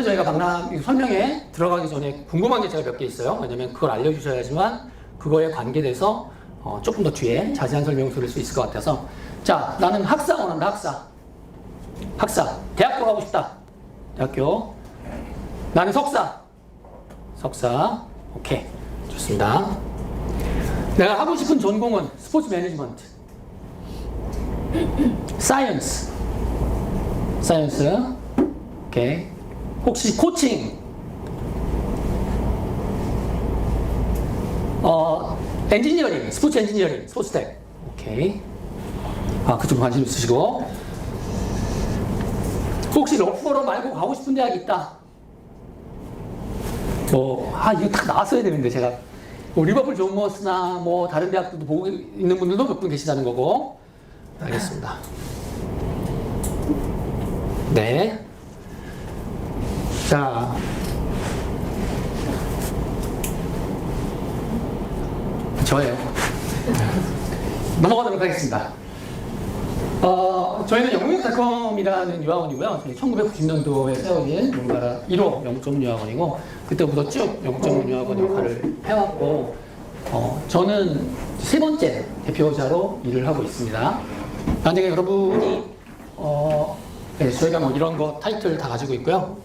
저희가 박람 설명에 들어가기 전에 궁금한 게 제가 몇 개 있어요. 왜냐면 그걸 알려주셔야지만 그거에 관계돼서 조금 더 뒤에 자세한 설명을 들을 수 있을 것 같아서. 자, 나는 학사 원한다. 학사. 대학교 가고 싶다. 대학교. 나는 석사. 오케이. 좋습니다. 내가 하고 싶은 전공은 스포츠 매니지먼트. 사이언스. 오케이. 혹시 코칭, 엔지니어링, 스포츠 엔지니어링, 스포츠텍. 오케이. 그쪽 관심 있으시고. 혹시 러프버러 말고 가고 싶은 대학이 있다. 이거 다 나왔어야 되는데, 제가. 리버풀 존 머스나 다른 대학들도 보고 있는 분들도 몇 분 계시다는 거고. 알겠습니다. 네. 자. 저예요. 넘어가도록 하겠습니다. 저희는 영국닷컴이라는 유학원이고요. 1990년도에 세워진 우리나라 1호 영국 전문 유학원이고, 그때부터 쭉 영국 전문 유학원 역할을 해왔고, 저는 세 번째 대표자로 일을 하고 있습니다. 만약에 여러분이, 네, 저희가 이런 거 타이틀 다 가지고 있고요.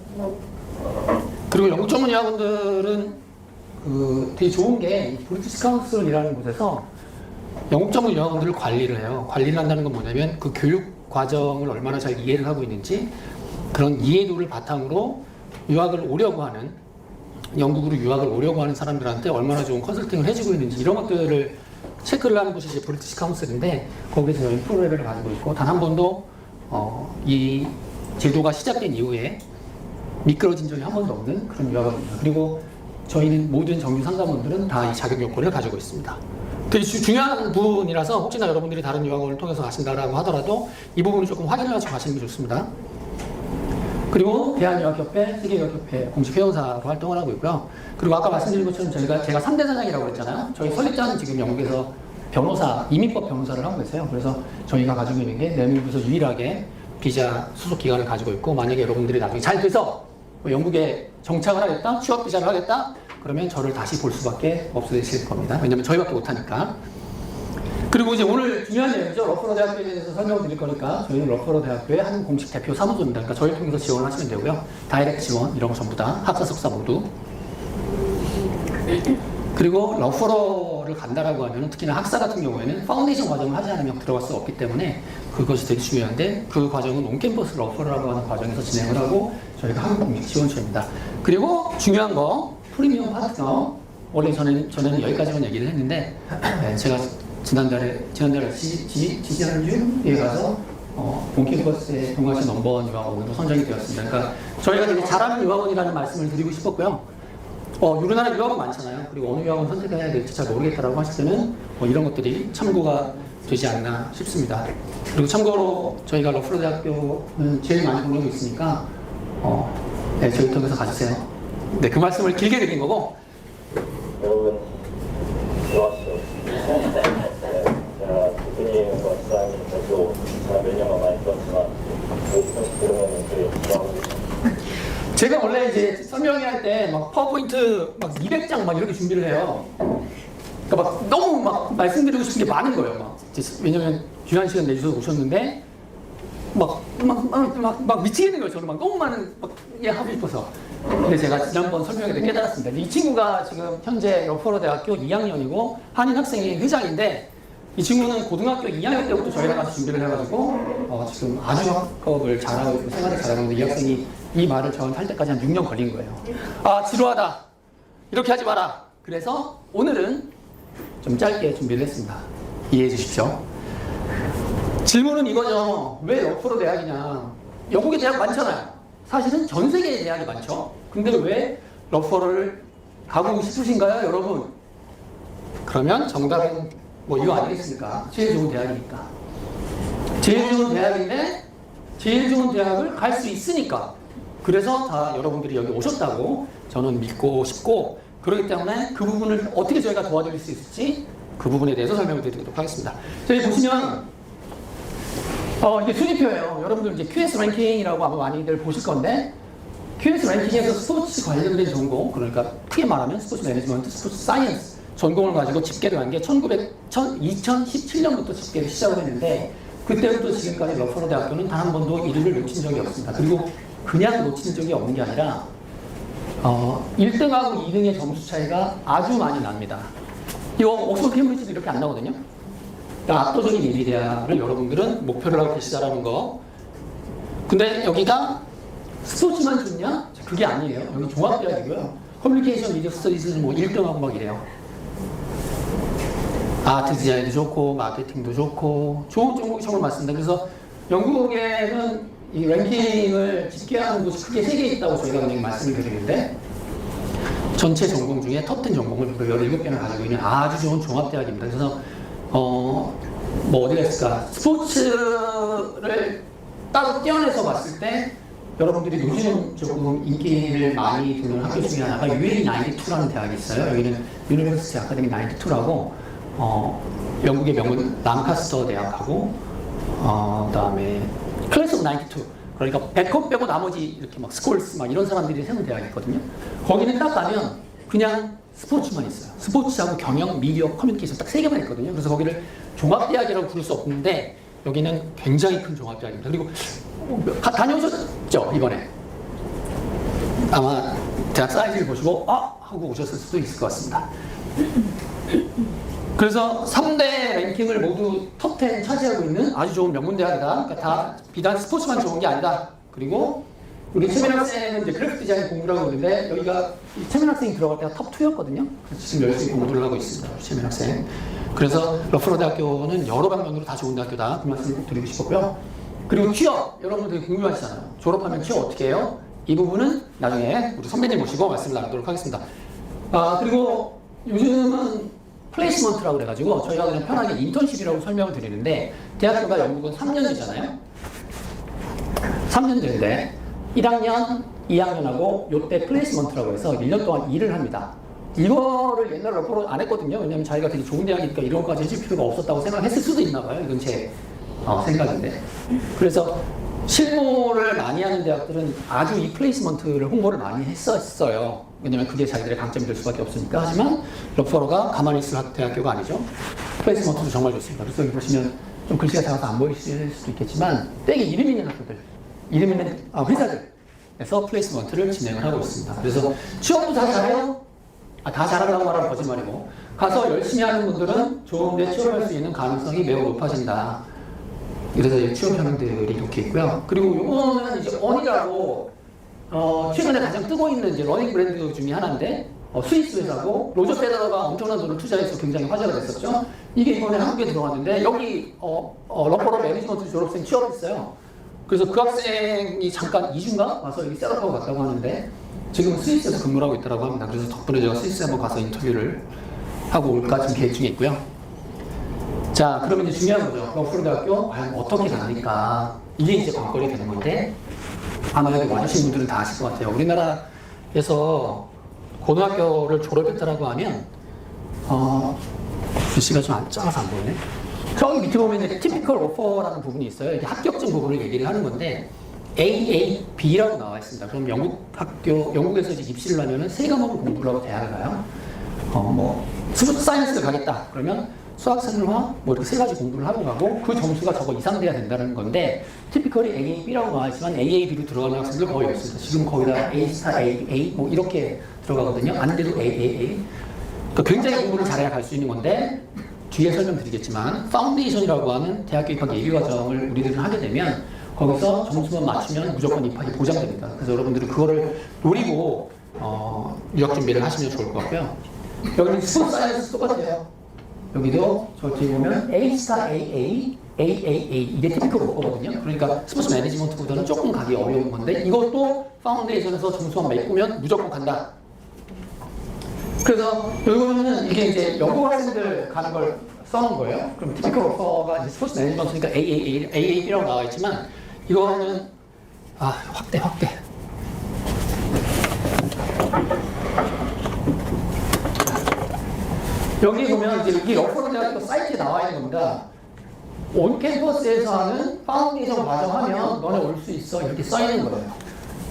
그리고 영국 전문 유학원들은 되게 좋은 게 브리티시 카운슬이라는 곳에서 영국 전문 유학원들을 관리를 해요. 관리를 한다는 건 뭐냐면 그 교육 과정을 얼마나 잘 이해를 하고 있는지, 그런 이해도를 바탕으로 유학을 오려고 하는, 영국으로 유학을 오려고 하는 사람들한테 얼마나 좋은 컨설팅을 해주고 있는지, 이런 것들을 체크를 하는 곳이 이제 브리티시 카운슬인데, 거기서 저희 프로그램을 가지고 있고, 단 한 번도 이 제도가 시작된 이후에 미끄러진 적이 한 번도 없는 그런 유학원입니다. 그리고 저희는 모든 정규 상담원들은 다 이 자격 요건을 가지고 있습니다. 되게 중요한 부분이라서 혹시나 여러분들이 다른 유학원을 통해서 가신다라고 하더라도 이 부분을 조금 확인을 하시고 가시는 게 좋습니다. 그리고 대한유학협회, 세계유학협회 공식 회원사로 활동을 하고 있고요. 그리고 아까 말씀드린 것처럼 제가 3대 사장이라고 그랬잖아요. 저희 설립자는 지금 영국에서 변호사, 이민법 변호사를 하고 계세요. 그래서 저희가 가지고 있는 게 내무부에서 유일하게 비자 수속 기관을 가지고 있고, 만약에 여러분들이 나중에 잘 돼서 영국에 정착을 하겠다, 취업 비자를 하겠다, 그러면 저를 다시 볼 수밖에 없으실 겁니다. 왜냐면 저희밖에 못하니까. 그리고 이제 오늘 중요한 내용이죠. 러프버러 대학교에 대해서 설명을 드릴 거니까, 저희는 러프버러 대학교의 한 공식 대표 사무소입니다. 그러니까 저희 통해서 지원을 하시면 되고요. 다이렉트 지원, 이런 거 전부 다, 학사, 석사 모두. 그리고 러프버러를 간다라고 하면, 특히나 학사 같은 경우에는 파운데이션 과정을 하지 않으면 들어갈 수 없기 때문에 그것이 되게 중요한데, 그 과정은 온캠퍼스 러프버러라고 하는 과정에서 진행을 하고, 저희가 한국 공식 지원처입니다. 그리고 중요한 거, 프리미엄 파트너. 원래 전에는 여기까지만 얘기를 했는데, 제가 지난주에 가서 온캠퍼스의 동아시아 넘버원 유학원으로 선정이 되었습니다. 그러니까 저희가 되게 잘하는 유학원이라는 말씀을 드리고 싶었고요. 우리나라 유학원 많잖아요. 그리고 어느 유학원 선택해야 될지 잘 모르겠다라고 하실 때는 이런 것들이 참고가 되지 않나 싶습니다. 그리고 참고로 저희가 러프버러 대학교는 제일 많이 공유하고 있으니까 네, 저희 통해서 가주세요. 네, 그 말씀을 길게 드린 거고. 여러분, 좋았어요. 제가 대표님과 지사님께도 제가 몇 년간 많이 들었지만, 그러면 되게 좋아하고. 제가 원래 이제 설명회 할 때 파워포인트 200장 이렇게 준비를 해요. 그러니까 너무 말씀드리고 싶은 게 많은 거예요. 왜냐면 귀한 시간 내주셔서 오셨는데, 미치겠는 거예요. 저는 너무 많은 하고 싶어서. 근데 제가 지난번 설명회 때 깨달았습니다. 이 친구가 지금 현재 러프버러 대학교 2학년이고 한인 학생회 회장인데, 이 친구는 고등학교 2학년 때부터 저희랑 같이 준비를 해가지고 지금 아주 학업을 잘하고 있고 생활을 잘하고 있는데, 이 학생이 이 말을 저한테 할 때까지 한 6년 걸린 거예요. 지루하다. 이렇게 하지 마라. 그래서 오늘은 좀 짧게 준비를 했습니다. 이해해 주십시오. 질문은 이거죠. 왜 러프버러 대학이냐. 영국에 대학 많잖아요. 사실은 전 세계에 대학이 많죠. 근데 왜 러프버러를 가고 싶으신가요, 여러분? 그러면 정답은 이거 아니겠습니까? 제일 좋은 대학이니까. 제일 좋은 대학인데, 제일 좋은 대학을 갈 수 있으니까. 그래서 다 여러분들이 여기 오셨다고 저는 믿고 싶고, 그렇기 때문에 그 부분을 어떻게 저희가 도와드릴 수 있을지 그 부분에 대해서 설명을 드리도록 하겠습니다. 저희 보시면 이게 순위표예요. 여러분들 이제 QS 랭킹이라고 아마 많이들 보실 건데, QS 랭킹에서 스포츠 관련된 전공, 그러니까 크게 말하면 스포츠 매니지먼트, 스포츠 사이언스 전공을 가지고 집계를 한 게 2017년부터 집계를 시작을 했는데 그때부터 지금까지 러퍼로 대학교는 단 한 번도 1위를 놓친 적이 없습니다. 그리고 그냥 놓친 적이 없는 게 아니라 1등하고 2등의 점수 차이가 아주 많이 납니다. 이거 옥스퍼드 캠브리지도 이렇게 안 나거든요. 그러니까 압도적인 1위 대학을 여러분들은 목표를 하고 계시다라는 거. 근데 여기가 스포츠만 좋냐? 그게 아니에요. 여기 종합대학이고요. 커뮤니케이션 미디어 스터디즈는 뭐 1등하고 막 이래요. 아트 디자인도 좋고 마케팅도 좋고 좋은 종목이 정말 많습니다. 그래서 영국에는 이 랭킹을 집계하는 곳이 크게 3개 있다고 저희가 그냥 말씀을 드리는데 전체 전공 중에 톱10 전공을 17개나 가지고 있는 아주 좋은 종합대학입니다. 그래서 뭐 어디가 있을까? 스포츠를 따로 떼어내서 봤을 때 여러분들이 요즘 조금 인기를 많이 두는 학교 중에 하나가 UA92라는 대학이 있어요. 여기는 유니버시티 아카데미 92라고 영국의 명문 랑카스터 대학하고 그다음에 클래스 오브 92 그러니까 백업 빼고 나머지 이렇게 막 스콜스 막 이런 사람들이 세운 대학이 있거든요. 거기는 딱 가면 그냥 스포츠만 있어요. 스포츠하고 경영, 미디어, 커뮤니케이션 딱 3개만 있거든요. 그래서 거기를 종합대학이라고 부를 수 없는데 여기는 굉장히 큰 종합대학입니다. 그리고 다녀오셨죠? 이번에 아마 대학 사이즈를 보시고 하고 오셨을 수도 있을 것 같습니다. 그래서 3대 랭킹을 모두 톱10 차지하고 있는 아주 좋은 명문대학이다. 그러니까 다 비단 스포츠만 좋은 게 아니다. 그리고 우리 최민 학생은 이제 그래픽 디자인 공부를 하고 있는데 여기가 최민 학생이 들어갈 때가 톱2였거든요. 지금 열심히 공부를 하고 있습니다. 최민 학생. 그래서 러프로 대학교는 여러 방면으로 다 좋은 대학교다. 그 말씀 꼭 드리고 싶었고요. 그리고 취업, 여러분들 되게 궁금하시잖아요. 졸업하면 취업 어떻게 해요? 이 부분은 나중에 우리 선배님 모시고 말씀을 나누도록 하겠습니다. 그리고 요즘은 플레이스먼트라고 그래가지고 저희가 그냥 편하게 인턴십이라고 설명을 드리는데 대학교가 영국은 3년제잖아요. 3년제인데 1학년, 2학년하고 요때 플레이스먼트라고 해서 1년 동안 일을 합니다. 이거를 옛날에 러퍼로 안 했거든요. 왜냐면 자기가 되게 좋은 대학이니까 이런 것까지 해줄 필요가 없었다고 생각했을 수도 있나 봐요. 이건 제 생각인데. 그래서 실무를 많이 하는 대학들은 아주 이 플레이스먼트를 홍보를 많이 했었어요. 왜냐면 그게 자기들의 강점이 될 수밖에 없으니까. 하지만 러퍼로가 가만히 있을 대학교가 아니죠. 플레이스먼트도 정말 좋습니다. 그래서 여기 보시면 좀 글씨가 작아서 안 보이실 수도 있겠지만 되게 이름 있는 학교들, 이름 있는 회사들에서 플레이스먼트를 진행을 하고 있습니다. 그래서 취업도 다 잘해요. 다 잘하라고 말하면 거짓말이고 가서 열심히 하는 분들은 좋은데 취업할 수 있는 가능성이 매우 높아진다. 그래서 취업 현황들이 이렇게 있고요. 그리고 이거는 이제 언이라고 최근에 가장 뜨고 있는 이제 러닝 브랜드 중에 하나인데 스위스 회사고 로저 페더러가 엄청난 돈을 투자해서 굉장히 화제가 됐었죠. 이게 이번에 한국에 들어왔는데 여기 러퍼로 매니지먼트 졸업생 취업했어요. 그래서 그 학생이 잠깐 2주인가 와서 여기 셋업하고 갔다고 하는데 지금 스위스에서 근무를 하고 있다고 합니다. 그래서 덕분에 제가 스위스에 한번 가서 인터뷰를 하고 올까 지금 계획 중에 있고요. 자, 그러면 이제 중요한 거죠. 러퍼로 대학교 과연 어떻게 다닐까? 이게 이제 관건이 되는 건데 아마 여기 와주신 분들은 다 아실 것 같아요. 우리나라에서 고등학교를 졸업했다라고 하면 글씨가 좀 안 작아서 안 보이네. 저기 밑에 보면 이제 typical offer라는 부분이 있어요. 이게 합격증 부분을 얘기를 하는 건데 AAB라고 나와 있습니다. 그럼 영국에서 이제 입시를 하면은 3과목을 공부를 하고 대학을 가요. 뭐 스포츠 사이언스를 가겠다. 그러면 수학생물화 뭐 이렇게 3가지 공부를 하고 가고 그 점수가 저거 이상 돼야 된다는 건데 티피컬이 AAB라고 나와 있지만 AAB로 들어가는 학생들 거의 없습니다. 지금 거기다 A, AA 뭐 이렇게 들어가거든요. 안 돼도 AAA. 그러니까 굉장히 공부를 잘해야 갈 수 있는 건데 뒤에 설명드리겠지만 파운데이션이라고 하는 대학교 입학 예비 과정을 우리들은 하게 되면 거기서 점수만 맞추면 무조건 입학이 보장됩니다. 그래서 여러분들은 그거를 노리고 유학 준비를 하시면 좋을 것 같고요. 여기는 스포츠 사이언스 똑같아요. 여기도 저 뒤에 보면 A-AA, AAA 이게 티피컬 오퍼거든요. 그러니까 스포츠 매니지먼트보다는 조금 가기 어려운 건데 이것도 파운데이션에서 점수만 메꾸면 무조건 간다. 그래서 여기 보면은 이게 이제 영국 학생들 가는 걸 써놓은 거예요. 그럼 티피컬 오퍼가 이제 스포츠 매니지먼트니까 AAA라고 나와 있지만 이거는 확대. 여기 보면 이제 여기 러퍼로 대학교 사이트에 나와 있는 겁니다. 온 캠퍼스에서 하는 파운데이션 과정 하면 너네 올 수 있어 이렇게 써 있는 거예요.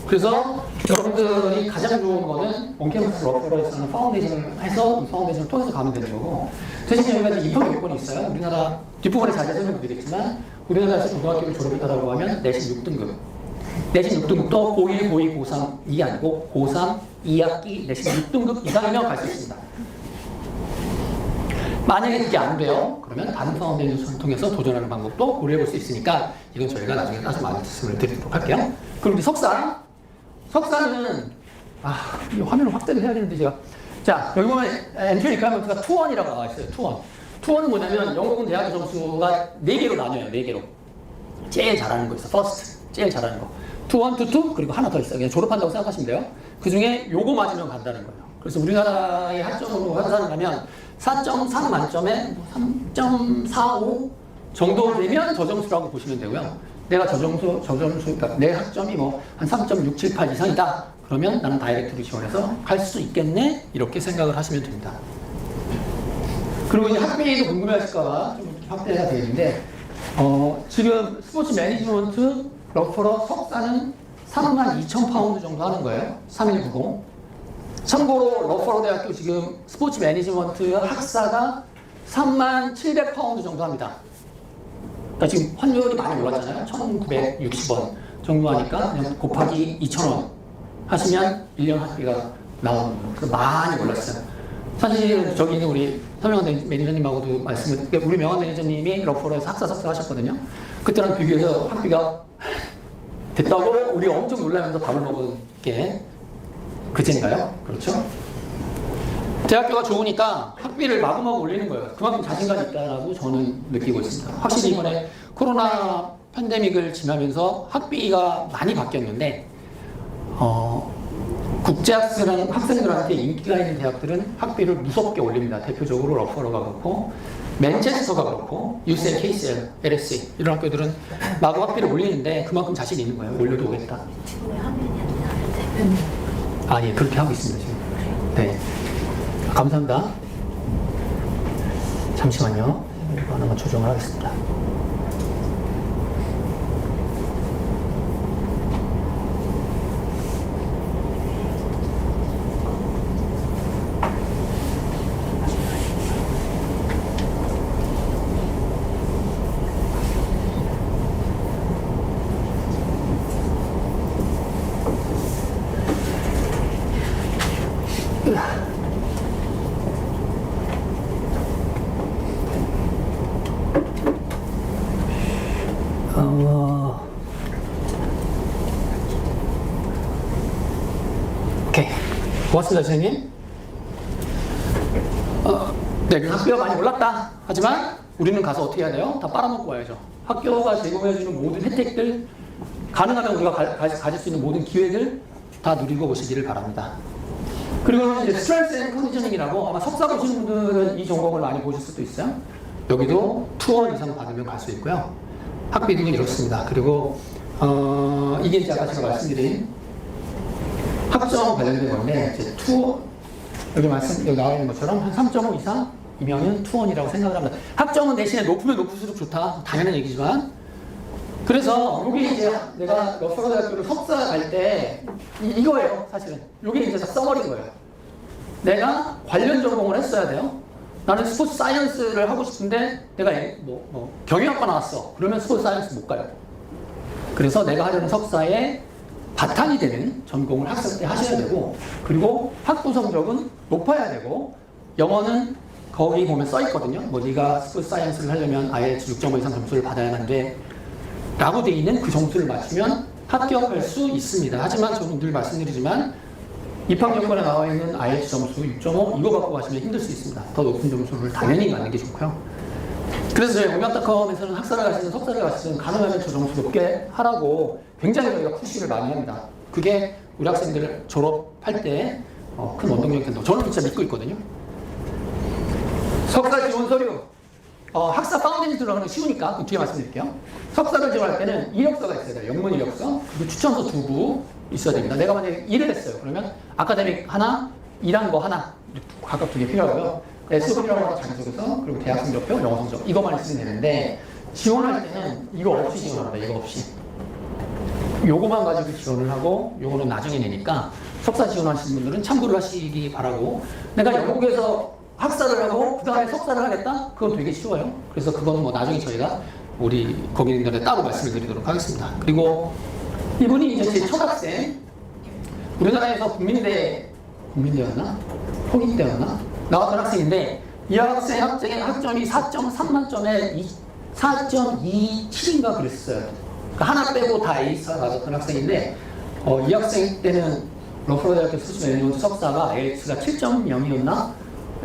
그래서 여러분들이 가장 좋은 거는 온캠퍼스 러프로에서는 파운데이션을 해서 이 파운데이션을 통해서 가면 되는 거고, 대신 여기가 이제 입학 요건이 있어요. 우리나라 뒷부분에 자세히 설명드리겠지만, 우리나라에서 고등학교를 졸업했다고 하면 내신 6등급. 내신 6등급도 고1, 고2, 고3 이게 아니고 고3 2학기 내신 6등급 이상이면 갈 수 있습니다. 만약에 그게 안 돼요, 그러면 다른 파운데이션을 통해서 도전하는 방법도 고려해 볼 수 있으니까 이건 저희가 나중에 따서 많은 말씀을 드리도록 할게요. 그럼 우리 석사는 이 화면을 확대를 해야 되는데 제가 자 여기 보면 엔트리 리퀘어먼트가 투원이라고 나와 있어요. 투원은 뭐냐면 영국은 대학 점수가 4개로 나뉘어요. 4개로 제일 잘하는 거 있어. 퍼스트 제일 잘하는 거. 투원, 투투 그리고 하나 더 있어요. 그냥 졸업한다고 생각하시면 돼요. 그 중에 요거 맞으면 간다는 거예요. 그래서 우리나라의 학점으로 환산을 하면 4.3 만점에 3.45 정도 되면 저 점수라고 보시면 되고요. 내가 저 점수, 그러니까 내 학점이 뭐 한 3.678 이상이다. 그러면 나는 다이렉트로 지원해서 갈 수 있겠네? 이렇게 생각을 하시면 됩니다. 그리고 이제 학비도 궁금해하실까봐 좀 확대가 되는데, 지금 스포츠 매니지먼트 러퍼러 석사는 32,000파운드 정도 하는 거예요. 3190. 참고로 러퍼러 대학교 지금 스포츠 매니지먼트 학사가 37,000파운드 정도 합니다. 그러니까 지금 환율이 많이 올랐잖아요. 1,960원 정도 하니까 그냥 곱하기 2,000원 하시면 1년 학비가 나오는 거예요. 그래서 많이 올랐어요. 사실 저기 있는 우리 서명환 매니저님하고도 말씀을, 우리 명환 매니저님이 러퍼러에서 학사 석사 하셨거든요. 그때랑 비교해서 학비가 됐다고 우리 엄청 놀라면서 밥을 먹은 게 그제인가요? 그렇죠? 대학교가 좋으니까 학비를 마구마구 올리는 거예요. 그만큼 자신감이 있다라고 저는 느끼고 있습니다. 확실히 이번에 코로나 팬데믹을 지나면서 학비가 많이 바뀌었는데, 학생들한테 인기가 있는 대학들은 학비를 무섭게 올립니다. 대표적으로 러퍼러가 그렇고, 맨체스터가 그렇고, UCL, KCL, LSE 이런 학교들은 마구 학비를 올리는데 그만큼 자신 있는 거예요. 올려도 오겠다. 예, 그렇게 하고 있습니다, 지금. 네. 감사합니다. 잠시만요. 이거 하나만 조정을 하겠습니다. 오케이. 고맙습니다, 선생님. 네, 학비가 많이 올랐다. 하지만 우리는 가서 어떻게 해야 돼요? 다 빨아먹고 와야죠. 학교가 제공해주는 모든 혜택들, 가능하면 우리가 가질 수 있는 모든 기회들 다 누리고 오시기를 바랍니다. 그리고 이제 스트렝스 앤 컨디셔닝이라고, 아마 석사 보시는 분들은 이 전공을 많이 보실 수도 있어요. 여기도 투어 이상 받으면 갈 수 있고요. 학비도 이렇습니다. 그리고 이게 이제 아까 제가 말씀드린 학점 관련된 건데, 이제 투어, 여기 나와 있는 것처럼 한 3.5 이상이면 투원이라고 생각을 합니다. 학점은 대신에 높으면 높을수록 좋다. 당연한 얘기지만. 그래서 여기 이제 내가 러퍼러 대학교를 석사 갈 때 이거예요, 사실은. 이게 이제 써버린 거예요. 내가 관련 전공을 했어야 돼요. 나는 스포츠 사이언스를 하고 싶은데 내가 경영학과 나왔어. 그러면 스포츠 사이언스 못 가요. 그래서 내가 하려는 석사에 바탕이 되는 전공을 학사 때 하셔야 되고, 그리고 학부 성적은 높아야 되고, 영어는 거기 보면 써 있거든요. 뭐 네가 스포츠 사이언스를 하려면 IELTS 6.5 이상 점수를 받아야만 돼 라고 돼 있는 그 점수를 맞추면 합격할 수 있습니다. 하지만 저는 늘 말씀드리지만 입학 요건에 나와 있는 IELTS 점수 6.5 이거 갖고 가시면 힘들 수 있습니다. 더 높은 점수를 당연히 맞는 게 좋고요. 그래서 저희 오미학닷컴에서는 학사를 가시든 석사를 가시든 가능하면 저 점수 높게 하라고 굉장히 저희가 푸시를 많이 합니다. 그게 우리 학생들 졸업할 때 큰 원동력이 된다고 저는 진짜 믿고 있거든요. 석사 지원 서류, 학사 파운데이션 들어가는 건 쉬우니까 그 뒤에 말씀드릴게요. 석사를 지원할 때는 이력서가 있어야 돼요. 영문 이력서, 그리고 추천서 2부 있어야 됩니다. 내가 만약에 일을 했어요. 그러면 아카데믹 하나, 일한 거 하나, 각각 2개 필요하고요. SOP라고 하는 자기소개서, 그리고 대학 성적표, 영어 성적 이거만 있으면 되는데, 지원할 때는 이거 없이 지원합니다. 이거 없이. 요거만 가지고 지원을 하고 요거는 나중에 내니까 석사 지원하시는 분들은 참고를 하시기 바라고. 내가 영국에서 학사를 하고 그 다음에 석사를 하겠다? 그건 되게 쉬워요. 그래서 그거는 뭐 나중에 저희가 우리 거기들한테 따로 말씀을 드리도록 하겠습니다. 그리고 이분이 이제 제 첫 학생, 우리나라에서 국민대였나? 홍익대였나? 나왔던 학생인데 이 학생의 학점이 4.3 만점에 4.27인가 그랬어요. 그러니까 하나 빼고 다 A스타 맞았던 학생인데 이 학생 때는 러프로 대학교 수시 매니지먼트 석사가 IELTS가 7.0이었나?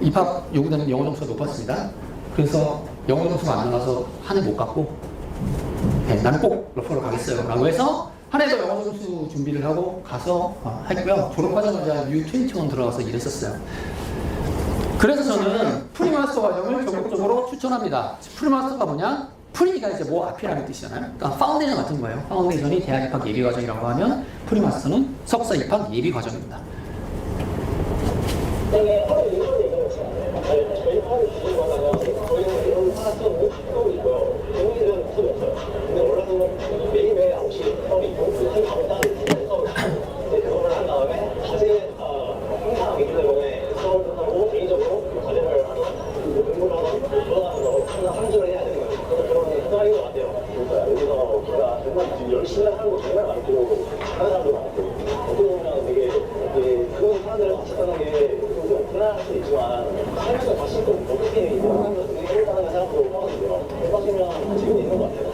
입학 요구되는 영어 점수가 높았습니다. 그래서 영어 점수가 안 나와서 한 해 못 갔고 네, 나는 꼭 러프로 가겠어요 라고 해서 한 해 더 영어 점수 준비를 하고 가서 했고요. 졸업하자마자 U21 들어가서 일했었어요. 그래서 저는 프리마스터 과정을 적극적으로 추천합니다. 프리마스터가 뭐냐? 프리가 이제 뭐 앞이라는 뜻이잖아요. 그러니까 파운데이션 같은 거예요. 파운데이션이 대학 입학 예비 과정이라고 하면 프리마스터는 석사 입학 예비 과정입니다. 열심히 하는 거 정말 많고 하는 사람도 많고 어떻게 보면 되게 그런 사람들을 같이 하는 게 좀 불안할 수도 있지만 살면서 다시 또 어떻게 이런 되게 해볼까하는 생각도 하거든요. 해보시면 지금 있는 것 같아요.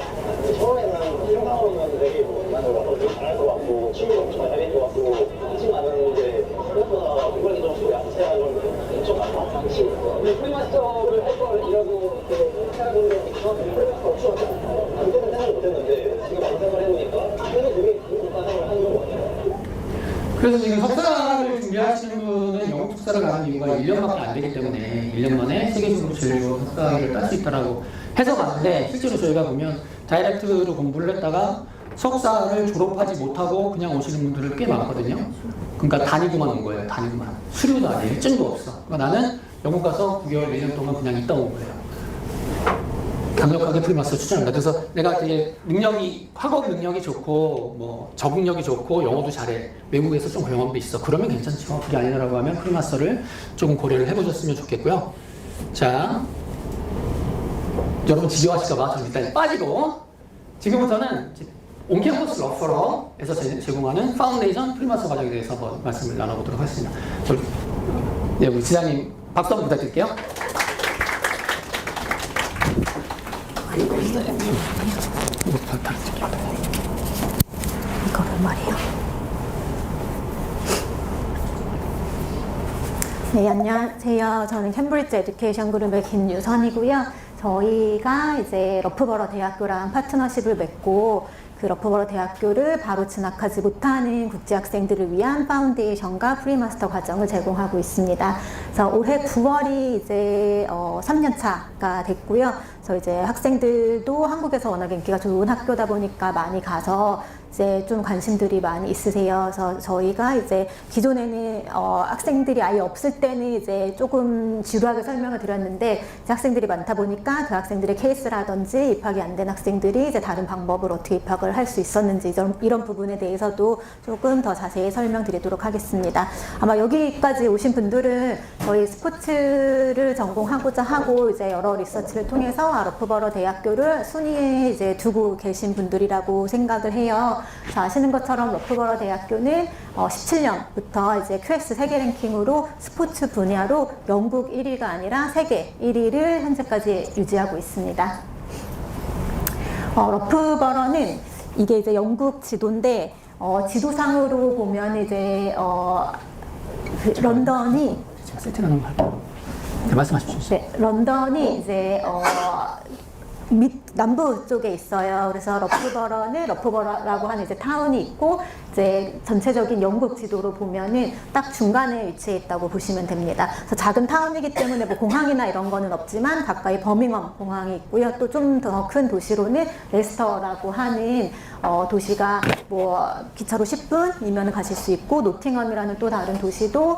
처음에는 생각하면 되게 나는 와서 되게 잘할 것 같고 취미도 엄청 잘할 것 같고 하지만은 이제 생각보다 공부하기 좀 야채가 좀 엄청 많아. 근데 프리마스터를 할 걸 이러고 생각해보면 프리마스터 없었죠. 그때는 생각을 못했는데 지금 완성을 해보니까 그래도 되게 좋은 생각을 하는 것 같아요. 그래서 지금 석사를 준비하시는 분은 영국 석사를 가는 이유가 1년밖에 안 되기 때문에 1년 만에 세계적으로 제일 좋은 석사를 딸 수 있다라고 해서 갔는데 실제로 저희가 보면 다이렉트로 공부를 했다가 석사를 졸업하지 못하고 그냥 오시는 분들이 꽤 많거든요. 그러니까 다니고만 온 거예요. 다니고만. 수료도 아니에요. 일증도 없어. 그러니까 나는 영국 가서 9개월, 1년 동안 그냥 있다 온 거예요. 강력하게 프리마스터 추천합니다. 그래서 내가 되게 학업 능력이 좋고, 뭐, 적응력이 좋고, 영어도 잘해. 외국에서 좀 경험도 있어. 그러면 괜찮죠. 그게 아니라고 하면 프리마스터를 조금 고려를 해보셨으면 좋겠고요. 자, 여러분 지겨워하실까봐 좀 일단 빠지고, 지금부터는 온캠퍼스 러퍼러에서 제공하는 파운데이션 프리마스터 과정에 대해서 한번 말씀을 나눠보도록 하겠습니다. 네, 우리 지사님 박수 한번 부탁드릴게요. 이거를 말이에요. 네, 안녕하세요. 저는 캠브리지 에듀케이션 그룹의 김유선이고요. 저희가 이제 러프버러 대학교랑 파트너십을 맺고 그 러프버러 대학교를 바로 진학하지 못하는 국제학생들을 위한 파운데이션과 프리마스터 과정을 제공하고 있습니다. 그래서 올해 9월이 이제 3년차가 됐고요. 그래서 이제 학생들도 한국에서 워낙 인기가 좋은 학교다 보니까 많이 가서 이제 좀 관심들이 많이 있으세요. 그래서 저희가 이제 기존에는 학생들이 아예 없을 때는 이제 조금 지루하게 설명을 드렸는데 이제 학생들이 많다 보니까 그 학생들의 케이스라든지 입학이 안 된 학생들이 이제 다른 방법으로 어떻게 입학을 할 수 있었는지 이런 부분에 대해서도 조금 더 자세히 설명드리도록 하겠습니다. 아마 여기까지 오신 분들은 저희 스포츠를 전공하고자 하고 이제 여러 리서치를 통해서 러프버러 대학교를 순위에 이제 두고 계신 분들이라고 생각을 해요. 아시는 것처럼 러프버러 대학교는 17년부터 이제 QS 세계 랭킹으로 스포츠 분야로 영국 1위가 아니라 세계 1위를 현재까지 유지하고 있습니다. 러프버러는 이게 이제 영국 지도인데 지도상으로 보면 이제 런던이 세팅하는 거 할게요. 네, 말씀하십시오. 네, 런던이 이제 남부 쪽에 있어요. 그래서 러프버러라고 하는 이제 타운이 있고 이제 전체적인 영국 지도로 보면은 딱 중간에 위치해 있다고 보시면 됩니다. 그래서 작은 타운이기 때문에 뭐 공항이나 이런 거는 없지만 가까이 버밍엄 공항이 있고요. 또 좀 더 큰 도시로는 레스터라고 하는 도시가 뭐 기차로 10분이면 가실 수 있고, 노팅엄이라는 또 다른 도시도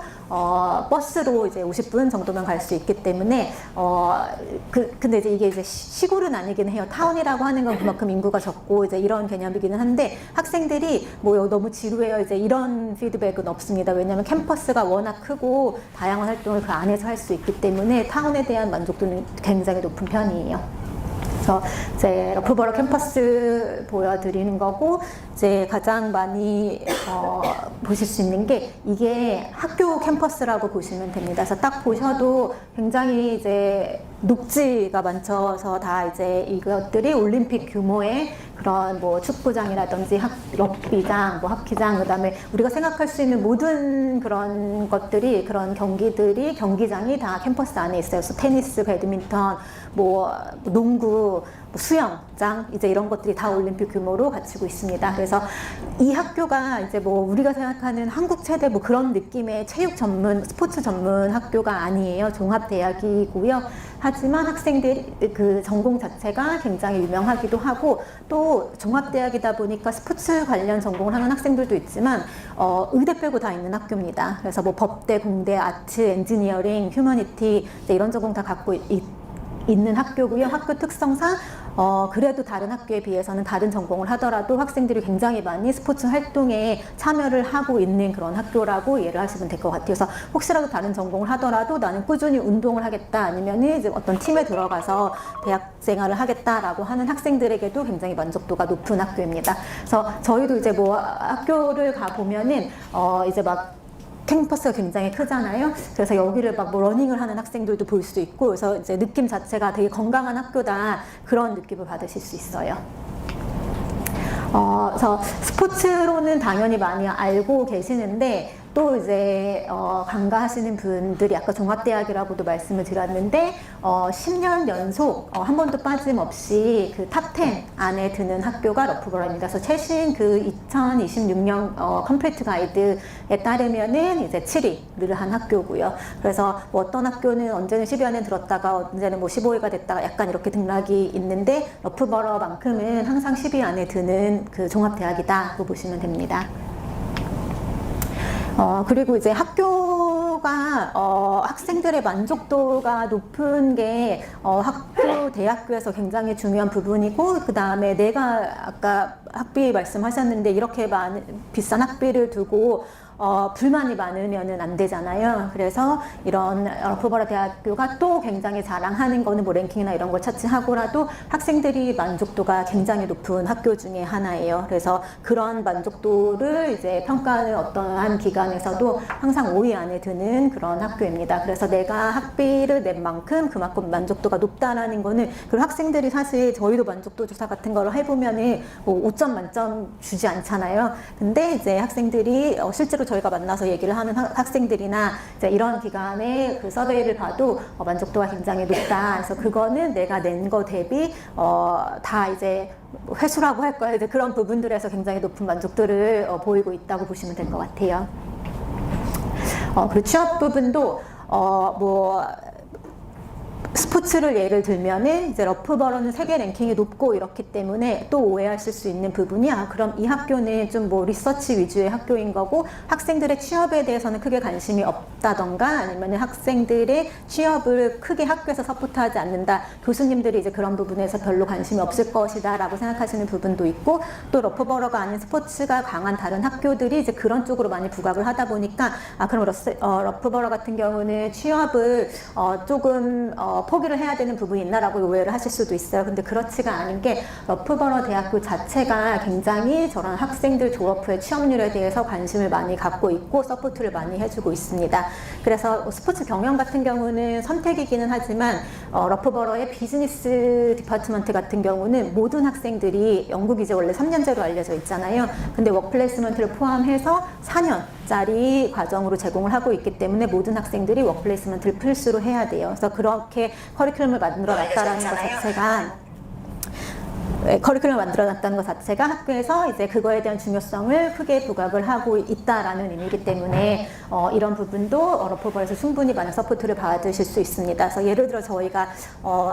버스로 이제 50분 정도면 갈 수 있기 때문에 근데 이제 이게 이제 시골은 아니긴 해요. 타운이라고 하는 건 그만큼 인구가 적고 이제 이런 개념이기는 한데, 학생들이 뭐 너무 지루해요 이제 이런 피드백은 없습니다. 왜냐하면 캠퍼스가 워낙 크고 다양한 활동을 그 안에서 할 수 있기 때문에 타운에 대한 만족도는 굉장히 높은 편이에요. 그래서 이제 러프버러 캠퍼스 보여드리는 거고, 이제 가장 많이 보실 수 있는 게 이게 학교 캠퍼스라고 보시면 됩니다. 그래서 딱 보셔도 굉장히 이제 녹지가 많쳐서 다 이제 이것들이 올림픽 규모의 그런 뭐 축구장이라든지 럭비장, 뭐 하키장, 그다음에 우리가 생각할 수 있는 모든 그런 것들이, 그런 경기들이, 경기장이 다 캠퍼스 안에 있어요. 그래서 테니스, 배드민턴, 뭐 농구, 뭐 수영장, 이제 이런 것들이 다 올림픽 규모로 갖추고 있습니다. 그래서 이 학교가 이제 뭐 우리가 생각하는 한국 최대 뭐 그런 느낌의 체육 전문, 스포츠 전문 학교가 아니에요. 종합대학이고요. 하지만 학생들 그 전공 자체가 굉장히 유명하기도 하고, 또 종합대학이다 보니까 스포츠 관련 전공을 하는 학생들도 있지만 의대 빼고 다 있는 학교입니다. 그래서 뭐 법대, 공대, 아트, 엔지니어링, 휴머니티 이런 전공 다 갖고 있는 학교고요. 학교 특성상 그래도 다른 학교에 비해서는 다른 전공을 하더라도 학생들이 굉장히 많이 스포츠 활동에 참여를 하고 있는 그런 학교라고 이해를 하시면 될 것 같아요. 그래서 혹시라도 다른 전공을 하더라도 나는 꾸준히 운동을 하겠다, 아니면 이제 어떤 팀에 들어가서 대학 생활을 하겠다라고 하는 학생들에게도 굉장히 만족도가 높은 학교입니다. 그래서 저희도 이제 뭐 학교를 가 보면은 이제 막 캠퍼스가 굉장히 크잖아요. 그래서 여기를 막 뭐 러닝을 하는 학생들도 볼 수 있고, 그래서 이제 느낌 자체가 되게 건강한 학교다, 그런 느낌을 받으실 수 있어요. 그래서 스포츠로는 당연히 많이 알고 계시는데, 또 이제 간과하시는 분들이, 아까 종합대학이라고도 말씀을 드렸는데 10년 연속 한 번도 빠짐없이 그 탑 10 안에 드는 학교가 러프버러입니다. 그래서 최신 그 2026년 컴플리트 가이드에 따르면은 이제 7위를 한 학교고요. 그래서 뭐 어떤 학교는 언제는 10위 안에 들었다가 언제는 뭐 15위가 됐다가 약간 이렇게 등락이 있는데, 러프버러만큼은 항상 10위 안에 드는 그 종합대학이다고 보시면 됩니다. 그리고 이제 학교가 학생들의 만족도가 높은 게 학교, 대학교에서 굉장히 중요한 부분이고, 그 다음에 내가 아까 학비 말씀하셨는데 이렇게 비싼 학비를 두고 불만이 많으면은 안 되잖아요. 그래서 이런 러프버러 대학교가 또 굉장히 자랑하는 거는 뭐 랭킹이나 이런 걸 차치하고라도 학생들이 만족도가 굉장히 높은 학교 중에 하나예요. 그래서 그런 만족도를 이제 평가하는 어떠한 기관에서도 항상 5위 안에 드는 그런 학교입니다. 그래서 내가 학비를 낸 만큼 그만큼 만족도가 높다라는 거는, 그리고 학생들이 사실 저희도 만족도 조사 같은 거를 해보면은 뭐 5점 만점 주지 않잖아요. 근데 이제 학생들이 실제로 저희가 만나서 얘기를 하는 학생들이나 이제 이런 기관의 그 서베이를 봐도 만족도가 굉장히 높다. 그래서 그거는 내가 낸 거 대비 다 이제 회수라고 할 거예요. 이제 그런 부분들에서 굉장히 높은 만족도를 보이고 있다고 보시면 될 것 같아요. 그리고 취업 부분도 뭐 스포츠를 예를 들면은 이제 러프버러는 세계 랭킹이 높고 이렇기 때문에 또 오해하실 수 있는 부분이, 그럼 이 학교는 좀 뭐 리서치 위주의 학교인 거고 학생들의 취업에 대해서는 크게 관심이 없다던가, 아니면 학생들의 취업을 크게 학교에서 서포트하지 않는다, 교수님들이 이제 그런 부분에서 별로 관심이 없을 것이다 라고 생각하시는 부분도 있고, 또 러프버러가 아닌 스포츠가 강한 다른 학교들이 이제 그런 쪽으로 많이 부각을 하다 보니까 그럼 러프버러 같은 경우는 취업을 조금 포기를 해야 되는 부분이 있나라고 오해를 하실 수도 있어요. 근데 그렇지가 않은 게, 러프버러 대학교 자체가 굉장히 저런 학생들 졸업 후에 취업률에 대해서 관심을 많이 갖고 있고 서포트를 많이 해주고 있습니다. 그래서 스포츠 경영 같은 경우는 선택이기는 하지만 러프버러의 비즈니스 디파트먼트 같은 경우는 모든 학생들이, 영국이 이제 원래 3년제로 알려져 있잖아요. 근데 워크플레이스먼트를 포함해서 4년짜리 과정으로 제공을 하고 있기 때문에 모든 학생들이 워크플레이스먼트를 필수로 해야 돼요. 그래서 그렇게 커리큘럼을 만들어 놨다라는 것 자체가 커리큘럼을 만들어놨다는 것 자체가 학교에서 이제 그거에 대한 중요성을 크게 부각을 하고 있다라는 의미이기 때문에 이런 부분도 러프버에서 충분히 많은 서포트를 받으실 수 있습니다. 그래서 예를 들어 저희가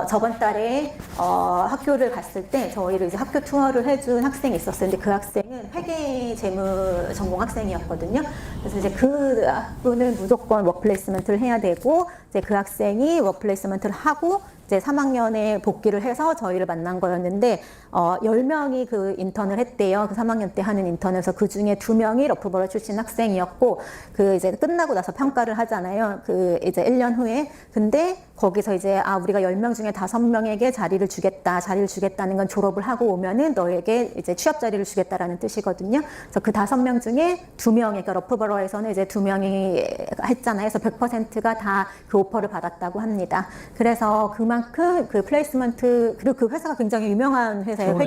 저번 달에 학교를 갔을 때 저희를 이제 학교 투어를 해준 학생이 있었어요. 근데 그 학생은 회계 재무 전공 학생이었거든요. 그래서 이제 그 학부는 무조건 워크플레이스먼트를 해야 되고 이제 그 학생이 워크플레이스먼트를 하고 이제 3학년에 복귀를 해서 저희를 만난 거였는데 10명이 그 인턴을 했대요. 그 3학년 때 하는 인턴에서 그 중에 2명이 러프버러 출신 학생이었고 그 이제 끝나고 나서 평가를 하잖아요. 그 이제 1년 후에. 근데 거기서 이제 우리가 10명 중에 5명에게 자리를 주겠다는 건 졸업을 하고 오면은 너에게 이제 취업 자리를 주겠다라는 뜻이거든요. 그래서 그 5명 중에 2명이, 그러니까 러프버러에서는 이제 2명이 했잖아요. 그래서 100%가 다 그 오퍼를 받았다고 합니다. 그래서 그만큼 그 플레이스먼트, 그리고 그 회사가 굉장히 유명한 회사예요.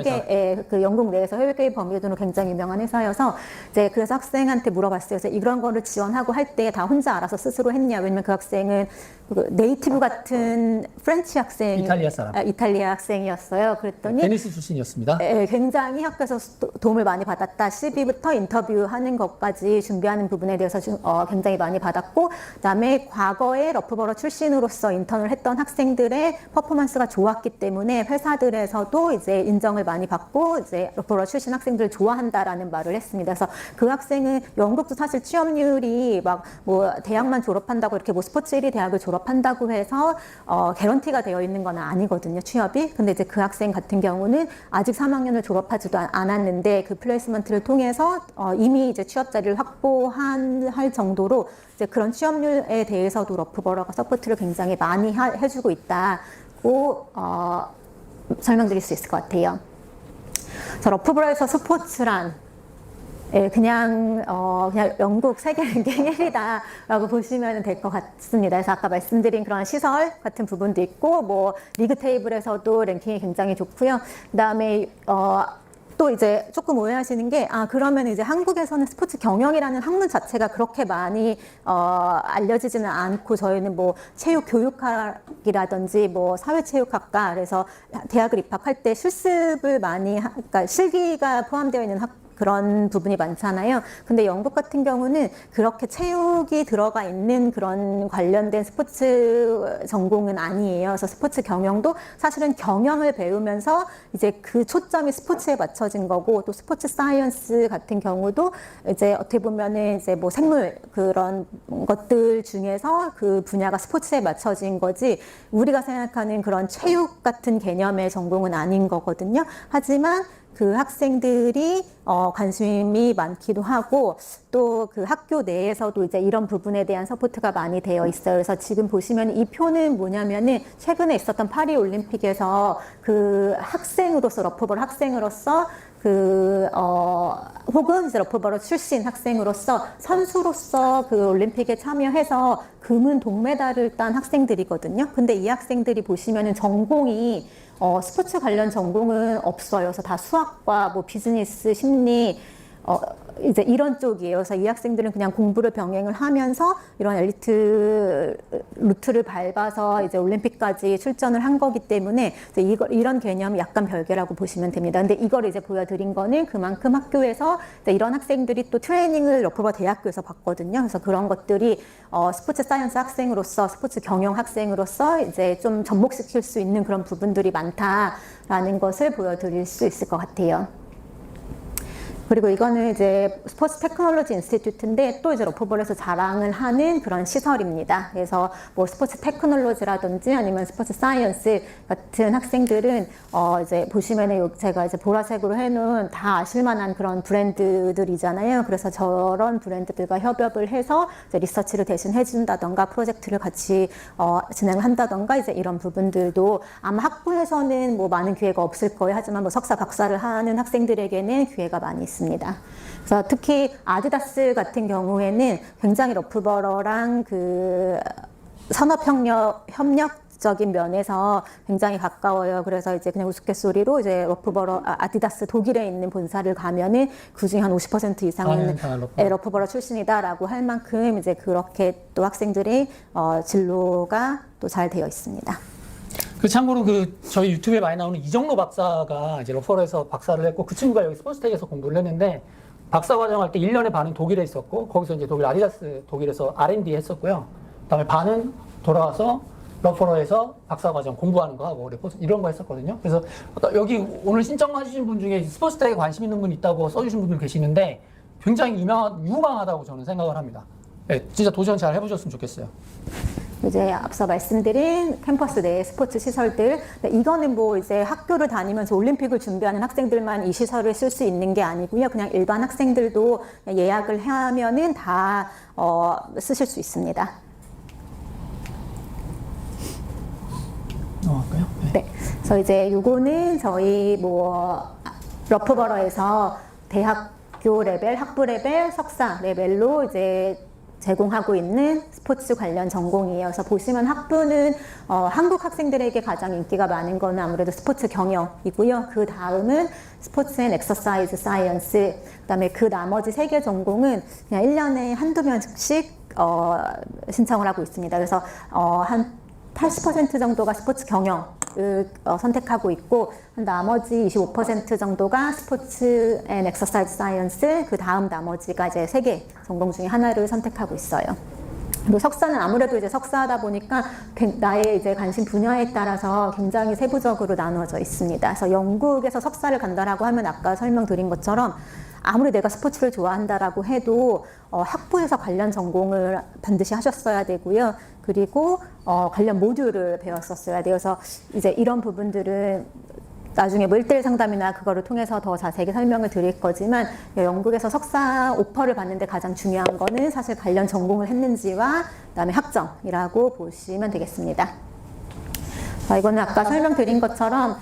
그 영국 내에서 회계 범위도는 굉장히 유명한 회사여서 이제 그래서 학생한테 물어봤어요. 그래서 이런 거를 지원하고 할 때 다 혼자 알아서 스스로 했냐? 왜냐면 그 학생은 그 네이티브 같은 프렌치 학생, 이탈리아 사람, 이탈리아 학생이었어요. 그랬더니 베니스 출신이었습니다. 굉장히 학교에서 도움을 많이 받았다. CV부터 인터뷰하는 것까지 준비하는 부분에 대해서 굉장히 많이 받았고, 그다음에 과거에 러프버러 출신으로서 인턴을 했던 학생들의 퍼포먼스가 좋았기 때문에 회사들에서도 이제 인정을 많이 받고 이제 러프버러 출신 학생들을 좋아한다라는 말을 했습니다. 그래서 그 학생은 영국도 사실 취업률이 막 뭐 대학만 졸업한다고 이렇게 뭐 스포츠 1위 대학을 졸업한다고 해서 개런티가 되어 있는 건 아니거든요, 취업이. 근데 이제 그 학생 같은 경우는 아직 3학년을 졸업하지도 않았는데 그 플레이스먼트를 통해서 이미 이제 취업 자리를 확보할 정도로 이제 그런 취업률에 대해서도 러프버러가 서포트를 굉장히 많이 해주고 있다고 설명드릴 수 있을 것 같아요. 그래서 러프버러에서 스포츠란 그냥 영국 세계 랭킹 1위다라고 보시면 될 것 같습니다. 그래서 아까 말씀드린 그런 시설 같은 부분도 있고, 뭐 리그 테이블에서도 랭킹이 굉장히 좋고요. 그다음에 또 이제 조금 오해하시는 게, 그러면 이제 한국에서는 스포츠 경영이라는 학문 자체가 그렇게 많이 알려지지는 않고, 저희는 뭐 체육 교육학이라든지 뭐 사회체육학과, 그래서 대학을 입학할 때 실습을 많이 그러니까 실기가 포함되어 있는 그런 부분이 많잖아요. 근데 영국 같은 경우는 그렇게 체육이 들어가 있는 그런 관련된 스포츠 전공은 아니에요. 그래서 스포츠 경영도 사실은 경영을 배우면서 이제 그 초점이 스포츠에 맞춰진 거고, 또 스포츠 사이언스 같은 경우도 이제 어떻게 보면은 이제 뭐 생물 그런 것들 중에서 그 분야가 스포츠에 맞춰진 거지, 우리가 생각하는 그런 체육 같은 개념의 전공은 아닌 거거든요. 하지만 그 학생들이 관심이 많기도 하고, 또 그 학교 내에서도 이제 이런 부분에 대한 서포트가 많이 되어 있어요. 그래서 지금 보시면 이 표는 뭐냐면은 최근에 있었던 파리 올림픽에서 그 학생으로서, 러프버러 학생으로서 혹은 이제 러프버러 출신 학생으로서 선수로서 그 올림픽에 참여해서 금은 동메달을 딴 학생들이거든요. 근데 이 학생들이 보시면은 전공이 스포츠 관련 전공은 없어요. 그래서 다 수학과 뭐 비즈니스, 심리, 이제 이런 쪽이에요. 그래서 이 학생들은 그냥 공부를 병행을 하면서 이런 엘리트 루트를 밟아서 이제 올림픽까지 출전을 한 거기 때문에 이제 이런 개념이 약간 별개라고 보시면 됩니다. 근데 이걸 이제 보여드린 거는 그만큼 학교에서 이제 이런 학생들이 또 트레이닝을 러프버러 대학교에서 받거든요. 그래서 그런 것들이 스포츠 사이언스 학생으로서, 스포츠 경영 학생으로서 이제 좀 접목시킬 수 있는 그런 부분들이 많다라는 것을 보여드릴 수 있을 것 같아요. 그리고 이거는 이제 스포츠 테크놀로지 인스티튜트인데, 또 이제 러프버러에서 자랑을 하는 그런 시설입니다. 그래서 뭐 스포츠 테크놀로지라든지 아니면 스포츠 사이언스 같은 학생들은 이제 보시면은 제가 이제 보라색으로 해놓은 다 아실만한 그런 브랜드들이잖아요. 그래서 저런 브랜드들과 협업을 해서 이제 리서치를 대신 해준다던가 프로젝트를 같이 진행을 한다던가, 이제 이런 부분들도 아마 학부에서는 뭐 많은 기회가 없을 거예요. 하지만 뭐 석사 박사를 하는 학생들에게는 기회가 많이 있습니다. 그래서 특히 아디다스 같은 경우에는 굉장히 러프버러랑 그 협력적인 면에서 굉장히 가까워요. 그래서 이제 그냥 우스갯소리로 이제 러프버러, 아디다스 독일에 있는 본사를 가면은 그 중에 한 50% 이상은 러프버러 출신이다라고 할 만큼 이제 그렇게 또 학생들의 진로가 또 잘 되어 있습니다. 그 참고로 그 저희 유튜브에 많이 나오는 이정로 박사가 이제 러퍼럴에서 박사를 했고 그 친구가 여기 스포츠텍에서 공부를 했는데 박사 과정 할 때 1년의 반은 독일에 있었고 거기서 이제 독일 아디다스 독일에서 R&D 했었고요. 그다음에 반은 돌아와서 러퍼럴에서 박사 과정 공부하는 거 하고 이런 거 했었거든요. 그래서 여기 오늘 신청하신 분 중에 스포츠텍에 관심 있는 분 있다고 써주신 분들 계시는데 굉장히 유망하다고 저는 생각을 합니다. 네, 진짜 도전 잘 해보셨으면 좋겠어요. 이제 앞서 말씀드린 캠퍼스 내 스포츠 시설들, 이거는 뭐 이제 학교를 다니면서 올림픽을 준비하는 학생들만 이 시설을 쓸 수 있는 게 아니고요. 그냥 일반 학생들도 예약을 하면은 다 쓰실 수 있습니다. 할까요? 네. 그래서 이제 요거는 저희 뭐 러프버러에서 대학교 레벨, 학부 레벨, 석사 레벨로 이제 제공하고 있는 스포츠 관련 전공이에요. 그래서 보시면 학부는 한국 학생들에게 가장 인기가 많은 거는 아무래도 스포츠 경영이고요. 그 다음은 스포츠 앤 엑서사이즈 사이언스, 그다음에 그 나머지 3개 전공은 그냥 1년에 한두 명씩 신청을 하고 있습니다. 그래서 한 80% 정도가 스포츠 경영을 선택하고 있고 나머지 25% 정도가 스포츠 앤 엑서사이즈 사이언스, 그 다음 나머지가 이제 3개 전공 중에 하나를 선택하고 있어요. 그리고 석사는 아무래도 이제 석사하다 보니까 나의 이제 관심 분야에 따라서 굉장히 세부적으로 나누어져 있습니다. 그래서 영국에서 석사를 간다라고 하면 아까 설명드린 것처럼 아무리 내가 스포츠를 좋아한다라고 해도 학부에서 관련 전공을 반드시 하셨어야 되고요. 그리고 관련 모듈을 배웠었어야 돼요. 그래서 이제 이런 부분들은 나중에 뭐 1대1 상담이나 그거를 통해서 더 자세하게 설명을 드릴 거지만 영국에서 석사 오퍼를 받는데 가장 중요한 거는 사실 관련 전공을 했는지와 그다음에 학점이라고 보시면 되겠습니다. 이거는 아까 설명드린 것처럼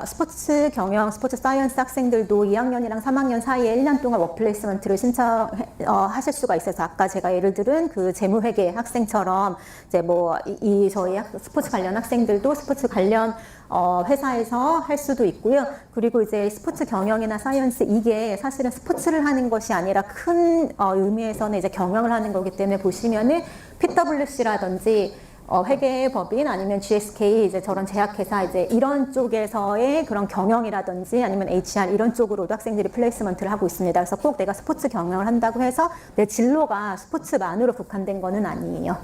스포츠 경영, 스포츠 사이언스 학생들도 2학년이랑 3학년 사이에 1년 동안 워크플레이스먼트를 신청하실 수가 있어서 아까 제가 예를 들은 그 재무회계 학생처럼 이제 뭐 저희 스포츠 관련 학생들도 스포츠 관련 회사에서 할 수도 있고요. 그리고 이제 스포츠 경영이나 사이언스 이게 사실은 스포츠를 하는 것이 아니라 큰 의미에서는 이제 경영을 하는 거기 때문에 보시면은 PwC라든지 회계법인 아니면 GSK 이제 저런 제약회사 이제 이런 쪽에서의 그런 경영이라든지 아니면 HR 이런 쪽으로도 학생들이 플레이스먼트를 하고 있습니다. 그래서 꼭 내가 스포츠 경영을 한다고 해서 내 진로가 스포츠만으로 국한된 거는 아니에요.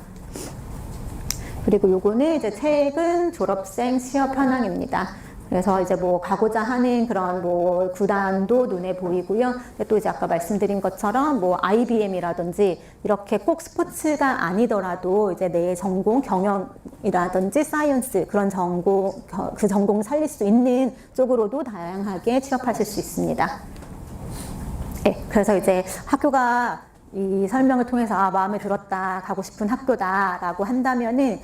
그리고 요거는 이제 최근 졸업생 취업 현황입니다. 그래서 이제 뭐 가고자 하는 그런 뭐 구단도 눈에 보이고요. 또 이제 아까 말씀드린 것처럼 뭐 IBM이라든지 이렇게 꼭 스포츠가 아니더라도 이제 내 전공 경영이라든지 사이언스 그런 전공 그 전공을 살릴 수 있는 쪽으로도 다양하게 취업하실 수 있습니다. 네, 그래서 이제 학교가 이 설명을 통해서 마음에 들었다, 가고 싶은 학교다라고 한다면은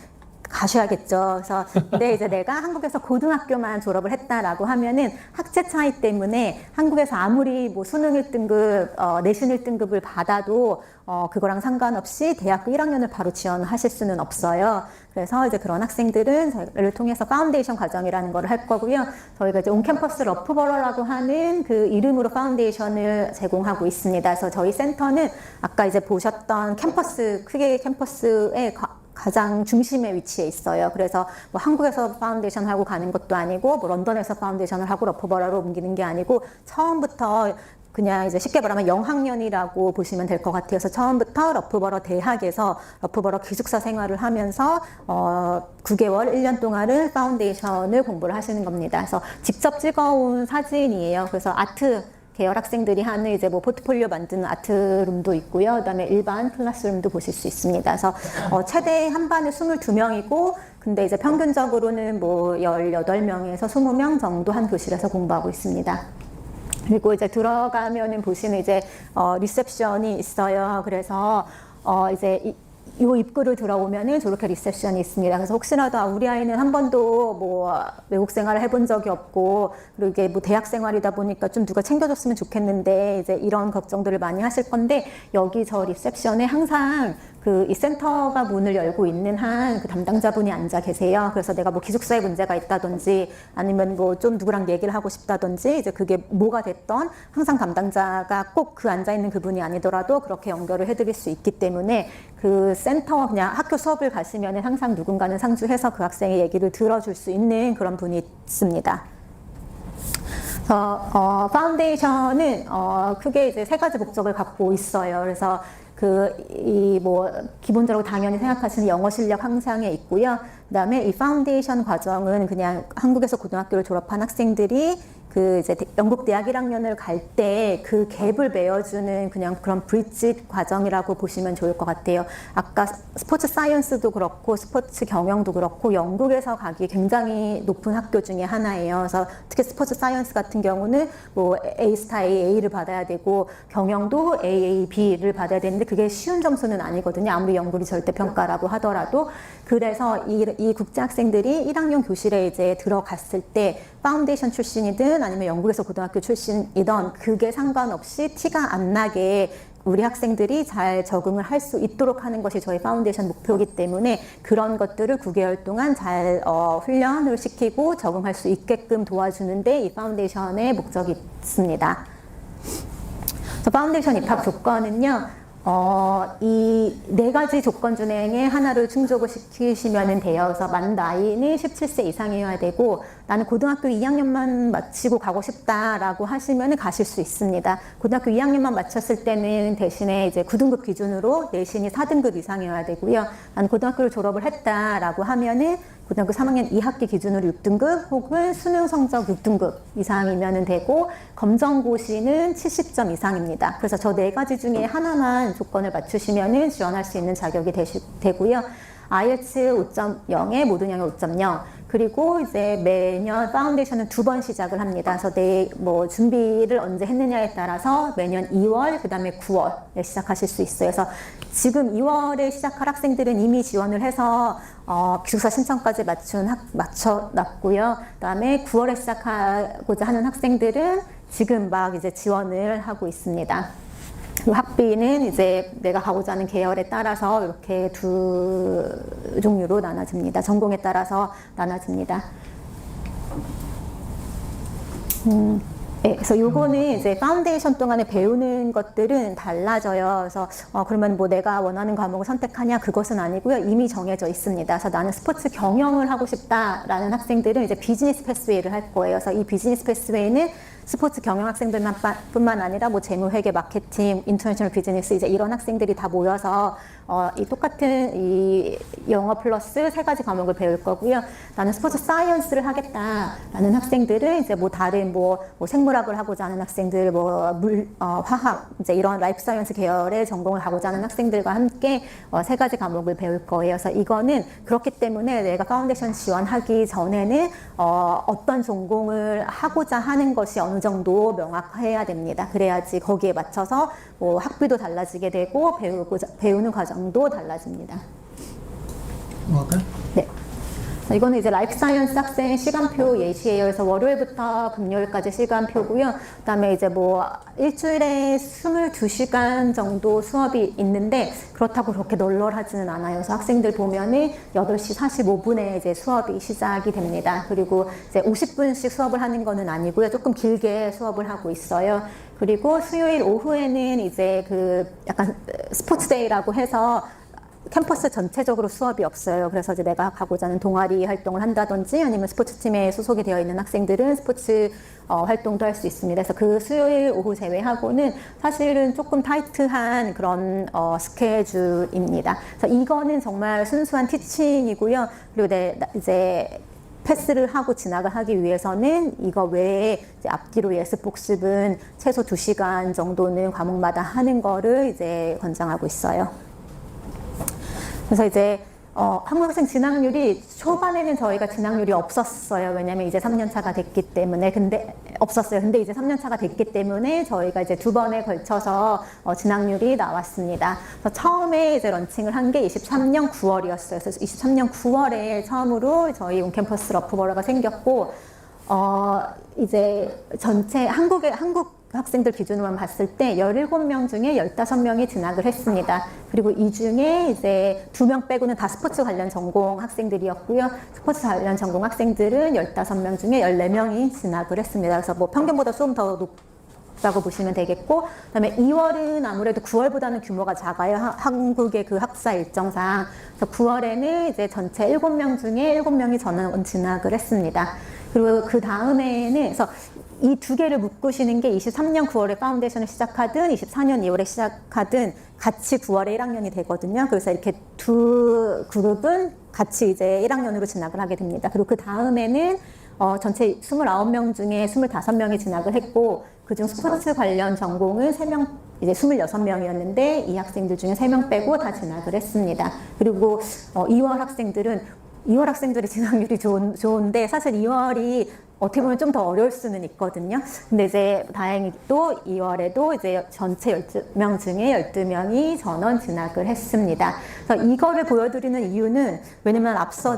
가셔야겠죠. 그래서 근데 이제 내가 한국에서 고등학교만 졸업을 했다라고 하면은 학제 차이 때문에 한국에서 아무리 뭐 수능 1등급, 내신 1등급을 받아도 그거랑 상관없이 대학교 1학년을 바로 지원하실 수는 없어요. 그래서 이제 그런 학생들은 저희를 통해서 파운데이션 과정이라는 걸 할 거고요. 저희가 이제 온캠퍼스 러프버러라고 하는 그 이름으로 파운데이션을 제공하고 있습니다. 그래서 저희 센터는 아까 이제 보셨던 캠퍼스, 크게 캠퍼스의 가장 중심에 위치해 있어요. 그래서 뭐 한국에서 파운데이션 하고 가는 것도 아니고 뭐 런던에서 파운데이션을 하고 러프버러로 옮기는 게 아니고 처음부터 그냥 이제 쉽게 말하면 0학년이라고 보시면 될 것 같아요. 그래서 처음부터 러프버러 대학에서 러프버러 기숙사 생활을 하면서 9개월, 1년 동안을 파운데이션을 공부를 하시는 겁니다. 그래서 직접 찍어온 사진이에요. 그래서 아트 계열 학생들이 하는 이제 뭐 포트폴리오 만드는 아트룸도 있고요. 그다음에 일반 클래스룸도 보실 수 있습니다. 그래서 최대 한 반에 22명이고 근데 이제 평균적으로는 뭐 18명에서 20명 정도 한 교실에서 공부하고 있습니다. 그리고 이제 들어가면은 보시면 이제 리셉션이 있어요. 그래서 이제 이 입구를 들어오면은 저렇게 리셉션이 있습니다. 그래서 혹시라도 우리 아이는 한 번도 뭐 외국 생활을 해본 적이 없고 그리고 이게 뭐 대학 생활이다 보니까 좀 누가 챙겨줬으면 좋겠는데 이제 이런 걱정들을 많이 하실 건데 여기 저 리셉션에 항상 이 센터가 문을 열고 있는 한 그 담당자분이 앉아 계세요. 그래서 내가 뭐 기숙사에 문제가 있다든지 아니면 뭐 좀 누구랑 얘기를 하고 싶다든지 이제 그게 뭐가 됐던 항상 담당자가 꼭 그 앉아 있는 그분이 아니더라도 그렇게 연결을 해드릴 수 있기 때문에 그 센터 그냥 학교 수업을 가시면은 항상 누군가는 상주해서 그 학생의 얘기를 들어줄 수 있는 그런 분이 있습니다. 파운데이션은 크게 이제 세 가지 목적을 갖고 있어요. 그래서 기본적으로 당연히 생각하시는 영어 실력 향상에 있고요. 그다음에 이 파운데이션 과정은 그냥 한국에서 고등학교를 졸업한 학생들이 이제 영국 대학 1학년을 갈 때 그 갭을 메워주는 그냥 그런 브릿지 과정이라고 보시면 좋을 것 같아요. 아까 스포츠 사이언스도 그렇고 스포츠 경영도 그렇고 영국에서 가기 굉장히 높은 학교 중에 하나예요. 그래서 특히 스포츠 사이언스 같은 경우는 뭐 A-스타 A를 받아야 되고 경영도 AAB를 받아야 되는데 그게 쉬운 점수는 아니거든요. 아무리 영국이 절대평가라고 하더라도. 그래서 이 국제 학생들이 1학년 교실에 이제 들어갔을 때 파운데이션 출신이든 아니면 영국에서 고등학교 출신이든 그게 상관없이 티가 안 나게 우리 학생들이 잘 적응을 할 수 있도록 하는 것이 저희 파운데이션 목표이기 때문에 그런 것들을 9개월 동안 잘 훈련을 시키고 적응할 수 있게끔 도와주는데 이 파운데이션의 목적이 있습니다. 파운데이션 입학 조건은요. 이 네 가지 조건 중에 하나를 충족을 시키시면 돼요. 그래서 만 나이는 17세 이상이어야 되고 나는 고등학교 2학년만 마치고 가고 싶다라고 하시면 가실 수 있습니다. 고등학교 2학년만 마쳤을 때는 대신에 이제 9등급 기준으로 내신이 4등급 이상이어야 되고요. 나는 고등학교를 졸업을 했다라고 하면은 고등학교 3학년 2학기 기준으로 6등급 혹은 수능 성적 6등급 이상이면 되고 검정고시는 70점 이상입니다. 그래서 저 네 가지 중에 하나만 조건을 맞추시면 지원할 수 있는 자격이 되고요. IELTS 5.0에 모든 영역 5.0 그리고 이제 매년 파운데이션은 2번 시작을 합니다. 그래서 준비를 언제 했느냐에 따라서 매년 2월, 그 다음에 9월에 시작하실 수 있어요. 그래서 지금 2월에 시작할 학생들은 이미 지원을 해서 기숙사 신청까지 맞춰놨고요. 그 다음에 9월에 시작하고자 하는 학생들은 지금 막 이제 지원을 하고 있습니다. 학비는 이제 내가 가고자 하는 계열에 따라서 이렇게 두 종류로 나눠집니다. 전공에 따라서 나눠집니다. 네, 그래서 요거는 이제 파운데이션 동안에 배우는 것들은 달라져요. 그래서 그러면 뭐 내가 원하는 과목을 선택하냐 그것은 아니고요. 이미 정해져 있습니다. 그래서 나는 스포츠 경영을 하고 싶다라는 학생들은 이제 비즈니스 패스웨이를 할 거예요. 그래서 이 비즈니스 패스웨이는 스포츠 경영 학생들뿐만 아니라 뭐 재무회계, 마케팅, 인터내셔널 비즈니스 이제 이런 학생들이 다 모여서 이 똑같은 이 영어 플러스 세 가지 과목을 배울 거고요. 나는 스포츠 사이언스를 하겠다라는 학생들은 이제 뭐 다른 뭐 생물학을 하고자 하는 학생들, 화학 이제 이런 라이프 사이언스 계열의 전공을 하고자 하는 학생들과 함께 세 가지 과목을 배울 거예요. 그래서 이거는 그렇기 때문에 내가 파운데이션 지원하기 전에는 어떤 전공을 하고자 하는 것이 어느 정도 명확해야 됩니다. 그래야지 거기에 맞춰서 뭐 학비도 달라지게 되고 배우는 과정도 달라집니다. 뭐할까요? 네. 이거는 이제 라이프 사이언스 학생 시간표 예시예요. 그래서 월요일부터 금요일까지 시간표고요. 그다음에 이제 뭐 일주일에 22시간 정도 수업이 있는데 그렇다고 그렇게 널널하지는 않아요. 그래서 학생들 보면은 8시 45분에 이제 수업이 시작이 됩니다. 그리고 이제 50분씩 수업을 하는 거는 아니고요. 조금 길게 수업을 하고 있어요. 그리고 수요일 오후에는 이제 약간 스포츠데이라고 해서 캠퍼스 전체적으로 수업이 없어요. 그래서 이제 내가 가고자 하는 동아리 활동을 한다든지 아니면 스포츠팀에 소속이 되어 있는 학생들은 스포츠 활동도 할 수 있습니다. 그래서 그 수요일 오후 제외하고는 사실은 조금 타이트한 그런 스케줄입니다. 그래서 이거는 정말 순수한 티칭이고요. 그리고 이제 패스를 하고 진학을 하기 위해서는 이거 외에 이제 앞뒤로 예습 복습은 최소 2시간 정도는 과목마다 하는 거를 이제 권장하고 있어요. 그래서 이제 한국 학생 진학률이 초반에는 저희가 진학률이 없었어요. 왜냐면 이제 3년차가 됐기 때문에. 근데 이제 3년차가 됐기 때문에 저희가 이제 2번에 걸쳐서 진학률이 나왔습니다. 그래서 처음에 이제 런칭을 한 게 23년 9월이었어요. 그래서 23년 9월에 처음으로 저희 온캠퍼스 러프버러가 생겼고 이제 전체 한국 학생들 기준으로만 봤을 때 17명 중에 15명이 진학을 했습니다. 그리고 이 중에 이제 2명 빼고는 다 스포츠 관련 전공 학생들이었고요. 스포츠 관련 전공 학생들은 15명 중에 14명이 진학을 했습니다. 그래서 뭐 평균보다 좀 더 높다고 보시면 되겠고, 그다음에 2월은 아무래도 9월보다는 규모가 작아요. 한국의 그 학사 일정상. 그래서 9월에는 이제 전체 7명 중에 7명이 전원 진학을 했습니다. 그리고 그 다음에는 그래서 이 두 개를 묶으시는 게 23년 9월에 파운데이션을 시작하든 24년 2월에 시작하든 같이 9월에 1학년이 되거든요. 그래서 이렇게 두 그룹은 같이 이제 1학년으로 진학을 하게 됩니다. 그리고 그 다음에는 전체 29명 중에 25명이 진학을 했고, 그중 스포츠 관련 전공은 3명, 이제 26명이었는데 이 학생들 중에 3명 빼고 다 진학을 했습니다. 그리고 2월 학생들의 진학률이 좋은데 사실 2월이 어떻게 보면 좀 더 어려울 수는 있거든요. 근데 이제 다행히 또 2월에도 이제 전체 12명 중에 12명이 전원 진학을 했습니다. 그래서 이거를 보여드리는 이유는 왜냐면 앞서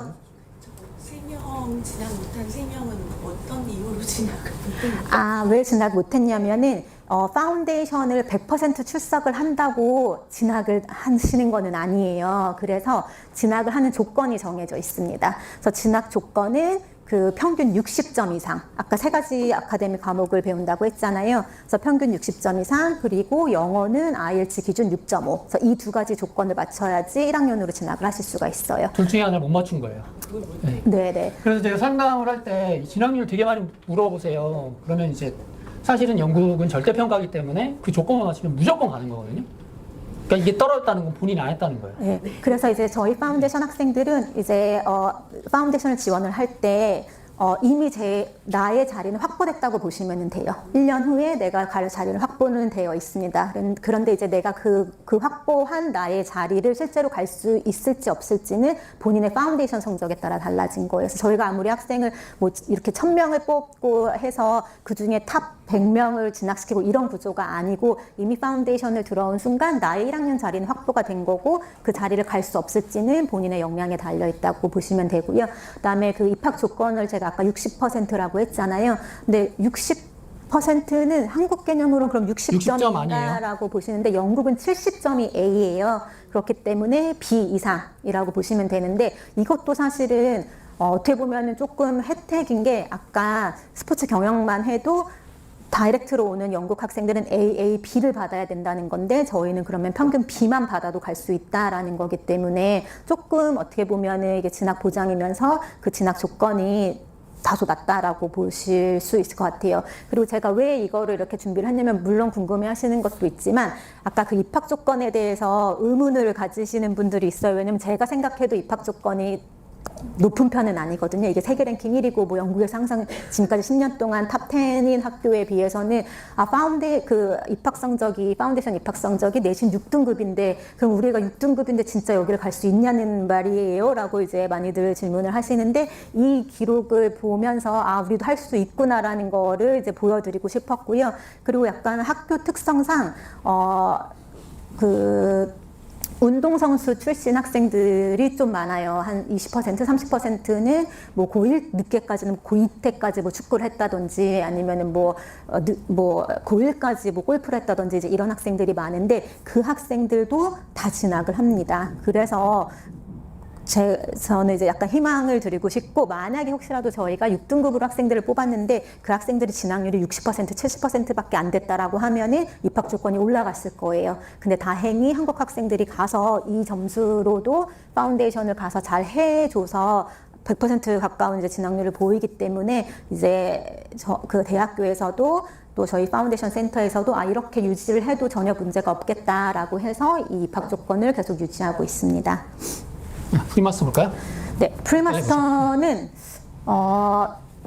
3명 진학 못한 3명은 어떤 이유로 진학을 못했나요? 왜 진학 못했냐면은 파운데이션을 100% 출석을 한다고 진학을 하시는 거는 아니에요. 그래서 진학을 하는 조건이 정해져 있습니다. 그래서 진학 조건은 그 평균 60점 이상, 아까 3가지 아카데미 과목을 배운다고 했잖아요. 그래서 평균 60점 이상, 그리고 영어는 IELTS 기준 6.5. 그래서 이 2가지 조건을 맞춰야지 1학년으로 진학을 하실 수가 있어요. 둘 중에 하나를 못 맞춘 거예요. 네. 네네. 그래서 제가 상담을 할 때 진학률 되게 많이 물어보세요. 그러면 이제 사실은 영국은 절대평가이기 때문에 그 조건만 맞추면 무조건 가는 거거든요. 그러니까 이게 떨어졌다는 건 본인이 안 했다는 거예요. 네. 그래서 이제 저희 파운데이션 학생들은 이제 파운데이션을 지원을 할 때 이미 나의 자리는 확보됐다고 보시면 돼요. 1년 후에 내가 갈 자리를 확보는 되어 있습니다. 그런데 이제 내가 그 확보한 나의 자리를 실제로 갈 수 있을지 없을지는 본인의 파운데이션 성적에 따라 달라진 거예요. 그래서 저희가 아무리 학생을 뭐 이렇게 1000명을 뽑고 해서 그 중에 탑 100명을 진학시키고 이런 구조가 아니고 이미 파운데이션을 들어온 순간 나의 1학년 자리는 확보가 된 거고 그 자리를 갈 수 없을지는 본인의 역량에 달려 있다고 보시면 되고요. 그다음에 그 입학 조건을 제가 아까 60%라고 했잖아요. 근데 60%는 한국 개념으로 그럼 60점인가라고 보시는데 영국은 70점이 A예요. 그렇기 때문에 B 이상이라고 보시면 되는데 이것도 사실은 어떻게 보면 조금 혜택인 게 아까 스포츠 경영만 해도 다이렉트로 오는 영국 학생들은 A, B를 받아야 된다는 건데 저희는 그러면 평균 B만 받아도 갈 수 있다라는 거기 때문에 조금 어떻게 보면은 이게 진학 보장이면서 그 진학 조건이 다소 낮다라고 보실 수 있을 것 같아요. 그리고 제가 왜 이거를 이렇게 준비를 했냐면 물론 궁금해 하시는 것도 있지만 아까 그 입학 조건에 대해서 의문을 가지시는 분들이 있어요. 왜냐면 제가 생각해도 입학 조건이 높은 편은 아니거든요. 이게 세계 랭킹 1위고 뭐 영국에서 항상 지금까지 10년 동안 탑 10인 학교에 비해서는 파운데이션 입학 성적이 내신 6등급인데 그럼 우리가 6등급인데 진짜 여기를 갈 수 있냐는 말이에요? 라고 이제 많이들 질문을 하시는데 이 기록을 보면서 우리도 할 수 있구나라는 거를 이제 보여드리고 싶었고요. 그리고 약간 학교 특성상 운동선수 출신 학생들이 좀 많아요. 한 20%, 30%는 뭐 고1 늦게까지는 고2 때까지 뭐 축구를 했다든지 아니면은 뭐 고1까지 뭐 골프를 했다든지 이제 이런 학생들이 많은데 그 학생들도 다 진학을 합니다. 그래서 저는 이제 약간 희망을 드리고 싶고 만약에 혹시라도 저희가 6등급으로 학생들을 뽑았는데 그 학생들이 진학률이 60%, 70%밖에 안 됐다라고 하면은 입학 조건이 올라갔을 거예요. 근데 다행히 한국 학생들이 가서 이 점수로도 파운데이션을 가서 잘 해줘서 100% 가까운 이제 진학률을 보이기 때문에 이제 그 대학교에서도 또 저희 파운데이션 센터에서도 이렇게 유지를 해도 전혀 문제가 없겠다라고 해서 이 입학 조건을 계속 유지하고 있습니다. 프리마스터 볼까요? 네, 프리마스터는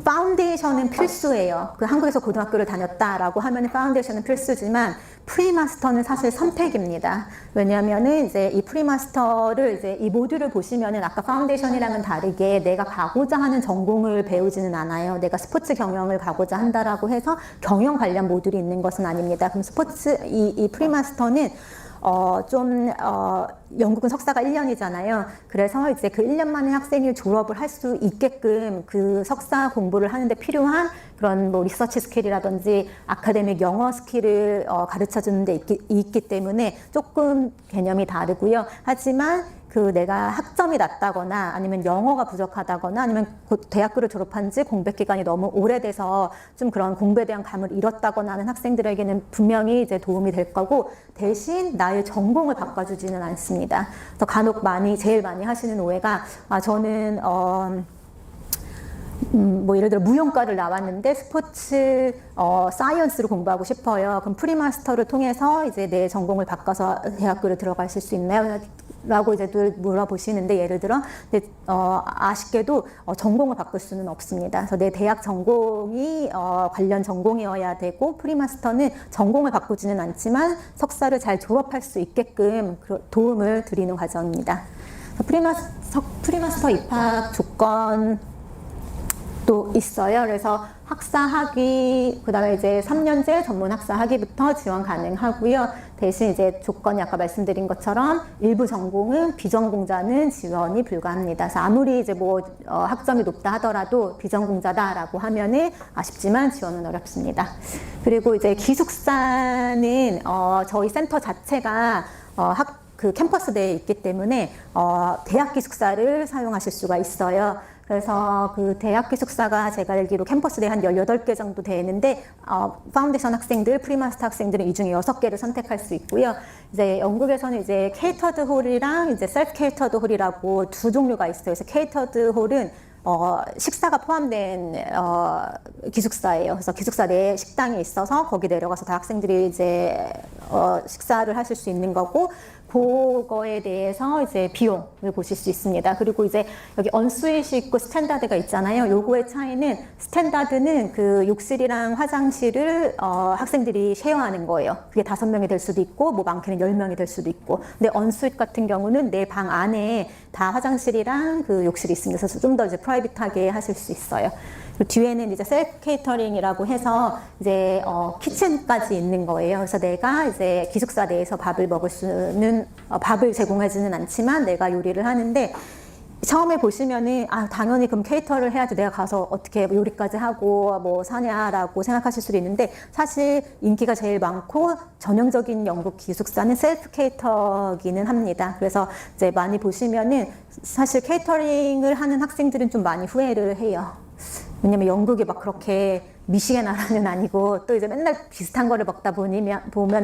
파운데이션은 필수예요. 그 한국에서 고등학교를 다녔다라고 하면 파운데이션은 필수지만 프리마스터는 사실 선택입니다. 왜냐하면은 이제 이 프리마스터를 이제 이 모듈을 보시면은 아까 파운데이션이랑은 다르게 내가 가고자 하는 전공을 배우지는 않아요. 내가 스포츠 경영을 가고자 한다라고 해서 경영 관련 모듈이 있는 것은 아닙니다. 그럼 이 프리마스터는 영국은 석사가 1년이잖아요. 그래서 이제 그 1년 만에 학생이 졸업을 할 수 있게끔 그 석사 공부를 하는데 필요한 그런 뭐 리서치 스킬이라든지 아카데믹 영어 스킬을 가르쳐 주는 데 있기 때문에 조금 개념이 다르고요. 하지만 그 내가 학점이 낮다거나 아니면 영어가 부족하다거나 아니면 곧 대학교를 졸업한 지 공백 기간이 너무 오래돼서 좀 그런 공부에 대한 감을 잃었다거나 하는 학생들에게는 분명히 이제 도움이 될 거고, 대신 나의 전공을 바꿔주지는 않습니다. 그래서 간혹 제일 많이 하시는 오해가 저는 뭐 예를 들어 무용과를 나왔는데 스포츠 사이언스로 공부하고 싶어요. 그럼 프리마스터를 통해서 이제 내 전공을 바꿔서 대학교를 들어가실 수 있나요? 라고 이제 늘 물어보시는데, 예를 들어 아쉽게도 전공을 바꿀 수는 없습니다. 그래서 내 대학 전공이 관련 전공이어야 되고, 프리마스터는 전공을 바꾸지는 않지만 석사를 잘 졸업할 수 있게끔 도움을 드리는 과정입니다. 프리마스터 입학 조건 또 있어요. 그래서 학사 학위, 그 다음에 이제 3년제 전문 학사 학위부터 지원 가능하고요. 대신 이제 조건이 아까 말씀드린 것처럼 일부 전공은 비전공자는 지원이 불가합니다. 그래서 아무리 이제 뭐 학점이 높다 하더라도 비전공자다라고 하면은 아쉽지만 지원은 어렵습니다. 그리고 이제 기숙사는 저희 센터 자체가 그 캠퍼스 내에 있기 때문에 대학 기숙사를 사용하실 수가 있어요. 그래서 그 대학 기숙사가 제가 알기로 캠퍼스 내에 한 18개 정도 되는데, 파운데이션 학생들, 프리마스터 학생들은 이 중에 6개를 선택할 수 있고요. 이제 영국에서는 이제 케이터드 홀이랑 이제 셀프 케이터드 홀이라고 두 종류가 있어요. 그래서 케이터드 홀은 식사가 포함된 기숙사예요. 그래서 기숙사 내에 식당이 있어서 거기 내려가서 다 학생들이 이제 식사를 하실 수 있는 거고, 그거에 대해서 이제 비용을 보실 수 있습니다. 그리고 이제 여기 언스윗이 있고 스탠다드가 있잖아요. 요거의 차이는, 스탠다드는 그 욕실이랑 화장실을 학생들이 쉐어하는 거예요. 그게 5명이 될 수도 있고 뭐 많게는 10명이 될 수도 있고, 근데 언스윗 같은 경우는 내 방 안에 다 화장실이랑 그 욕실이 있습니다. 그래서 좀 더 이제 프라이빗하게 하실 수 있어요. 그 뒤에는 이제 셀프 케이터링이라고 해서 이제 키친까지 있는 거예요. 그래서 내가 이제 기숙사 내에서 밥을 먹을 수는 밥을 제공하지는 않지만 내가 요리를 하는데, 처음에 보시면은 당연히 그럼 케이터를 해야지 내가 가서 어떻게 요리까지 하고 뭐 사냐라고 생각하실 수도 있는데, 사실 인기가 제일 많고 전형적인 영국 기숙사는 셀프 케이터기는 합니다. 그래서 이제 많이 보시면은 사실 케이터링을 하는 학생들은 좀 많이 후회를 해요. 왜냐면 영국이 막 그렇게 미식의 나라는 아니고, 또 이제 맨날 비슷한 거를 먹다 보면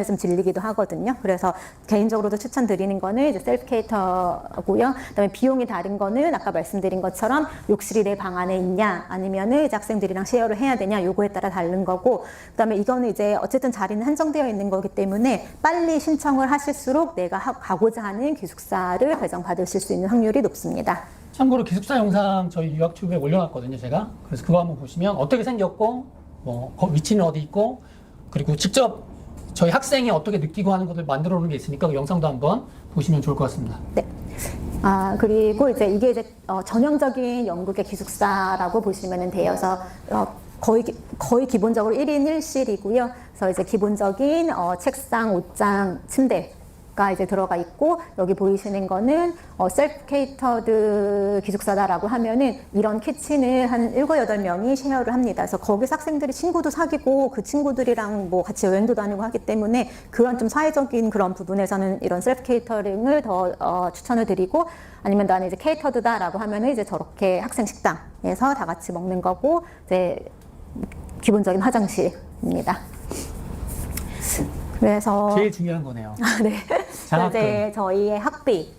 좀 질리기도 하거든요. 그래서 개인적으로도 추천드리는 거는 이제 셀프 케이터고요. 그다음에 비용이 다른 거는 아까 말씀드린 것처럼 욕실이 내 방 안에 있냐, 아니면은 이제 학생들이랑 쉐어를 해야 되냐, 요거에 따라 다른 거고, 그다음에 이거는 이제 어쨌든 자리는 한정되어 있는 거기 때문에 빨리 신청을 하실수록 내가 가고자 하는 기숙사를 배정받으실 수 있는 확률이 높습니다. 참고로 기숙사 영상 저희 유학튜브에 올려놨거든요, 제가. 그래서 그거 한번 보시면 어떻게 생겼고, 뭐 위치는 어디 있고, 그리고 직접 저희 학생이 어떻게 느끼고 하는 것을 만들어 놓은 게 있으니까 그 영상도 한번 보시면 좋을 것 같습니다. 네. 그리고 이제 이게 이제 전형적인 영국의 기숙사라고 보시면 돼요. 그래서 거의 기본적으로 1인 1실이고요. 그래서 이제 기본적인 책상, 옷장, 침대 가 이제 들어가 있고, 여기 보이시는 거는 셀프 케이터드 기숙사다라고 하면은 이런 키친을 한 7, 8명이 쉐어를 합니다. 그래서 거기서 학생들이 친구도 사귀고 그 친구들이랑 뭐 같이 여행도 다니고 하기 때문에 그런 좀 사회적인 그런 부분에서는 이런 셀프 케이터링을 더 추천을 드리고, 아니면 나는 이제 케이터드다라고 하면은 이제 저렇게 학생 식당에서 다 같이 먹는 거고, 이제 기본적인 화장실입니다. 그래서 제일 중요한 거네요. 네. 장학금. 이제 저희의 학비와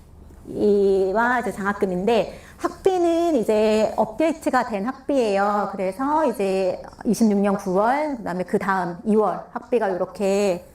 이제 장학금인데, 학비는 이제 업데이트가 된 학비예요. 그래서 이제 26년 9월, 그다음에 그 다음 2월 학비가 이렇게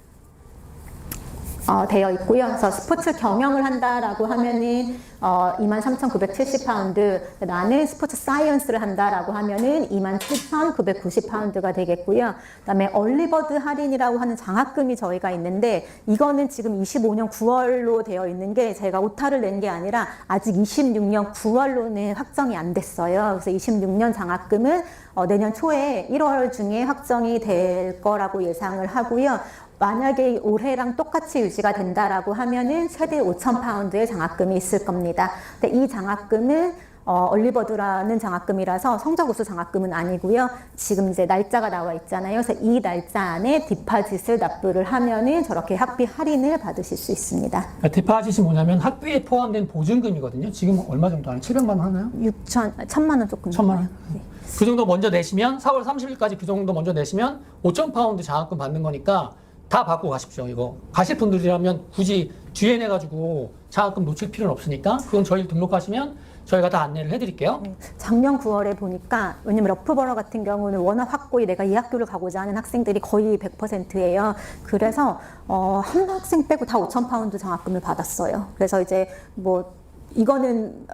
되어 있고요. 그래서 스포츠 경영을 한다라고 하면은 23,970파운드, 나는 스포츠 사이언스를 한다라고 하면은 27,990파운드가 되겠고요. 그다음에 얼리버드 할인이라고 하는 장학금이 저희가 있는데, 이거는 지금 25년 9월로 되어 있는 게 제가 오타를 낸 게 아니라 아직 26년 9월로는 확정이 안 됐어요. 그래서 26년 장학금은 내년 초에 1월 중에 확정이 될 거라고 예상을 하고요. 만약에 올해랑 똑같이 유지가 된다라고 하면은 최대 5,000파운드의 장학금이 있을 겁니다. 근데 이 장학금은 얼리버드라는 장학금이라서 성적 우수 장학금은 아니고요. 지금 이제 날짜가 나와 있잖아요. 그래서 이 날짜 안에 디파짓을 납부를 하면은 저렇게 학비 할인을 받으실 수 있습니다. 디파짓이 뭐냐면 학비에 포함된 보증금이거든요. 지금 얼마 정도 하나요? 700만 원 하나요? 1,000만 원 조금. 1,000만 원? 네. 그 정도 먼저 내시면 4월 30일까지 그 정도 먼저 내시면 5,000파운드 장학금 받는 거니까 다 받고 가십시오. 이거 가실 분들이라면 굳이 뒤에 내가지고 장학금 놓칠 필요는 없으니까 그건 저희 등록하시면 저희가 다 안내를 해드릴게요. 작년 9월에 보니까 왜냐면 러프버러 같은 경우는 워낙 확고히 내가 이 학교를 가고자 하는 학생들이 거의 100%예요. 그래서 한 학생 빼고 다 5,000파운드 장학금을 받았어요. 그래서 이제 뭐 이거는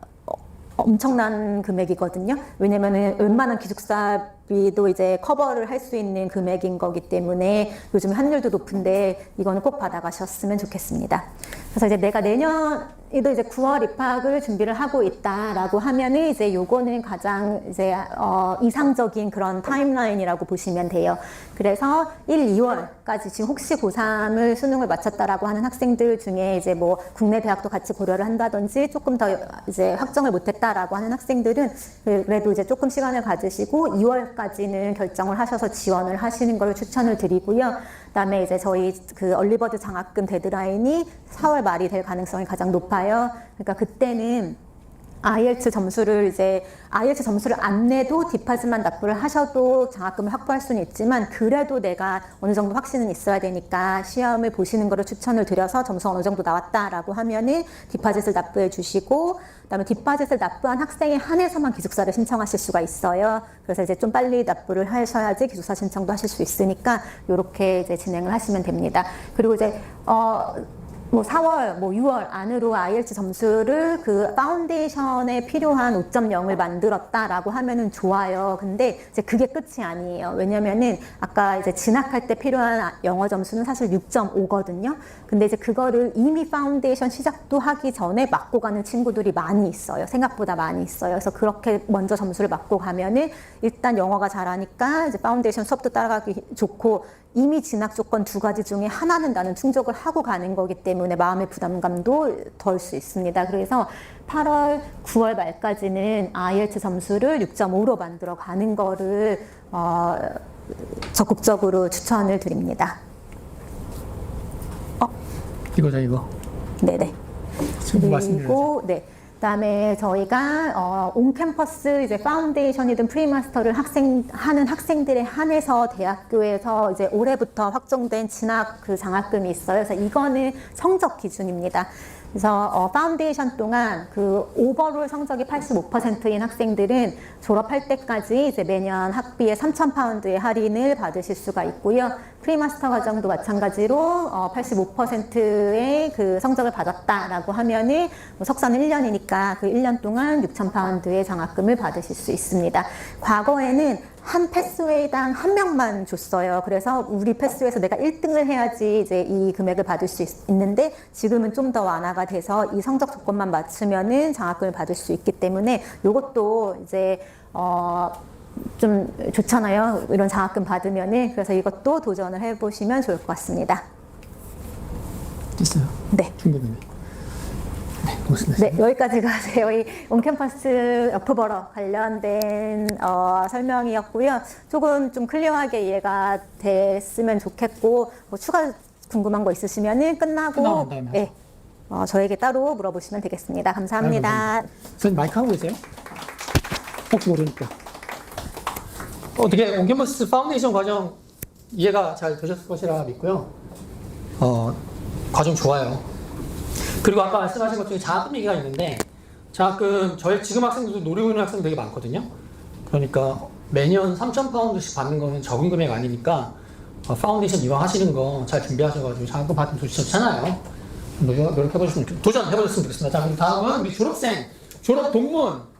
엄청난 금액이거든요. 왜냐면은 웬만한 기숙사비도 이제 커버를 할 수 있는 금액인 거기 때문에 요즘 환율도 높은데 이거는 꼭 받아가셨으면 좋겠습니다. 그래서 이제 내가 내년에도 이제 9월 입학을 준비를 하고 있다라고 하면은 이제 요거는 가장 이제 이상적인 그런 타임라인이라고 보시면 돼요. 그래서 1, 2월까지 지금 혹시 고3을 수능을 마쳤다라고 하는 학생들 중에 이제 뭐 국내 대학도 같이 고려를 한다든지 조금 더 이제 확정을 못했다라고 하는 학생들은 그래도 이제 조금 시간을 가지시고 2월까지는 결정을 하셔서 지원을 하시는 걸 추천을 드리고요. 그다음에 이제 저희 그 얼리버드 장학금 데드라인이 4월 말이 될 가능성이 가장 높아요. 그러니까 그때는 IELTS 점수를 안 내도 디파짓만 납부를 하셔도 장학금을 확보할 수는 있지만 그래도 내가 어느 정도 확신은 있어야 되니까 시험을 보시는 거를 추천을 드려서 점수가 어느 정도 나왔다라고 하면은 디파짓을 납부해 주시고 그다음에 디파짓을 납부한 학생에 한해서만 기숙사를 신청하실 수가 있어요. 그래서 이제 좀 빨리 납부를 하셔야지 기숙사 신청도 하실 수 있으니까 이렇게 이제 진행을 하시면 됩니다. 그리고 이제 뭐 4월, 뭐 6월 안으로 IELTS 점수를 그 파운데이션에 필요한 5.0을 만들었다라고 하면은 좋아요. 근데 이제 그게 끝이 아니에요. 왜냐면은 아까 이제 진학할 때 필요한 영어 점수는 사실 6.5거든요. 근데 이제 그거를 이미 파운데이션 시작도 하기 전에 맞고 가는 친구들이 많이 있어요. 생각보다 많이 있어요. 그래서 그렇게 먼저 점수를 맞고 가면은 일단 영어가 잘하니까 이제 파운데이션 수업도 따라가기 좋고 이미 진학 조건 2가지 중에 하나는 나는 충족을 하고 가는 거기 때문에 마음의 부담감도 덜 수 있습니다. 그래서 8월, 9월 말까지는 IELTS 점수를 6.5로 만들어 가는 거를 적극적으로 추천을 드립니다. 이거죠, 이거. 네네. 말씀드려야죠. 그리고 네. 그다음에 저희가 온캠퍼스 이제 파운데이션이든 프리마스터를 하는 학생들에 한해서 대학교에서 이제 올해부터 확정된 진학 그 장학금이 있어요. 그래서 이거는 성적 기준입니다. 그래서 파운데이션 동안 그 오버롤 성적이 85%인 학생들은 졸업할 때까지 이제 매년 학비에 3,000파운드의 할인을 받으실 수가 있고요. 프리마스터 과정도 마찬가지로 85%의 그 성적을 받았다라고 하면은 뭐 석사는 1년이니까 그 1년 동안 6,000파운드의 장학금을 받으실 수 있습니다. 과거에는 한 패스웨이당 한 명만 줬어요. 그래서 우리 패스웨이에서 내가 1등을 해야지 이제 이 금액을 받을 수 있는데 지금은 좀 더 완화가 돼서 이 성적 조건만 맞추면은 장학금을 받을 수 있기 때문에 이것도 이제 좀 좋잖아요. 이런 장학금 받으면은. 그래서 이것도 도전을 해보시면 좋을 것 같습니다. 됐어요. 네. 충분히. 네, 고맙습니다. 네, 여기까지가 저희 온캠퍼스 러프버러 관련된 설명이었고요. 조금 좀 클리어하게 이해가 됐으면 좋겠고 뭐 추가 궁금한 거 있으시면은 끝나고 끝나고 난 다음에 네, 저에게 따로 물어보시면 되겠습니다. 감사합니다. 선생님 마이크 하고 계세요? 혹시 모르니까. 어떻게 온캠퍼스 파운데이션 과정 이해가 잘 되셨을 것이라 믿고요. 과정 좋아요. 그리고 아까 말씀하신 것 중에 장학금 얘기가 있는데 장학금 저희 지금 학생들도 노리고 있는 학생 되게 많거든요. 그러니까 매년 3,000파운드씩 받는 거는 적은 금액 아니니까 파운데이션 이왕하시는 거 잘 준비하셔가지고 장학금 받으면 좋잖아요. 노력해보시면 도전해보셨으면 좋겠습니다. 자, 그럼 다음은 우리 졸업생, 졸업 동문.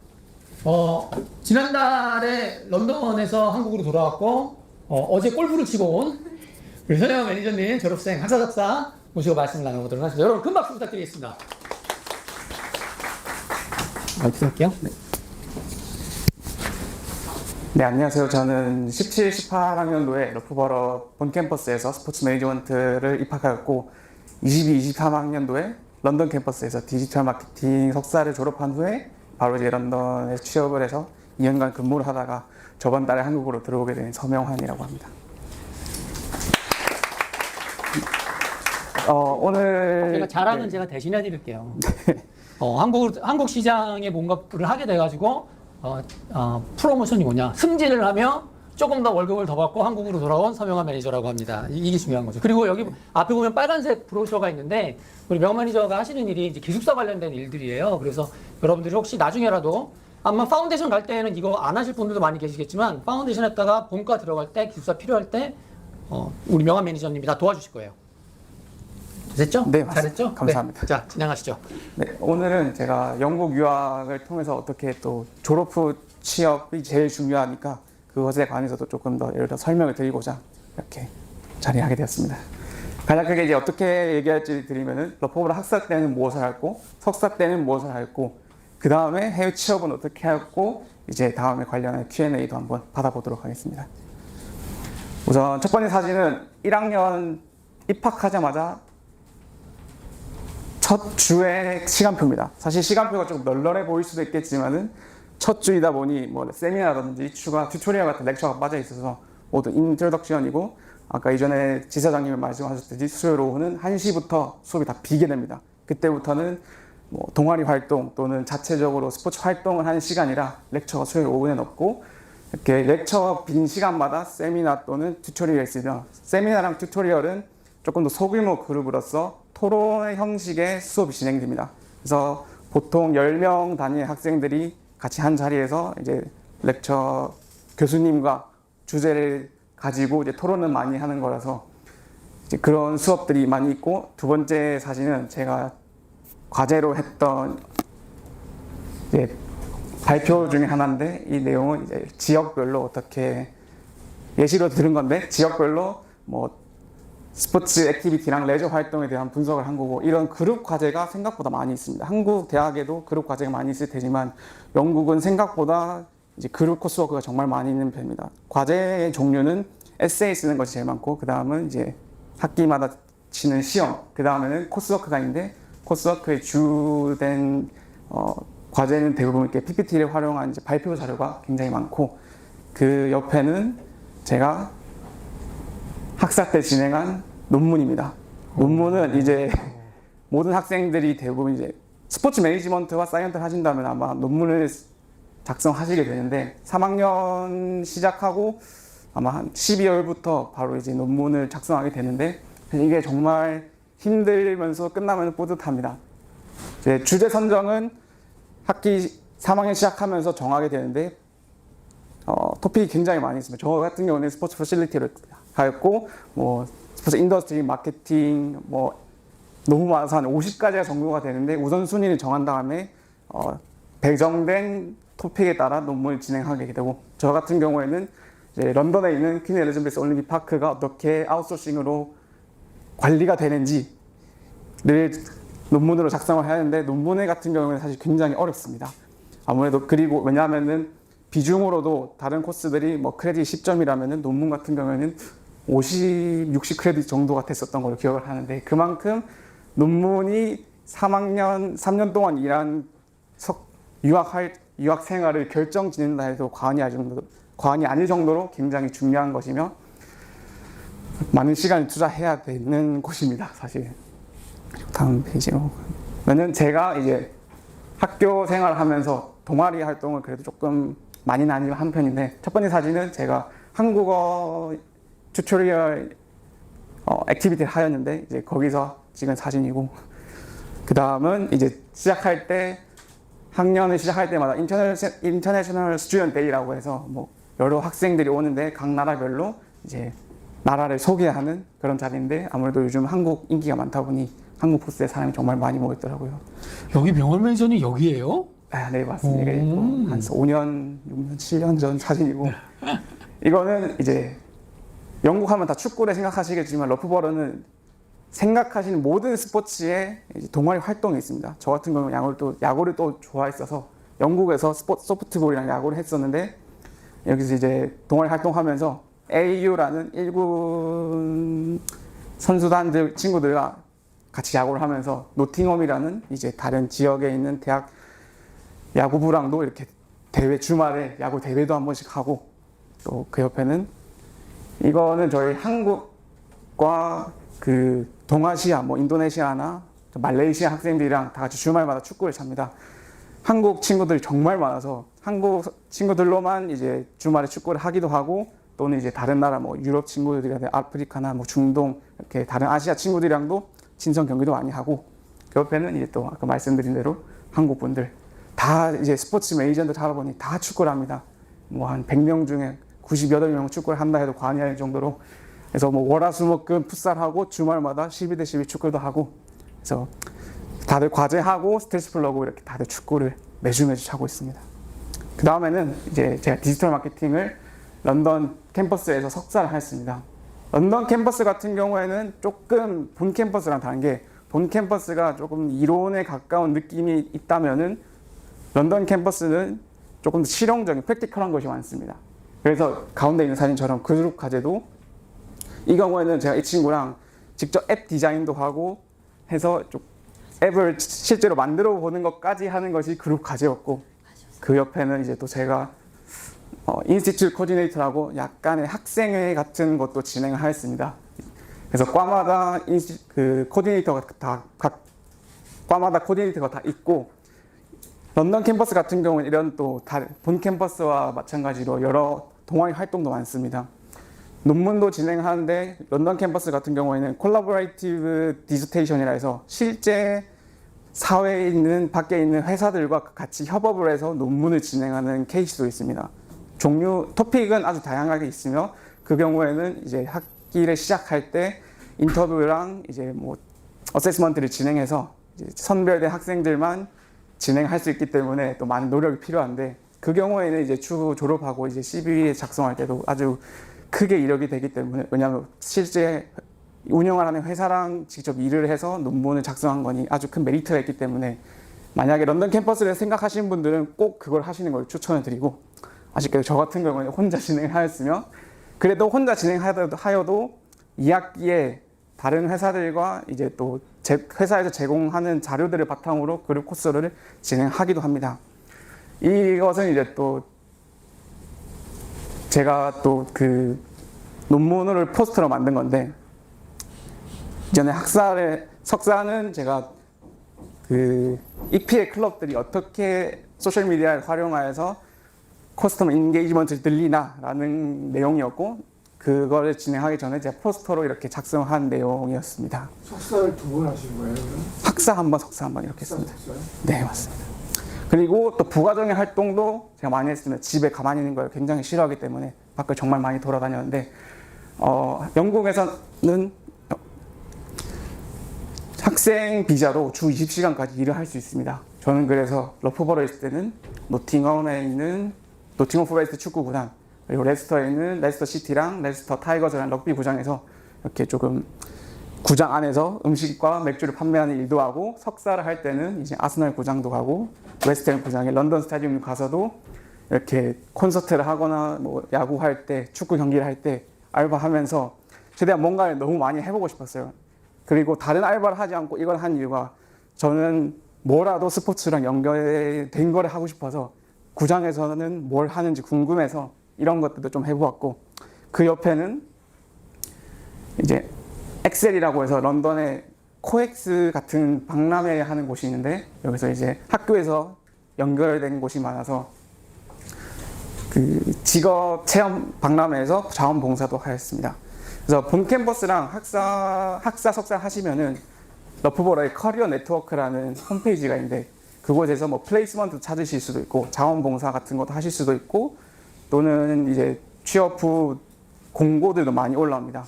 지난달에 런던에서 한국으로 돌아왔고 어제 골프를 치고 온 우리 서영 매니저님 졸업생 학사 작사 모시고 말씀을 나눠보도록 하겠습니다. 여러분 큰 박수 부탁드리겠습니다. 마이크 할게요. 네. 네, 안녕하세요. 저는 17, 18학년도에 러프버러 본 캠퍼스에서 스포츠 매니지먼트를 입학하였고 22, 23학년도에 런던 캠퍼스에서 디지털 마케팅 석사를 졸업한 후에 바로 이제 런던에 취업을 해서 2년간 근무를 하다가 저번 달에 한국으로 들어오게 된 서명환이라고 합니다. 오늘 제가 자랑은 제가 대신해 드릴게요. 한국 시장에 뭔가를 하게 돼가지고 프로모션이 뭐냐, 승진을 하며 조금 더 월급을 더 받고 한국으로 돌아온 서명환 매니저라고 합니다. 이게 중요한 거죠. 그리고 여기 앞에 보면 빨간색 브로셔가 있는데 우리 명 매니저가 하시는 일이 이제 기숙사 관련된 일들이에요. 그래서 여러분들이 혹시 나중에라도 아마 파운데이션 갈 때는 이거 안 하실 분들도 많이 계시겠지만 파운데이션 했다가 본과 들어갈 때 기숙사 필요할 때 우리 명환 매니저님이 다 도와주실 거예요. 됐죠? 네, 맞습니다. 잘했죠? 감사합니다. 네. 자, 진행하시죠. 네, 오늘은 제가 영국 유학을 통해서 어떻게 또 졸업 후 취업이 제일 중요하니까 그것에 관해서도 조금 더 예를 들어 설명을 드리고자 이렇게 자리하게 되었습니다. 가장 크게 이제 어떻게 얘기할지 드리면은 러프버러 학사 때는 무엇을 했고 석사 때는 무엇을 했고 그 다음에 해외 취업은 어떻게 했고 이제 다음에 관련한 Q&A도 한번 받아보도록 하겠습니다. 우선 첫 번째 사진은 1학년 입학하자마자 첫 주의 시간표입니다. 사실 시간표가 조금 널널해 보일 수도 있겠지만은 첫 주이다 보니 뭐 세미나라든지 추가 튜토리얼 같은 렉처가 빠져 있어서 모두 인트로덕션이고 아까 이전에 지사장님이 말씀하셨듯이 수요일 오후는 1시부터 수업이 다 비게 됩니다. 그때부터는 뭐 동아리 활동 또는 자체적으로 스포츠 활동을 하는 시간이라 렉처가 수요일 오후에는 없고 이렇게 렉처 빈 시간마다 세미나 또는 튜토리얼이 있으며 세미나랑 튜토리얼은 조금 더 소규모 그룹으로서 토론의 형식의 수업이 진행됩니다. 그래서 보통 10명 단위의 학생들이 같이 한 자리에서 이제 렉처 교수님과 주제를 가지고 이제 토론을 많이 하는 거라서 이제 그런 수업들이 많이 있고 두 번째 사진은 제가 과제로 했던 이제 발표 중에 하나인데 이 내용은 이제 지역별로 어떻게 예시로 들은 건데 지역별로 뭐 스포츠 액티비티랑 레저 활동에 대한 분석을 한 거고 이런 그룹 과제가 생각보다 많이 있습니다. 한국 대학에도 그룹 과제가 많이 있을 테지만 영국은 생각보다 이제 그룹 코스워크가 정말 많이 있는 편입니다. 과제의 종류는 에세이 쓰는 것이 제일 많고 그 다음은 이제 학기마다 치는 시험 그 다음에는 코스워크가 있는데 코스워크에 주된 과제는 대부분 이렇게 PPT를 활용한 이제 발표 자료가 굉장히 많고 그 옆에는 제가 학사 때 진행한 논문입니다. 논문은 이제 모든 학생들이 대부분 이제 스포츠 매니지먼트와 사이언스를 하신다면 아마 논문을 작성하시게 되는데 3학년 시작하고 아마 한 12월부터 바로 이제 논문을 작성하게 되는데 이게 정말 힘들면서 끝나면 뿌듯합니다. 이제 주제 선정은 학기 3학년 시작하면서 정하게 되는데 토픽이 굉장히 많이 있습니다. 저 같은 경우는 스포츠 퍼실리티를 하였고 뭐 스포츠 인더스트리, 마케팅 뭐 너무 많아서 한 50가지가 정도가 되는데 우선순위를 정한 다음에 배정된 토픽에 따라 논문을 진행하게 되고 저 같은 경우에는 이제 런던에 있는 퀸 엘리자베스 올림픽 파크가 어떻게 아웃소싱으로 관리가 되는지를 논문으로 작성을 해야 하는데 논문 같은 경우는 사실 굉장히 어렵습니다. 아무래도 그리고 왜냐하면은 비중으로도 다른 코스들이 뭐 크레딧 10점이라면은 논문 같은 경우에는 50, 60 크레딧 정도가 됐었던 걸로 기억을 하는데 그만큼 논문이 3년 동안 일한 유학 생활을 결정 짓는다 해도 과언이 아닐 정도로 굉장히 중요한 것이며 많은 시간을 투자해야 되는 곳입니다. 사실 다음 페이지로 왜냐면 제가 이제 학교 생활을 하면서 동아리 활동을 그래도 조금 많이 한 편인데 첫 번째 사진은 제가 한국어 튜토리얼 액티비티를 하였는데 이제 거기서 찍은 사진이고 그 다음은 이제 시작할 때 학년을 시작할 때마다 인터내셔널 스튜던트 데이라고 해서 뭐 여러 학생들이 오는데 각 나라별로 이제 나라를 소개하는 그런 자리인데 아무래도 요즘 한국 인기가 많다 보니 한국 포스에 사람이 정말 많이 모였더라고요. 여기 명월 매니저는 여기예요? 아, 네, 맞습니다. 이게 한 5년, 6년, 7년 전 사진이고 이거는 이제 영국 하면 다 축구를 생각하시겠지만 러프버러는 생각하시는 모든 스포츠에 이제 동아리 활동이 있습니다. 저 같은 경우는 야구를 또 좋아했어서 영국에서 소프트볼이랑 야구를 했었는데 여기서 이제 동아리 활동하면서 AU라는 1군 선수단들 친구들과 같이 야구를 하면서 노팅엄이라는 이제 다른 지역에 있는 대학 야구부랑도 이렇게 대회 주말에 야구 대회도 한 번씩 하고, 또 그 옆에는 이거는 저희 한국과 그 동아시아 뭐 인도네시아나 말레이시아 학생들이랑 다 같이 주말마다 축구를 찹니다. 한국 친구들이 정말 많아서 한국 친구들로만 이제 주말에 축구를 하기도 하고, 또는 이제 다른 나라 뭐 유럽 친구들이나 아프리카나 뭐 중동 이렇게 다른 아시아 친구들이랑도 친선 경기도 많이 하고, 그 옆에는 이제 또 아까 말씀드린 대로 한국 분들 다 이제 스포츠 메이저들 하다 보니 다 축구를 합니다. 뭐 한 100명 중에 98명 축구를 한다 해도 과언이 아닐 정도로, 그래서 뭐 월화수목금 풋살하고 주말마다 12대 12 축구도 하고, 그래서 다들 과제하고 스트레스 풀려고 이렇게 다들 축구를 매주 하고 있습니다. 그 다음에는 이제 제가 디지털 마케팅을 런던 캠퍼스에서 석사를 했습니다. 런던 캠퍼스 같은 경우에는 조금 본 캠퍼스랑 다른 게, 본 캠퍼스가 조금 이론에 가까운 느낌이 있다면은 런던 캠퍼스는 조금 더 실용적인 프랙티컬한 것이 많습니다. 그래서 가운데 있는 사진처럼 그룹 과제도, 이 경우에는 제가 이 친구랑 직접 앱 디자인도 하고 해서 좀 앱을 실제로 만들어 보는 것까지 하는 것이 그룹 과제였고, 그 옆에는 이제 또 제가 인스티튜트 코디네이터라고 약간의 학생회 같은 것도 진행을 하였습니다. 그래서 과마다 그 코디네이터가 과마다 코디네이터가 다 있고, 런던 캠퍼스 같은 경우는 이런 또 다른 본 캠퍼스와 마찬가지로 여러 동아리 활동도 많습니다. 논문도 진행하는데, 런던 캠퍼스 같은 경우에는 콜라보레이티브 디저테이션이라 해서 실제 사회에 있는 밖에 있는 회사들과 같이 협업을 해서 논문을 진행하는 케이스도 있습니다. 토픽은 아주 다양하게 있으며, 그 경우에는 이제 학기를 시작할 때 인터뷰랑 이제 뭐 어세스먼트를 진행해서 이제 선별된 학생들만 진행할 수 있기 때문에 또 많은 노력이 필요한데, 그 경우에는 이제 추후 졸업하고 이제 CV에 작성할 때도 아주 크게 이력이 되기 때문에, 왜냐하면 실제 운영하는 회사랑 직접 일을 해서 논문을 작성한 거니 아주 큰 메리트가 있기 때문에, 만약에 런던 캠퍼스를 생각하시는 분들은 꼭 그걸 하시는 걸 추천을 드리고, 아쉽게도 저 같은 경우는 혼자 진행을 하였으며, 그래도 혼자 진행하여도 2학기에 다른 회사들과 이제 또 회사에서 제공하는 자료들을 바탕으로 그룹 코스를 진행하기도 합니다. 이것은 이제 또 제가 또 그 논문을 포스터로 만든 건데, 이전에 석사는 제가 그 EPL 클럽들이 어떻게 소셜미디어를 활용하여서 커스터머 인게이지먼트를 늘리나라는 내용이었고, 그거를 진행하기 전에 제가 포스터로 이렇게 작성한 내용이었습니다. 석사를 2번 하신 거예요? 학사 한 번, 석사 한 번 이렇게 했습니다. 석사요? 네, 맞습니다. 그리고 또 부가적인 활동도 제가 많이 했습니다. 집에 가만히 있는 걸 굉장히 싫어하기 때문에 밖을 정말 많이 돌아다녔는데, 영국에서는 학생 비자로 주 20시간까지 일을 할 수 있습니다. 저는 그래서 러프버러에 있을 때는 노팅엄에 있는 노팅엄 포레스트 축구구단, 그리고 레스터에 있는 레스터 시티랑 레스터 타이거즈라는 럭비 구장에서 이렇게 조금 구장 안에서 음식과 맥주를 판매하는 일도 하고, 석사를 할 때는 이제 아스널 구장도 가고 웨스트햄 구장에 런던 스타디움 가서도 이렇게 콘서트를 하거나 뭐 야구할 때, 축구 경기를 할 때 알바하면서 최대한 뭔가를 너무 많이 해보고 싶었어요. 그리고 다른 알바를 하지 않고 이걸 한 이유가, 저는 뭐라도 스포츠랑 연결된 거를 하고 싶어서 구장에서는 뭘 하는지 궁금해서 이런 것들도 좀 해보았고, 그 옆에는 이제 엑셀이라고 해서 런던에 코엑스 같은 박람회 하는 곳이 있는데, 여기서 이제 학교에서 연결된 곳이 많아서 그 직업 체험 박람회에서 자원봉사도 하였습니다. 그래서 본 캠퍼스랑 학사, 석사 하시면은 러프버러의 커리어 네트워크라는 홈페이지가 있는데, 그곳에서 뭐 플레이스먼트 찾으실 수도 있고 자원봉사 같은 것도 하실 수도 있고, 또는 이제 취업 후 공고들도 많이 올라옵니다.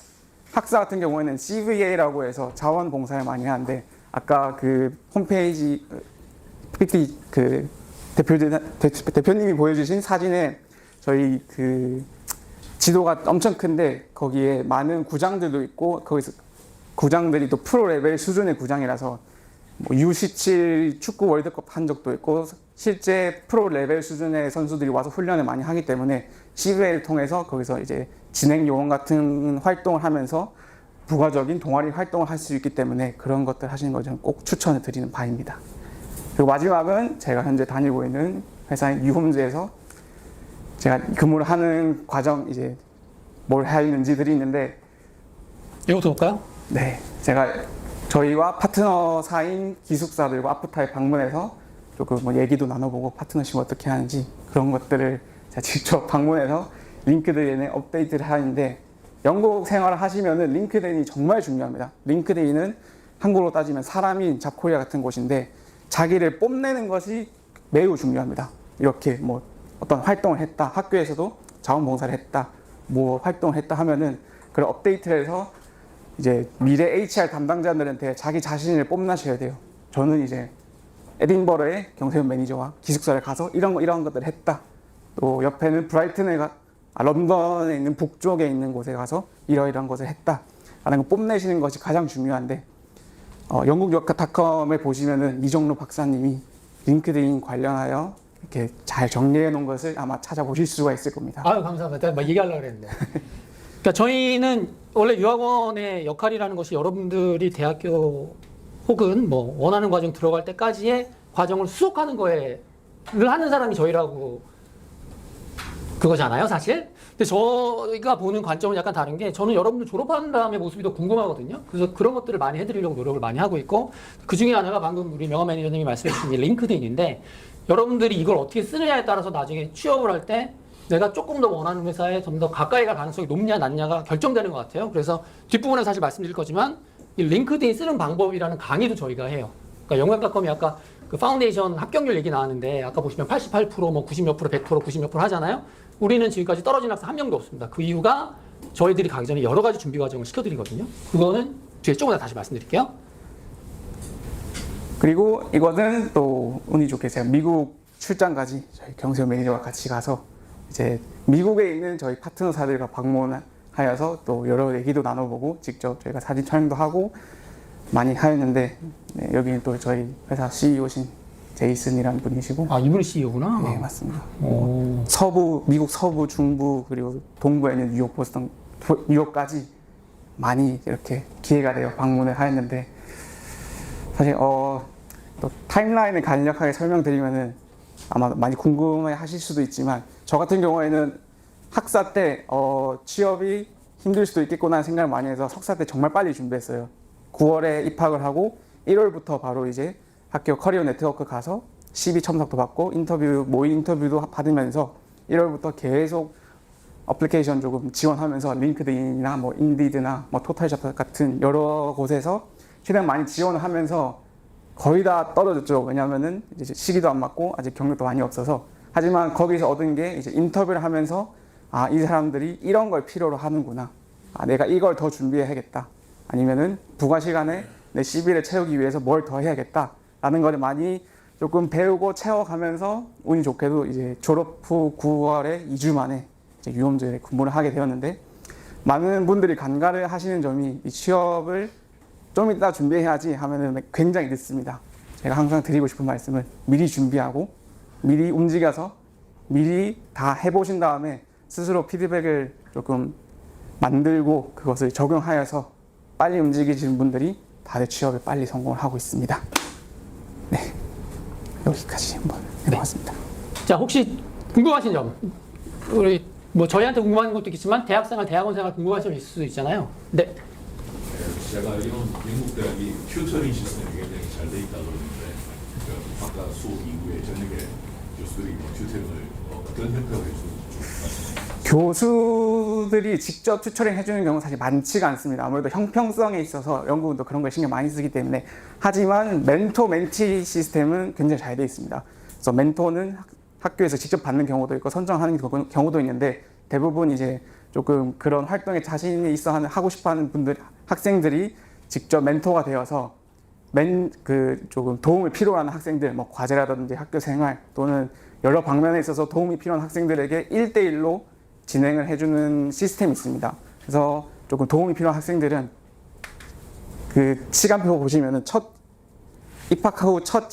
학사 같은 경우에는 CVA라고 해서 자원봉사를 많이 하는데, 아까 그 홈페이지 PPT 그 대표님이 보여주신 사진에 저희 그 지도가 엄청 큰데, 거기에 많은 구장들도 있고, 거기서 구장들이 또 프로 레벨 수준의 구장이라서 뭐 U17 축구 월드컵 한 적도 있고 실제 프로 레벨 수준의 선수들이 와서 훈련을 많이 하기 때문에 CBA를 통해서 거기서 이제 진행 요원 같은 활동을 하면서 부가적인 동아리 활동을 할 수 있기 때문에 그런 것들 하시는 걸 저는 꼭 추천을 드리는 바입니다. 그리고 마지막은 제가 현재 다니고 있는 회사인 뉴홈즈에서 제가 근무를 하는 과정 이제 뭘 해야 하는지들이 있는데 이거부터 볼까요? 네, 제가 저희와 파트너사인 기숙사들과 아프타에 방문해서 조금 뭐 얘기도 나눠보고 파트너십 어떻게 하는지 그런 것들을 제가 직접 방문해서 링크드인에 업데이트를 하는데 영국 생활을 하시면은 링크드인이 정말 중요합니다. 링크드인은 한국으로 따지면 사람인 잡코리아 같은 곳인데 자기를 뽐내는 것이 매우 중요합니다. 이렇게 뭐 어떤 활동을 했다, 학교에서도 자원봉사를 했다, 뭐 활동을 했다 하면은 그런 업데이트를 해서 이제 미래 HR 담당자들한테 자기 자신을 뽐내셔야 돼요. 저는 이제 에딘버러의 경세현 매니저와 기숙사를 가서 이런 것들을 했다. 또 옆에는 런던에 있는 북쪽에 있는 곳에 가서 이러이러한 것을 했다. 라는 거 뽐내시는 것이 가장 중요한데 영국역닷컴에 보시면은 이정루 박사님이 링크드인 관련하여 이렇게 잘 정리해 놓은 것을 아마 찾아보실 수가 있을 겁니다. 아유, 감사합니다. 내가 막 얘기하려고 그랬는데. 그러니까 저희는 원래 유학원의 역할이라는 것이 여러분들이 대학교 혹은 뭐 원하는 과정 들어갈 때까지의 과정을 수속하는 거에 를 하는 사람이 저희라고 그거잖아요, 사실. 근데 저희가 보는 관점은 약간 다른 게 저는 여러분들 졸업한 다음에 모습이 더 궁금하거든요. 그래서 그런 것들을 많이 해드리려고 노력을 많이 하고 있고 그 중에 하나가 방금 우리 명화 매니저님이 말씀해 주신 이 링크드인인데 여러분들이 이걸 어떻게 쓰느냐에 따라서 나중에 취업을 할 때 내가 조금 더 원하는 회사에 좀 더 가까이 갈 가능성이 높냐 낮냐가 결정되는 것 같아요. 그래서 뒷부분에 사실 말씀드릴 거지만 이 링크드인 쓰는 방법이라는 강의도 저희가 해요. 그러니까 영광닷컴이 아까 그 파운데이션 합격률 얘기 나왔는데 아까 보시면 88% 뭐 90몇 프로 100% 90몇 프로 하잖아요. 우리는 지금까지 떨어진 학생 한 명도 없습니다. 그 이유가 저희들이 가기 전에 여러 가지 준비 과정을 시켜드리거든요. 그거는 뒤에 조금 더 다시 말씀드릴게요. 그리고 이거는 또 운이 좋게 제가 미국 출장까지 저희 경세현 매니저와 같이 가서 이제 미국에 있는 저희 파트너사들과 방문하여서 또 여러 얘기도 나눠보고 직접 저희가 사진 촬영도 하고 많이 하였는데 네, 여기는 또 저희 회사 CEO신 제이슨이라는 분이시고 아, 이분이 CEO구나. 네, 맞습니다. 오. 미국 서부, 중부 그리고 동부에 있는 뉴욕, 보스턴, 뉴욕까지 많이 이렇게 기회가 되어 방문을 하였는데 사실 또 타임라인을 간략하게 설명드리면은 아마 많이 궁금해 하실 수도 있지만 저 같은 경우에는 학사 때 취업이 힘들 수도 있겠구나 생각을 많이 해서 석사 때 정말 빨리 준비했어요. 9월에 입학을 하고 1월부터 바로 이제 학교 커리어 네트워크 가서 CV 첨삭도 받고 모의 인터뷰도 받으면서 1월부터 계속 어플리케이션 조금 지원하면서 링크드인이나 뭐 인디드나 뭐 토탈잡 같은 여러 곳에서 최대한 많이 지원을 하면서 거의 다 떨어졌죠. 왜냐하면은 이제 시기도 안 맞고 아직 경력도 많이 없어서. 하지만 거기서 얻은 게 이제 인터뷰를 하면서 아, 이 사람들이 이런 걸 필요로 하는구나. 아, 내가 이걸 더 준비해야겠다. 아니면은 부가 시간에 내 CV를 채우기 위해서 뭘 더 해야겠다. 라는 걸 많이 조금 배우고 채워가면서 운이 좋게도 이제 졸업 후 9월에 2주 만에 이제 유홈즈에 근무를 하게 되었는데 많은 분들이 간과를 하시는 점이 이 취업을 좀 이따 준비해야지 하면은 굉장히 늦습니다. 제가 항상 드리고 싶은 말씀은 미리 준비하고 미리 움직여서 미리 다 해보신 다음에 스스로 피드백을 조금 만들고 그것을 적용하여서 빨리 움직이시는 분들이 다들 취업에 빨리 성공을 하고 있습니다. 네, 여기까지 한번 해봤습니다. 자, 혹시 궁금하신 점, 우리 뭐 저희한테 궁금한 것도 있겠지만 대학생활, 대학원생활 궁금한 점이 있을 수도 있잖아요. 네. 제가 이런 미국 대학이 튜터링 시스템이 굉장히 잘 돼 있다고 그러는데 아까 수업 이후에 저녁에 교수들이 튜터링을 어떤 형태로 해주는지 교수들이 직접 튜터링 해주는 경우는 사실 많지가 않습니다. 아무래도 형평성에 있어서 영국은 또 그런 걸 신경 많이 쓰기 때문에. 하지만 멘토 멘티 시스템은 굉장히 잘 돼 있습니다. 그래서 멘토는 학교에서 직접 받는 경우도 있고 선정하는 경우도 있는데 대부분 이제 조금 그런 활동에 자신이 있어 하고 싶어하는 학생들이 직접 멘토가 되어서 조금 도움을 필요로 하는 학생들, 뭐 과제라든지 학교 생활 또는 여러 방면에 있어서 도움이 필요한 학생들에게 1대1로 진행을 해주는 시스템이 있습니다. 그래서 조금 도움이 필요한 학생들은 그 시간표 보시면은 첫 입학 후 첫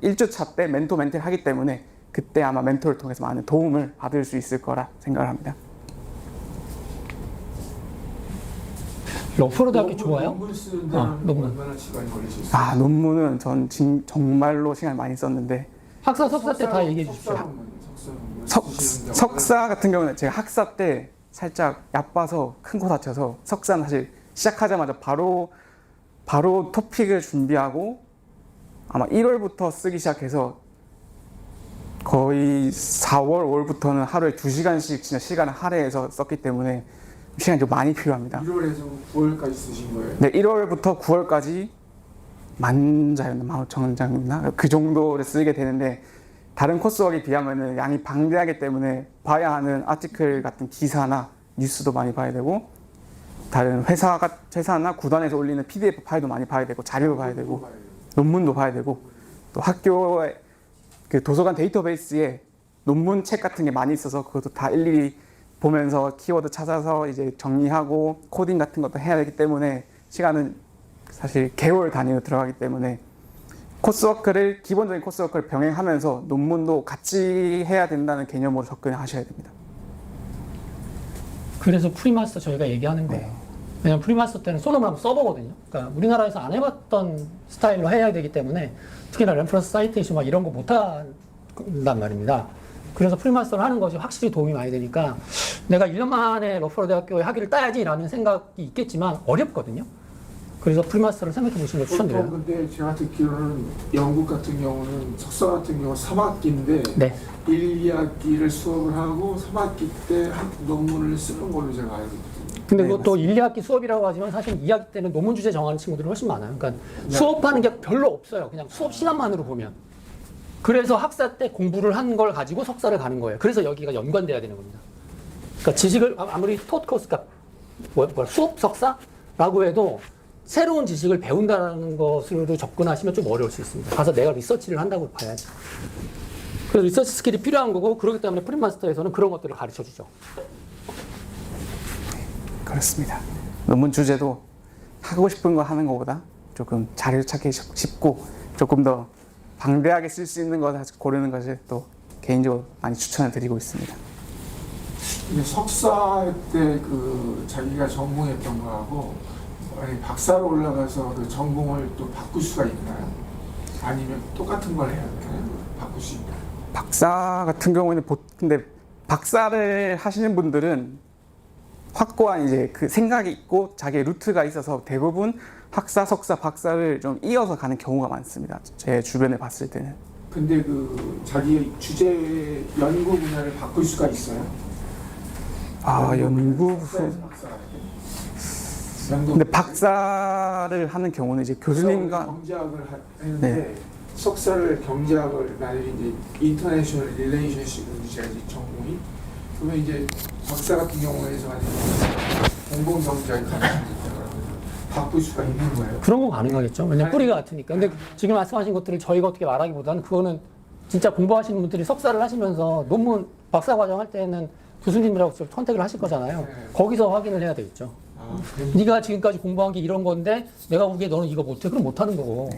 1주차 때 멘토 멘티를 하기 때문에 그때 아마 멘토를 통해서 많은 도움을 받을 수 있을 거라 생각을 합니다. 러프로 대학교 좋아요? 논문 쓰는데 논문. 얼마나 시간이 걸리셨어요? 아, 논문은 전 정말로 시간 많이 썼는데 학사 석사 때 다 얘기해 주십시오. 석사 같은 경우는 제가 학사 때 살짝 얕봐서 큰 코 다쳐서 석사는 사실 시작하자마자 바로 토픽을 준비하고 아마 1월부터 쓰기 시작해서 거의 4월, 5월부터는 하루에 2시간씩 진짜 시간을 할애해서 썼기 때문에 시간이 좀 많이 필요합니다. 1월에서 9월까지 쓰신 거예요? 네, 1월부터 9월까지 만자였나 15,000장이나 그 정도를 쓰게 되는데 다른 코스웍에 비하면 양이 방대하기 때문에 봐야 하는 아티클 같은 기사나 뉴스도 많이 봐야 되고 다른 회사나 구단에서 올리는 PDF 파일도 많이 봐야 되고 자료도 봐야 되고 논문도 봐야 되고 또 학교의 그 도서관 데이터베이스에 논문 책 같은 게 많이 있어서 그것도 다 일일이 보면서 키워드 찾아서 이제 정리하고 코딩 같은 것도 해야 되기 때문에 시간은 사실 개월 단위로 들어가기 때문에 기본적인 코스워크를 병행하면서 논문도 같이 해야 된다는 개념으로 접근하셔야 됩니다. 그래서 프리마스터 저희가 얘기하는 거예요. 네. 왜냐면 프리마스터 때는 솔로몬 한번 써보거든요. 그러니까 우리나라에서 안 해봤던 스타일로 해야 되기 때문에 특히나 렘프러스 사이테이션 막 이런 거 못한단 말입니다. 그래서 프리마스터를 하는 것이 확실히 도움이 많이 되니까 내가 1년 만에 러프로 대학교에 학위를 따야지라는 생각이 있겠지만 어렵거든요. 그래서 프리마스터를 생각해 보시는 걸 추천드려요. 근데 제가 듣기로는 영국 같은 경우는 석사 같은 경우 3학기인데 네. 1, 2학기를 수업을 하고 3학기 때 논문을 쓰는 걸로 제가 알고 있거든요. 근데 네, 그것도 1, 2학기 수업이라고 하지만 사실 2학기 때는 논문 주제 정하는 친구들이 훨씬 많아요. 그러니까 수업하는 게 별로 없어요. 그냥 수업 시간만으로 보면. 그래서 학사 때 공부를 한 걸 가지고 석사를 가는 거예요. 그래서 여기가 연관돼야 되는 겁니다. 그러니까 지식을 아무리 토트 코스가 수업 석사라고 해도 새로운 지식을 배운다는 것으로 접근하시면 좀 어려울 수 있습니다. 가서 내가 리서치를 한다고 봐야지. 그래서 리서치 스킬이 필요한 거고 그렇기 때문에 프리마스터에서는 그런 것들을 가르쳐 주죠. 그렇습니다. 논문 주제도 하고 싶은 거 하는 것보다 조금 자료 찾기 쉽고 조금 더 방대하게 쓸 수 있는 거 고르는 것을 또 개인적으로 많이 추천을 드리고 있습니다. 근데 석사 때 그 자기가 전공했던 거하고 박사로 올라가서 그 전공을 또 바꿀 수가 있나요? 아니면 똑같은 걸 해야 되나요? 바꿀 수 있나요? 박사 같은 경우에는 근데 박사를 하시는 분들은 확고한 이제 그 생각이 있고 자기의 루트가 있어서 대부분 학사, 석사, 박사를 좀 이어서 가는 경우가 많습니다. 제 주변에 봤을 때는. 근데 그 자기의 주제 연구 분야를 바꿀 수가 있어요? 아, 연구. 연구 근데 박사를 하는 경우는 이제 교수님과 경제학을 했는데 네. 석사를 경제학을 나는 이제 인터내셔널 릴레이션십을 제가 이제 전공이 그러면 이제 박사 같은 경우에서 공공 경제학이 가능합니다. 바꿀 수가 있는 거예요. 그런 건 가능하겠죠. 왜냐면 뿌리가 같으니까. 근데 지금 말씀하신 것들을 저희가 어떻게 말하기보다는 그거는 진짜 공부하시는 분들이 석사를 하시면서 논문 박사 과정 할 때는 교수님이라고 선택을 하실 거잖아요. 네. 거기서 확인을 해야 되겠죠. 네가 지금까지 공부한 게 이런 건데 내가 보기에 너는 이거 못해. 그럼 못하는 거고.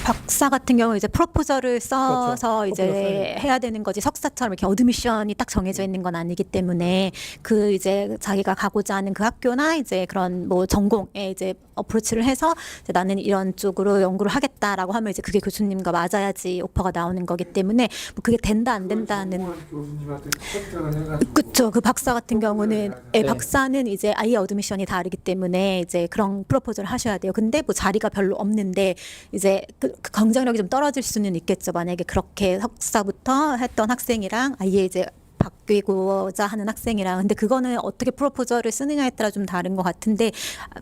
박사 같은 경우 이제 프로포저를 써서 그렇죠. 이제 프로포저 해야 되는 거지 석사처럼 이렇게 어드미션이 딱 정해져 있는 건 아니기 때문에 그 이제 자기가 가고자 하는 그 학교나 이제 그런 뭐 전공에 이제 어프로치를 해서 이제 나는 이런 쪽으로 연구를 하겠다라고 하면 이제 그게 교수님과 맞아야지 오퍼가 나오는 거기 때문에 뭐 그게 된다 안 된다는 교수님한테 컨택을 해가지고 그렇죠. 그 박사 같은 경우는 네. 박사는 이제 아예 어드미션이 다르기 때문에 이제 그런 프로포즈를 하셔야 돼요. 근데 뭐 자리가 별로 없는데 이제 그 경쟁력이 좀 떨어질 수는 있겠죠. 만약에 그렇게 석사부터 했던 학생이랑 아예 이제 바뀌고자 하는 학생이랑 근데 그거는 어떻게 프로포저를 쓰느냐에 따라 좀 다른 것 같은데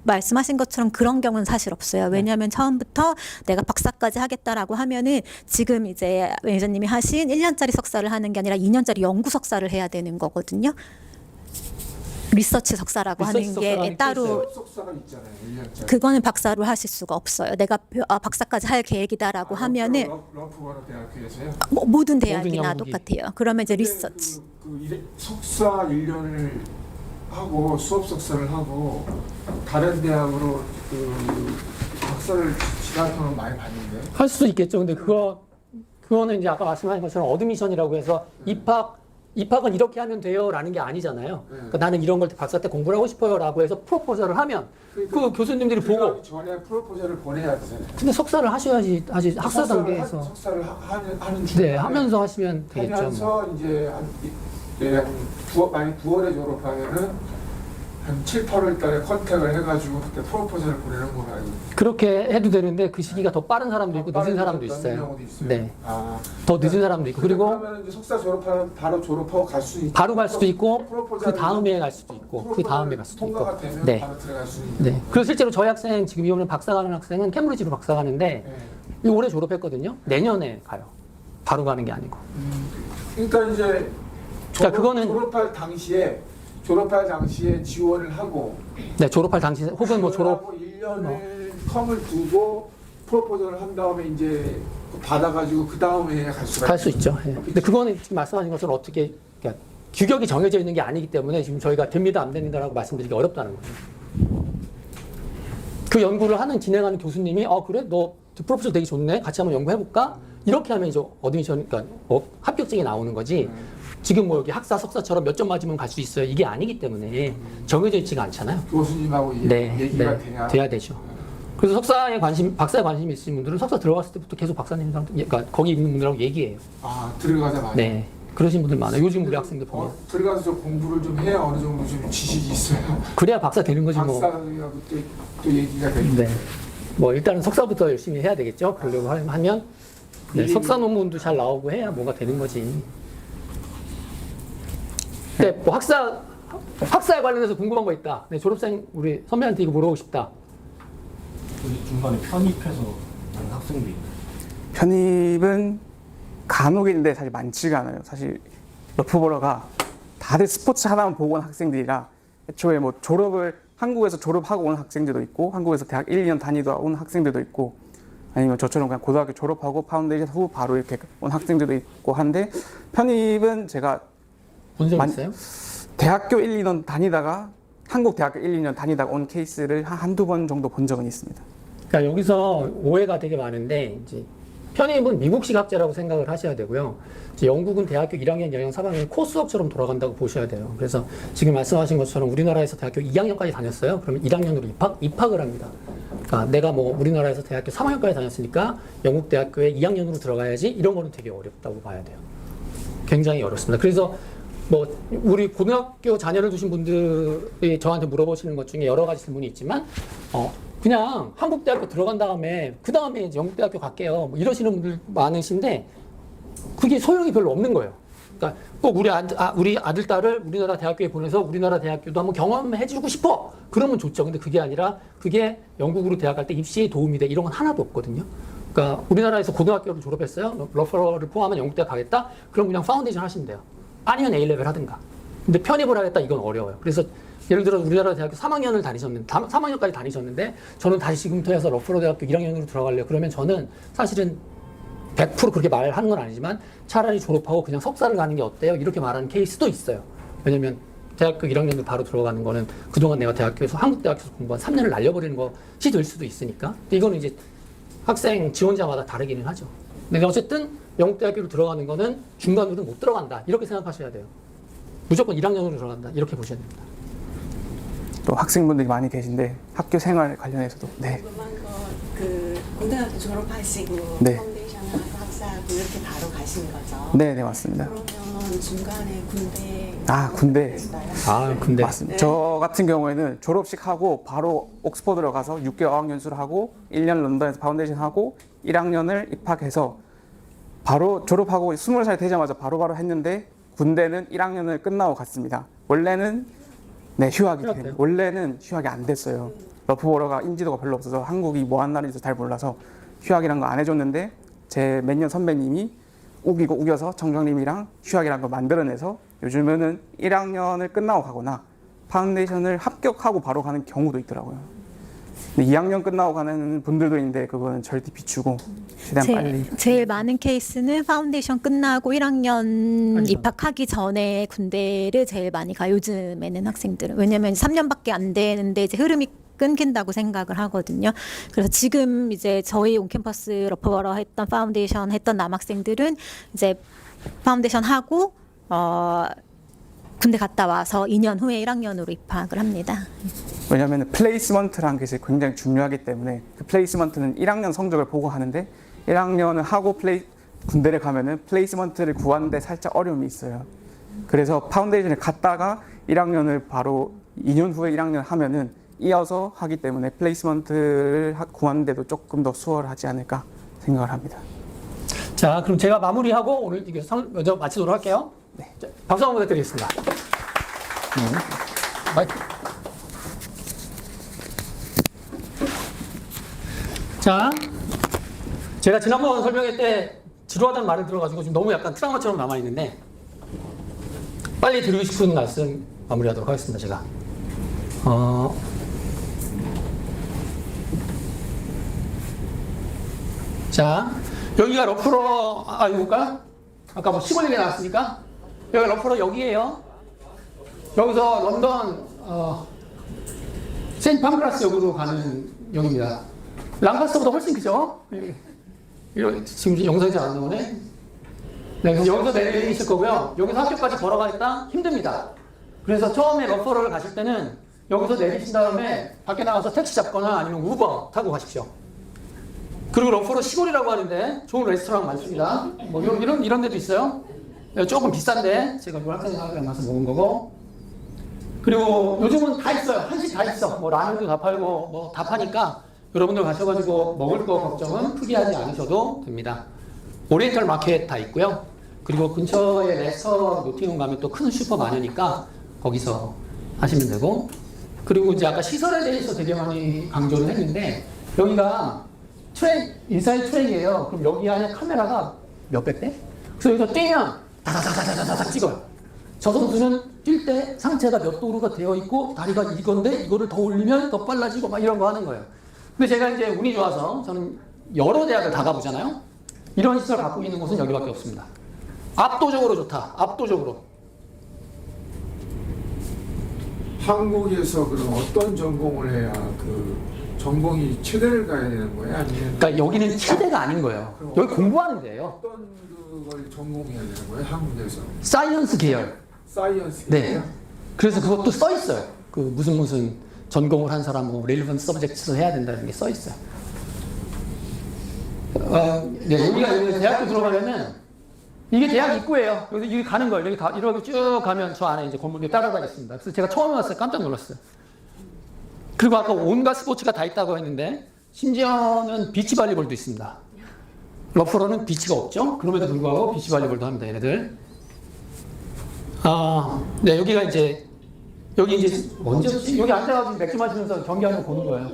말씀하신 것처럼 그런 경우는 사실 없어요. 왜냐하면 처음부터 내가 박사까지 하겠다라고 하면은 지금 이제 매니저님이 하신 1년짜리 석사를 하는 게 아니라 2년짜리 연구 석사를 해야 되는 거거든요. 리서치 석사라고 리서치 하는 게 석사라는 따로 수업 석사가 있잖아요. 1년짜리. 그거는 박사로 하실 수가 없어요. 내가 박사까지 할 계획이다라고 하면은 러프버러 대학교에서요. 모든 대학이나 영국이. 똑같아요. 그러면 이제 리서치. 석사 1년을 하고 수업 석사를 하고 다른 대학으로 그 박사를 시간표는 많이 봤는데. 할 수도 있겠죠. 근데 그거는 이제 아까 말씀하신 것처럼 어드미션이라고 해서 입학은 이렇게 하면 돼요라는 게 아니잖아요. 그러니까 나는 이런 걸 박사 때 공부를 하고 싶어요라고 해서 프로포저를 하면 그 교수님들이 보고. 전에 프로포저를 보내야 되잖아요. 근데 석사를 하셔야지 아직 학사 단계에서. 석사를 하는 중에 네, 하면서 하시면 되겠죠. 하면서 이제 만약 9월에 졸업하면은 한 7, 8월 달에 컨택을 해가지고 그때 프로포즈를 보내는 거가 알고 있어요. 그렇게 해도 되는데 그 시기가 더 빠른 사람도 있고 늦은 사람도 빠른 있어요. 경우도 있어요. 네, 아, 더 늦은 사람도 있고 그리고 그러면 이제 석사 졸업하면 바로 졸업하고 갈 수 있고 바로 갈 수도 있고 프로포즈를 그 다음에 갈 수도 있고 그 다음에 갈 수도 있고. 통과가 되면 네. 바로 들어갈 수 있는. 네. 그리고 실제로 저희 학생 지금 이번에 박사 가는 학생은 캠브리지로 박사 가는데 네. 올해 졸업했거든요. 내년에 가요. 바로 가는 게 아니고. 그러니까 이제 그러니까 그거는- 졸업할 당시에 지원을 하고 네, 졸업할 당시 혹은 뭐 졸업 1년을 텀을 두고 프로포즈를 한 다음에 이제 받아가지고 그 다음에 갈 수가 갈 수 있죠. 예. 근데 그거는 지금 말씀하신 것처럼 어떻게 그러니까 규격이 정해져 있는 게 아니기 때문에 지금 저희가 됩니다 안 됩니다라고 말씀드리기 어렵다는 거예요. 그 연구를 진행하는 교수님이 그래 너 프로포즈 되게 좋네 같이 한번 연구해볼까 이렇게 하면 이제 어드미션 그러니까 합격증이 나오는 거지. 지금 뭐 여기 학사 석사처럼 몇 점 맞으면 갈 수 있어요 이게 아니기 때문에 정해져 있지가 않잖아요. 교수님하고 얘기가 되냐? 돼야 되죠. 그래서 박사에 관심 있으신 분들은 석사 들어갔을 때부터 계속 박사님이랑, 그러니까 거기 있는 분들하고 얘기해요. 아, 들어가자마자. 네. 그러신 분들 많아요. 요즘 우리 학생들 보면. 들어가서 좀 공부를 좀 해야 어느 정도 좀 지식이 있어요. 그래야 박사 되는 거지 뭐. 박사하고 또 얘기가 되는데. 네. 뭐 일단은 석사부터 열심히 해야 되겠죠. 그러려고 하면 네, 석사 논문도 잘 나오고 해야 뭔가 되는 거지. 네, 뭐 학사에 관련해서 궁금한 거 있다. 네, 졸업생 우리 선배한테 이거 물어보고 싶다. 중간에 편입해서 하는 학생도 있나요? 편입은 간혹인데 사실 많지가 않아요. 사실 러프버러가 다들 스포츠 하나만 보고 온 학생들이라 애초에 뭐 한국에서 졸업하고 온 학생들도 있고 한국에서 대학 1, 2년 다니다 온 학생들도 있고 아니면 저처럼 그냥 고등학교 졸업하고 파운데이션 후 바로 이렇게 온 학생들도 있고 한데 편입은 제가 본 적 있어요? 대학교 1, 2년 다니다가 한국 대학교 1, 2년 다니다가 온 케이스를 한두 번 정도 본 적은 있습니다. 그러니까 여기서 오해가 되게 많은데 이제 편입은 미국식 학제라고 생각을 하셔야 되고요. 이제 영국은 대학교 1학년, 2학년, 3학년 코스업처럼 돌아간다고 보셔야 돼요. 그래서 지금 말씀하신 것처럼 우리나라에서 대학교 2학년까지 다녔어요. 그러면 1학년으로 입학을 합니다. 그러니까 내가 뭐 우리나라에서 대학교 3학년까지 다녔으니까 영국 대학교에 2학년으로 들어가야지 이런 거는 되게 어렵다고 봐야 돼요. 굉장히 어렵습니다. 그래서 뭐 우리 고등학교 자녀를 두신 분들이 저한테 물어보시는 것 중에 여러 가지 질문이 있지만 그냥 한국 대학교 들어간 다음에 그 다음에 이제 영국 대학교 갈게요. 뭐 이러시는 분들 많으신데 그게 소용이 별로 없는 거예요. 그러니까 꼭 우리 아들 딸을 우리나라 대학교에 보내서 우리나라 대학교도 한번 경험해주고 싶어. 그러면 좋죠. 근데 그게 아니라 그게 영국으로 대학 갈 때 입시에 도움이 돼 이런 건 하나도 없거든요. 그러니까 우리나라에서 고등학교를 졸업했어요. 러퍼를 포함한 영국 대학 가겠다. 그럼 그냥 파운데이션 하시면 돼요. 아니면 A레벨 하든가. 근데 편입을 하겠다 이건 어려워요. 그래서 예를 들어 우리나라 대학교 3학년까지 다니셨는데 저는 다시 지금부터 해서 러프로 대학교 1학년으로 들어갈래요. 그러면 저는 사실은 100% 그렇게 말하는 건 아니지만 차라리 졸업하고 그냥 석사를 가는 게 어때요? 이렇게 말하는 케이스도 있어요. 왜냐면 대학교 1학년으로 바로 들어가는 거는 그동안 내가 한국 대학교에서 공부한 3년을 날려버리는 것이 될 수도 있으니까. 이거는 이제 학생 지원자마다 다르기는 하죠. 근데 어쨌든 영국 대학교로 들어가는 거는 중간으로 못 들어간다. 이렇게 생각하셔야 돼요. 무조건 1학년으로 들어간다. 이렇게 보셔야 됩니다. 또 학생분들이 많이 계신데 학교 생활 관련해서도 네. 궁금한 거 고등학교 졸업하시고 네. 파운데이션 하고 학사하고 이렇게 바로 가신 거죠? 네, 맞습니다. 그러면 중간에 군대 군대. 있어요? 근데 맞습니다. 저 같은 경우에는 졸업식 하고 바로 옥스퍼드로 가서 6개월 어학연수를 하고 1년 런던에서 파운데이션 하고 1학년을 입학해서 바로 졸업하고 20살 되자마자 바로 했는데 군대는 1학년을 끝나고 갔습니다. 원래는 원래는 휴학이 안 됐어요. 러프버러가 인지도가 별로 없어서 한국이 뭐 하는 나라인지 잘 몰라서 휴학이란 거 안 해줬는데 제 몇 년 선배님이 우겨서 정장님이랑 휴학이란 거 만들어내서 요즘에는 1학년을 끝나고 가거나 파운데이션을 합격하고 바로 가는 경우도 있더라고요. 근데 2학년 끝나고 가는 분들도 있는데 그거는 절대 비추고 최대한 빨리. 제일 많은 케이스는 파운데이션 끝나고 1학년 입학하기 전에 군대를 제일 많이 가 요즘에는 학생들은. 왜냐면 3년밖에 안 되는데 이제 흐름이 끊긴다고 생각을 하거든요. 그래서 지금 이제 저희 온캠퍼스 러프버러 했던 파운데이션 했던 남학생들은 이제 파운데이션 하고 군대 갔다 와서 2년 후에 1학년으로 입학을 합니다. 왜냐하면 플레이스먼트라는 게 굉장히 중요하기 때문에 그 플레이스먼트는 1학년 성적을 보고 하는데 1학년을 하고 군대를 가면은 플레이스먼트를 구하는데 살짝 어려움이 있어요. 그래서 파운데이션을 갔다가 1학년을 바로 2년 후에 1학년 하면은 이어서 하기 때문에 플레이스먼트를 구하는데도 조금 더 수월하지 않을까 생각을 합니다. 자, 그럼 제가 마무리하고 오늘 이게 먼저 마치도록 할게요. 네. 자, 박수 한번 부탁드리겠습니다. 마이크. 자, 제가 지난번 설명회 때 지루하다는 말을 들어가지고 지금 너무 약간 트라우마처럼 남아있는데 빨리 드리고 싶은 말씀 마무리하도록 하겠습니다. 제가 자, 여기가 러프러 이거가 아까 뭐 시골 얘기 나왔으니까 여기 러프러 여기에요. 여기서 런던 세인트 팜크라스 역으로 가는 역입니다. 랑카스터보다 훨씬 크죠? 지금 영상이 잘 안 나오네. 네, 그래서 여기서 내리실 거고요. 여기서 학교까지 걸어가니까 힘듭니다. 그래서 처음에 러퍼를 가실 때는 여기서 내리신 다음에 밖에 나가서 택시 잡거나 아니면 우버 타고 가십시오. 그리고 러퍼로 시골이라고 하는데 좋은 레스토랑 많습니다. 뭐 이런 데도 있어요. 조금 비싼데 제가 학생회가 가서 먹은 거고. 그리고 요즘은 다 있어요. 한식 다 있어. 뭐 라면도 다 팔고 뭐 다 파니까 여러분들 가셔가지고 먹을 거 걱정은 크게 하지 않으셔도 됩니다. 오리엔탈 마켓 다 있고요. 그리고 근처에 레스터, 노팅엄 가면 또 큰 슈퍼 많으니까 거기서 하시면 되고. 그리고 이제 아까 시설에 대해서 되게 많이 강조를 했는데 여기가 인사이드 트랙이에요. 그럼 여기 안에 카메라가 몇백 대? 그래서 여기서 뛰면 다다다다다다닥 찍어요. 저 선수는 뛸 때 상체가 몇 도로가 되어 있고 다리가 이건데 이거를 더 올리면 더 빨라지고 막 이런 거 하는 거예요. 근데 제가 이제 운이 좋아서 저는 여러 대학을 다 가보잖아요. 이런 시설 갖고 있는 곳은 여기밖에 없습니다. 압도적으로 좋다. 압도적으로. 한국에서 그럼 어떤 전공을 해야 그 전공이 최대를 가야 되는 거예요? 아니면 그러니까 여기는 최대가 아닌 거예요. 여기 공부하는 데예요. 어떤 그걸 전공해야 되는 거예요? 한국에서 사이언스 계열. 사이언스. 네. 그래서 그것도 써 있어요. 그 무슨 전공을 한 사람 뭐 렐리번트 서브젝트에서 해야 된다는 게 써 있어요. 네, 여기 대학교 들어가려면 이게 대학 입구예요. 여기 가는 거예요. 이렇게 쭉 가면 저 안에 이제 건물이 따라가겠습니다. 그래서 제가 처음에 왔을 때 깜짝 놀랐어요. 그리고 아까 온갖 스포츠가 다 있다고 했는데 심지어는 비치 발리볼도 있습니다. 러프로는 비치가 없죠. 그럼에도 불구하고 비치 발리볼도 합니다. 얘네들. 네, 여기가 이제 언제였지? 여기 앉아가지고 맥주 마시면서 경기 한번 보는 거예요.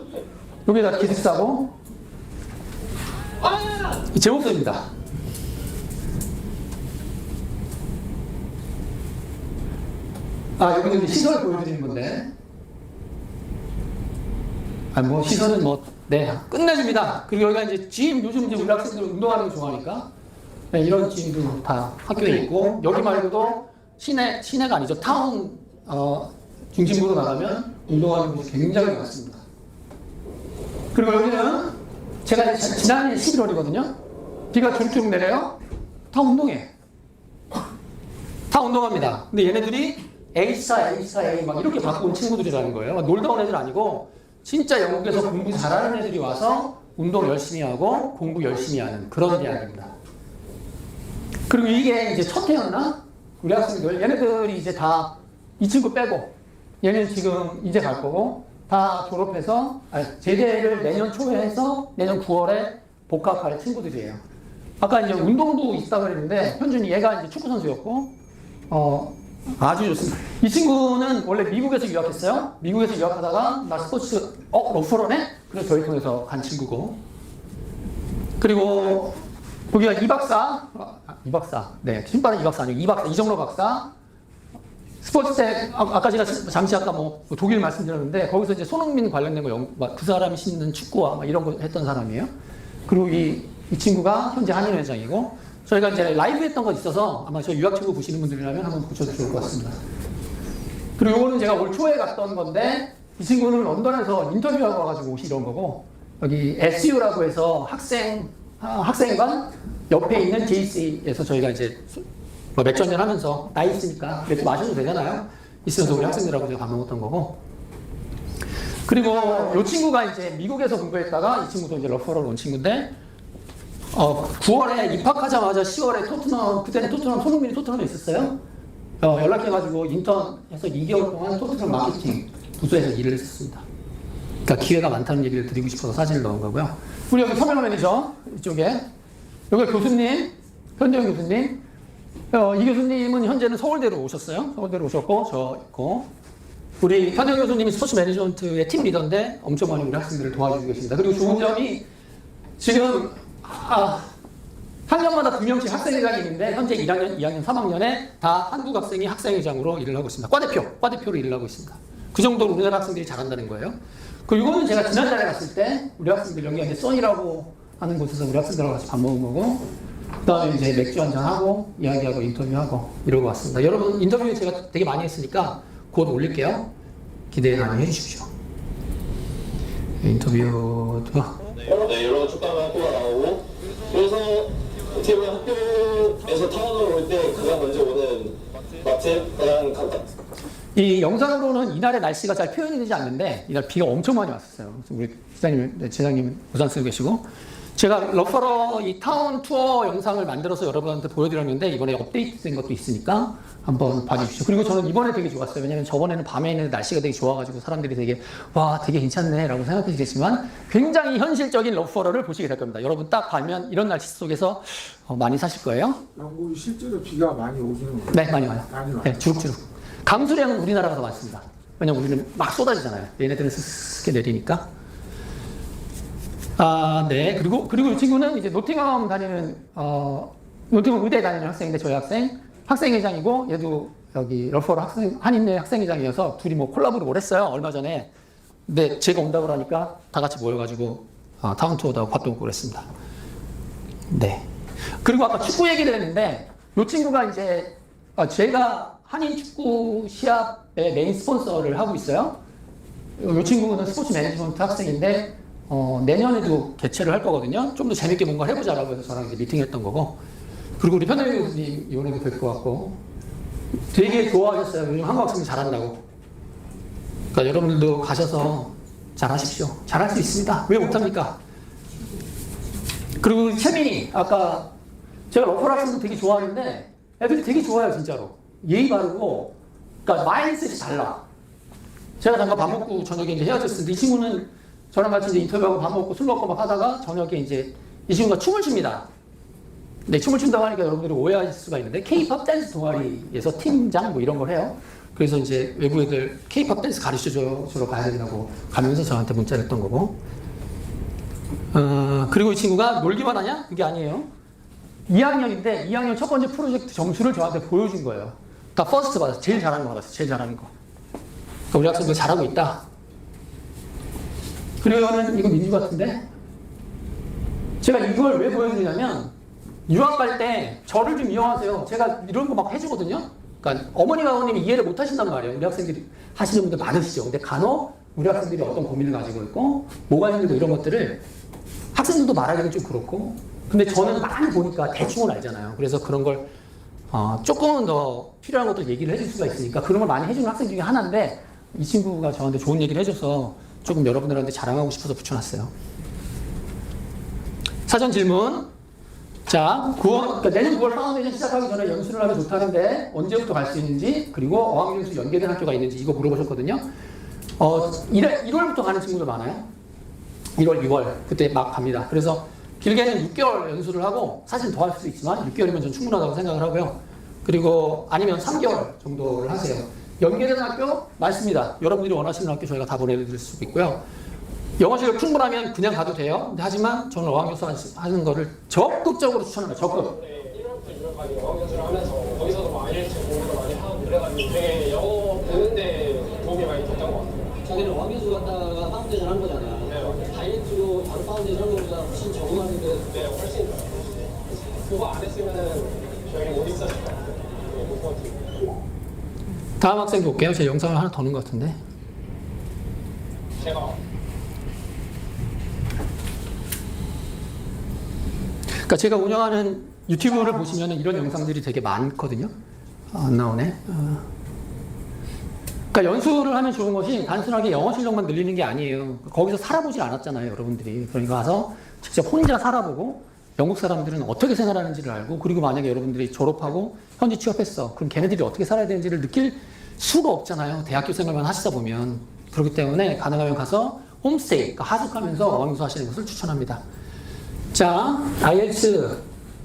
여기다 기숙사고 제 목소리입니다. 여기는 이제 시설 보여드리는 건데 뭐 시설은 네, 끝내줍니다. 그리고 여기가 이제 짐, 요즘 이제 우리 학생들 운동하는 거 좋아하니까 네, 이런 짐도 다 학교에 있고 여기 말고도 시내가 아니죠. 타운 중심부로 나가면 운동하는 곳이 굉장히 많습니다. 그리고 여기는 제가 지난해 11월이거든요. 비가 쭉쭉 내려요. 다 운동해. 다 운동합니다. 근데 얘네들이 A4A 막 이렇게 갖고 온 친구들이라는 거예요. 놀다 온 애들 아니고 진짜 영국에서 공부 잘하는 애들이 와서 운동 열심히 하고 공부 열심히 하는 그런 대학입니다. 그리고 이게 이제 첫 해였나? 우리 학생들 얘네들이 이제 다 이 친구 빼고 얘는 지금 이제 갈 거고 다 졸업해서 제대를 내년 초에 해서 내년 9월에 복학할 친구들이에요. 아까 이제 운동도 있다고 그랬는데 현준이 얘가 이제 축구 선수였고 아주 좋습니다. 이 친구는 원래 미국에서 유학했어요. 미국에서 유학하다가 나 스포츠 러프러네? 그래서 저희 통해서 간 친구고. 그리고 거기가 이 박사, 네, 신발은 이 박사 아니고 이 박사, 이정로 박사. 스포츠텍, 아까 제가 잠시 아까 뭐 독일 말씀드렸는데 거기서 이제 손흥민 관련된 거 그 사람이 신는 축구와 막 이런 거 했던 사람이에요. 그리고 이 친구가 현재 한인회장이고 저희가 이제 라이브 했던 거 있어서 아마 저희 유학 친구 보시는 분들이라면 한번 보셔도 좋을 것 같습니다. 그리고 이거는 제가 올 초에 갔던 건데 이 친구는 런던에서 인터뷰하고 와가지고 옷이 이런 거고, 여기 SU라고 해서 학생관 옆에 있는 JC에서 저희가 이제 뭐 맥주 한잔 하면서 나이 있으니까 맥주 마셔도 되잖아요. 있으면서 우리 학생들하고 제가 밥 먹었던 거고. 그리고 이 친구가 이제 미국에서 공부했다가 이 친구도 이제 러퍼럴 온 친구인데 9월에 입학하자마자 10월에 토트넘, 그때는 토트넘, 손흥민이 토트넘에 있었어요. 연락해가지고 인턴해서 2개월 동안 토트넘 마케팅 부서에서 일을 했었습니다. 그러니까 기회가 많다는 얘기를 드리고 싶어서 사진을 넣은 거고요. 우리 여기 서명 매니저 이쪽에 여기 교수님, 현대영 교수님. 이 교수님은 현재는 서울대로 오셨어요. 서울대로 오셨고 저 있고 우리 현대영 교수님이 스포츠 매니지먼트의 팀 리더인데 엄청 많이 우리 학생들을 도와주고 계십니다. 그리고 좋은 점이 지금 학년마다 2명씩 학생회장이 있는데 현재 1학년, 2학년, 3학년에 다 한국 학생이 학생회장으로 일을 하고 있습니다. 과대표로 일을 하고 있습니다. 그 정도로 우리나라 학생들이 잘한다는 거예요. 그리고 이거는 제가 지난달에 갔을 때 우리 학생들 여기 이제 써니라고 하는 곳에서 우리 학생들하고 같이 밥 먹은 거고 그다음에 이제 맥주 한잔 하고 이야기하고 인터뷰하고 이러고 왔습니다. 여러분 인터뷰 제가 되게 많이 했으니까 곧 올릴게요. 기대 많이 해주십시오. 인터뷰도 네, 여러 축구하면 학교가 나오고 그래서 어떻게 보면 학교에서 타운으로 올 때 가장 먼저 오는 맛집 가장 가깝. 이 영상으로는 이날의 날씨가 잘 표현이 되지 않는데 이날 비가 엄청 많이 왔었어요. 우리 제장님 부산 쓰고 계시고 제가 러퍼러 이 타운 투어 영상을 만들어서 여러분한테 보여드렸는데 이번에 업데이트된 것도 있으니까 한번 봐주십시오. 그리고 저는 이번에 되게 좋았어요. 왜냐면 저번에는 밤에 있는 날씨가 되게 좋아가지고 사람들이 되게 와 되게 괜찮네 라고 생각하시겠지만 굉장히 현실적인 러퍼러를 보시게 될 겁니다. 여러분 딱 가면 이런 날씨 속에서 많이 사실 거예요. 영국이 실제로 비가 많이 오기는 거예요. 네, 많이 와요. 많이 와요. 네, 주룩주룩. 강수량은 우리나라가 더 많습니다. 왜냐면 우리는 막 쏟아지잖아요. 얘네들은 스스게 내리니까. 네. 그리고 이 친구는 이제 노팅엄 다니는, 노팅엄 의대 다니는 학생인데 저희 학생회장이고 얘도 여기 러퍼로 한인대 학생회장이어서 둘이 뭐 콜라보를 뭘 했어요. 얼마 전에. 근데 제가 온다고 하니까 다 같이 모여가지고 타운 투어도 하고 밥도 먹고 그랬습니다. 네. 그리고 아까 축구 얘기를 했는데 이 친구가 이제 제가 한인 축구 시합의 메인 스폰서를 하고 있어요. 이 친구는 스포츠 매니지먼트 학생인데 내년에도 개최를 할 거거든요. 좀 더 재밌게 뭔가 해보자라고 해서 저랑 이제 미팅했던 거고. 그리고 우리 편대민 교수님 이번에도 될 것 같고 되게 좋아하셨어요. 요즘 한국 학생들 잘한다고. 그러니까 여러분들도 가셔서 잘하십시오. 잘할 수 있습니다. 왜 못합니까? 그리고 채민이 아까 제가 러퍼 학생도 되게 좋아하는데 애들이 되게 좋아요 진짜로. 예의 바르고, 그러니까 마인드셋이 달라. 제가 잠깐 밥 먹고 저녁에 이제 헤어졌는데 이 친구는 저랑 같이 이제 인터뷰하고 밥 먹고 술 먹고 막 하다가 저녁에 이제 이 친구가 춤을 춥니다. 근데 춤을 춘다고 하니까 여러분들이 오해하실 수가 있는데 K-pop 댄스 동아리에서 팀장 뭐 이런 걸 해요. 그래서 이제 외부 애들 K-pop 댄스 가르쳐주러 가야 된다고 가면서 저한테 문자를 했던 거고. 그리고 이 친구가 놀기만 하냐? 그게 아니에요. 2학년인데 2학년 첫 번째 프로젝트 점수를 저한테 보여준 거예요. 다 퍼스트 받았어요. 제일 잘하는 거 받았어요. 제일 잘하는 거. 그러니까 우리 학생들 잘하고 있다. 그리고 이거 민주 같은데? 제가 이걸 왜 보여주냐면 유학 갈 때 저를 좀 이용하세요. 제가 이런 거 막 해주거든요. 그러니까 어머니가 아버님이 이해를 못 하신단 말이에요. 우리 학생들이 하시는 분들 많으시죠. 근데 간혹 우리 학생들이 어떤 고민을 가지고 있고 뭐가 힘들고 이런 것들을 학생들도 말하기는 좀 그렇고 근데 저는 많이 보니까 대충은 알잖아요. 그래서 그런 걸 조금은 더 필요한 것들 얘기를 해줄 수가 있으니까 그런 걸 많이 해주는 학생 중에 하나인데 이 친구가 저한테 좋은 얘기를 해줘서 조금 여러분들한테 자랑하고 싶어서 붙여놨어요. 사전 질문. 자, 그러니까 내년 9월 파운데이션 시작하기 전에 연수를 하면 좋다는데 언제부터 갈 수 있는지 그리고 어학연수 연계된 학교가 있는지 이거 물어보셨거든요. 1월부터 가는 친구들 많아요. 1월, 2월 그때 막 갑니다. 그래서 길게는 6개월 연수를 하고 사실 더 할 수도 있지만 6개월이면 전 충분하다고 생각을 하고요. 그리고 아니면 3개월 정도를 하세요. 연계된 학교 많습니다. 여러분들이 원하시는 학교 저희가 다 보내드릴 수 있고요. 영어 실력 충분하면 그냥 가도 돼요. 근데 하지만 저는 어학연수 하는 거를 적극적으로 추천합니다. 적극. 1월부터 2월까지 어학연수를 하면서 거기서도 뭐 IELTS 공부도 많이 하고 그래가지고 되게 영어 배우는데 도움이 많이 됐던 것 같아요. 자기는 어학연수 갔다가 파운데이션 한 거잖아요. 네. 다이렉트로 바로 파운데이션 한 거보다 훨씬 적응하는데 네, 훨씬 그거 안 했으면은 저희 못 있었을 것 같아요. 못 버티고. 다음 학생 볼게요. 제 영상을 하나 더 넣은 것 같은데. 그러니까 제가 운영하는 유튜브를 보시면 이런 영상들이 되게 많거든요. 안 나오네. 그러니까 연수를 하면 좋은 것이 단순하게 영어 실력만 늘리는 게 아니에요. 거기서 살아보질 않았잖아요, 여러분들이. 그러니까 가서 직접 혼자 살아보고 영국 사람들은 어떻게 생활하는지를 알고, 그리고 만약에 여러분들이 졸업하고 현지 취업했어. 그럼 걔네들이 어떻게 살아야 되는지를 느낄 수가 없잖아요. 대학교 생활만 하시다 보면. 그렇기 때문에 가능하면 가서 홈스테이, 그러니까 하숙하면서 어학연수 하시는 것을 추천합니다. 자, IELTS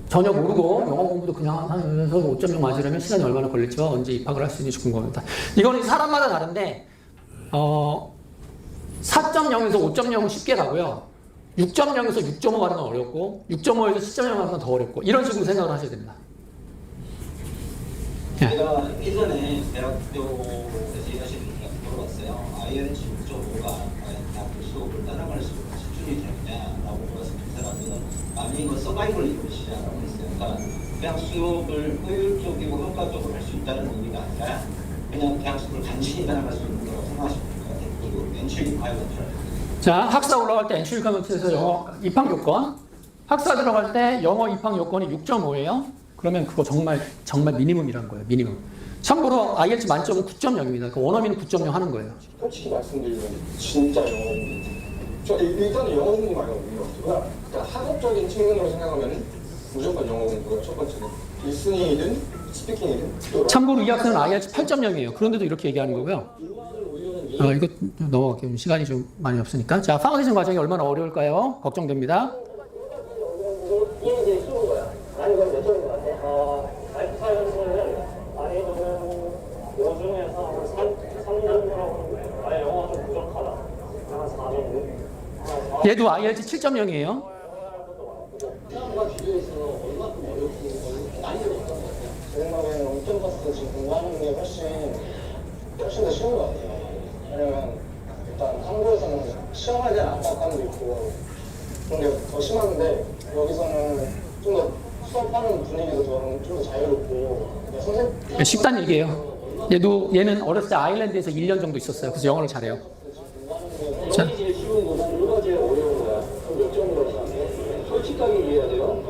전혀 모르고 영어 공부도 그냥 하면서 5.0 맞으려면 시간이 얼마나 걸릴지와 언제 입학을 할 수 있는지 궁금합니다. 이거는 사람마다 다른데 4.0에서 5.0은 쉽게 가고요. 6.0에서 6.5 가는 건 어렵고 6.5에서 10.0 가는 건 더 어렵고 이런 식으로 생각을 하셔야 됩니다. 제가 예전에 대학교에서 일하실 때 물어봤어요. IELTS 6.5가 대학교 수업을 따라갈 수 있는 수준이 되느냐라고 물었을 때 그 사람들은 많이 이거 서바이벌 이것이라고 했어요. 그러니까 대학 수업을 효율적이고 효과적으로 할 수 있다는 의미가 아니라 그냥 대학 수업을 간신히 따라갈 수 있는 거라고 생각하시면 돼요. 그리고 엔트리 리콰이어먼트. 자, 학사 올라갈 때 엔트리 리콰이어먼트에서 영어 입학 요건, 학사 들어갈 때 영어 입학 요건이 6.5예요. 그러면 그거 정말 미니멈이란 거예요. 미니멈. 참고로 IELTS 만점은 9.0입니다. 그러니까 원어민은 9.0 하는 거예요. 솔직히 말씀드리면 진짜 영어 공부. 저 일단은 영어 공부 많이 없는 것 같아요. 그러니까 학업적인 측면으로 생각하면 무조건 영어 공부가 첫 번째는 리스닝이든 스피킹이든. 참고로 이 학생은 IELTS 8.0이에요. 그런데도 이렇게 얘기하는 거고요. 이거 넘어갈게요. 시간이 좀 많이 없으니까. 자, 파운데이션 과정이 얼마나 어려울까요? 걱정됩니다. 이게 이제 쉬운 거야. 아니 이건 여쭤본 것 같아. 알파연수는 아이들은 요즘에서 3년이라고 아예 영어가 좀 부족하다. 한 4년. 얘도 IELTS 7.0이에요. 시험과 비교해서 얼마큼 어렵고 많이 어렵다. 제 생각에는 엄청 봤을 지금 공부하는 게 훨씬 더 쉬운 것 같아요. 왜냐면 일단 한국에서는 시험에 대한 압박감도 있고 그런 게 더 심한데 여기서는 좀 더 수업하는 분위기도 좀 더 자유롭고 선생님 쉽단 얘기예요. 얘는 어렸을 때 아일랜드에서 1년 정도 있었어요. 그래서 영어를 잘해요. 자, 제일 쉬운 거다. 뭐가 제일 어려운 거야? 그럼 몇 점으로 생각해? 솔직하게 얘기해야 돼요.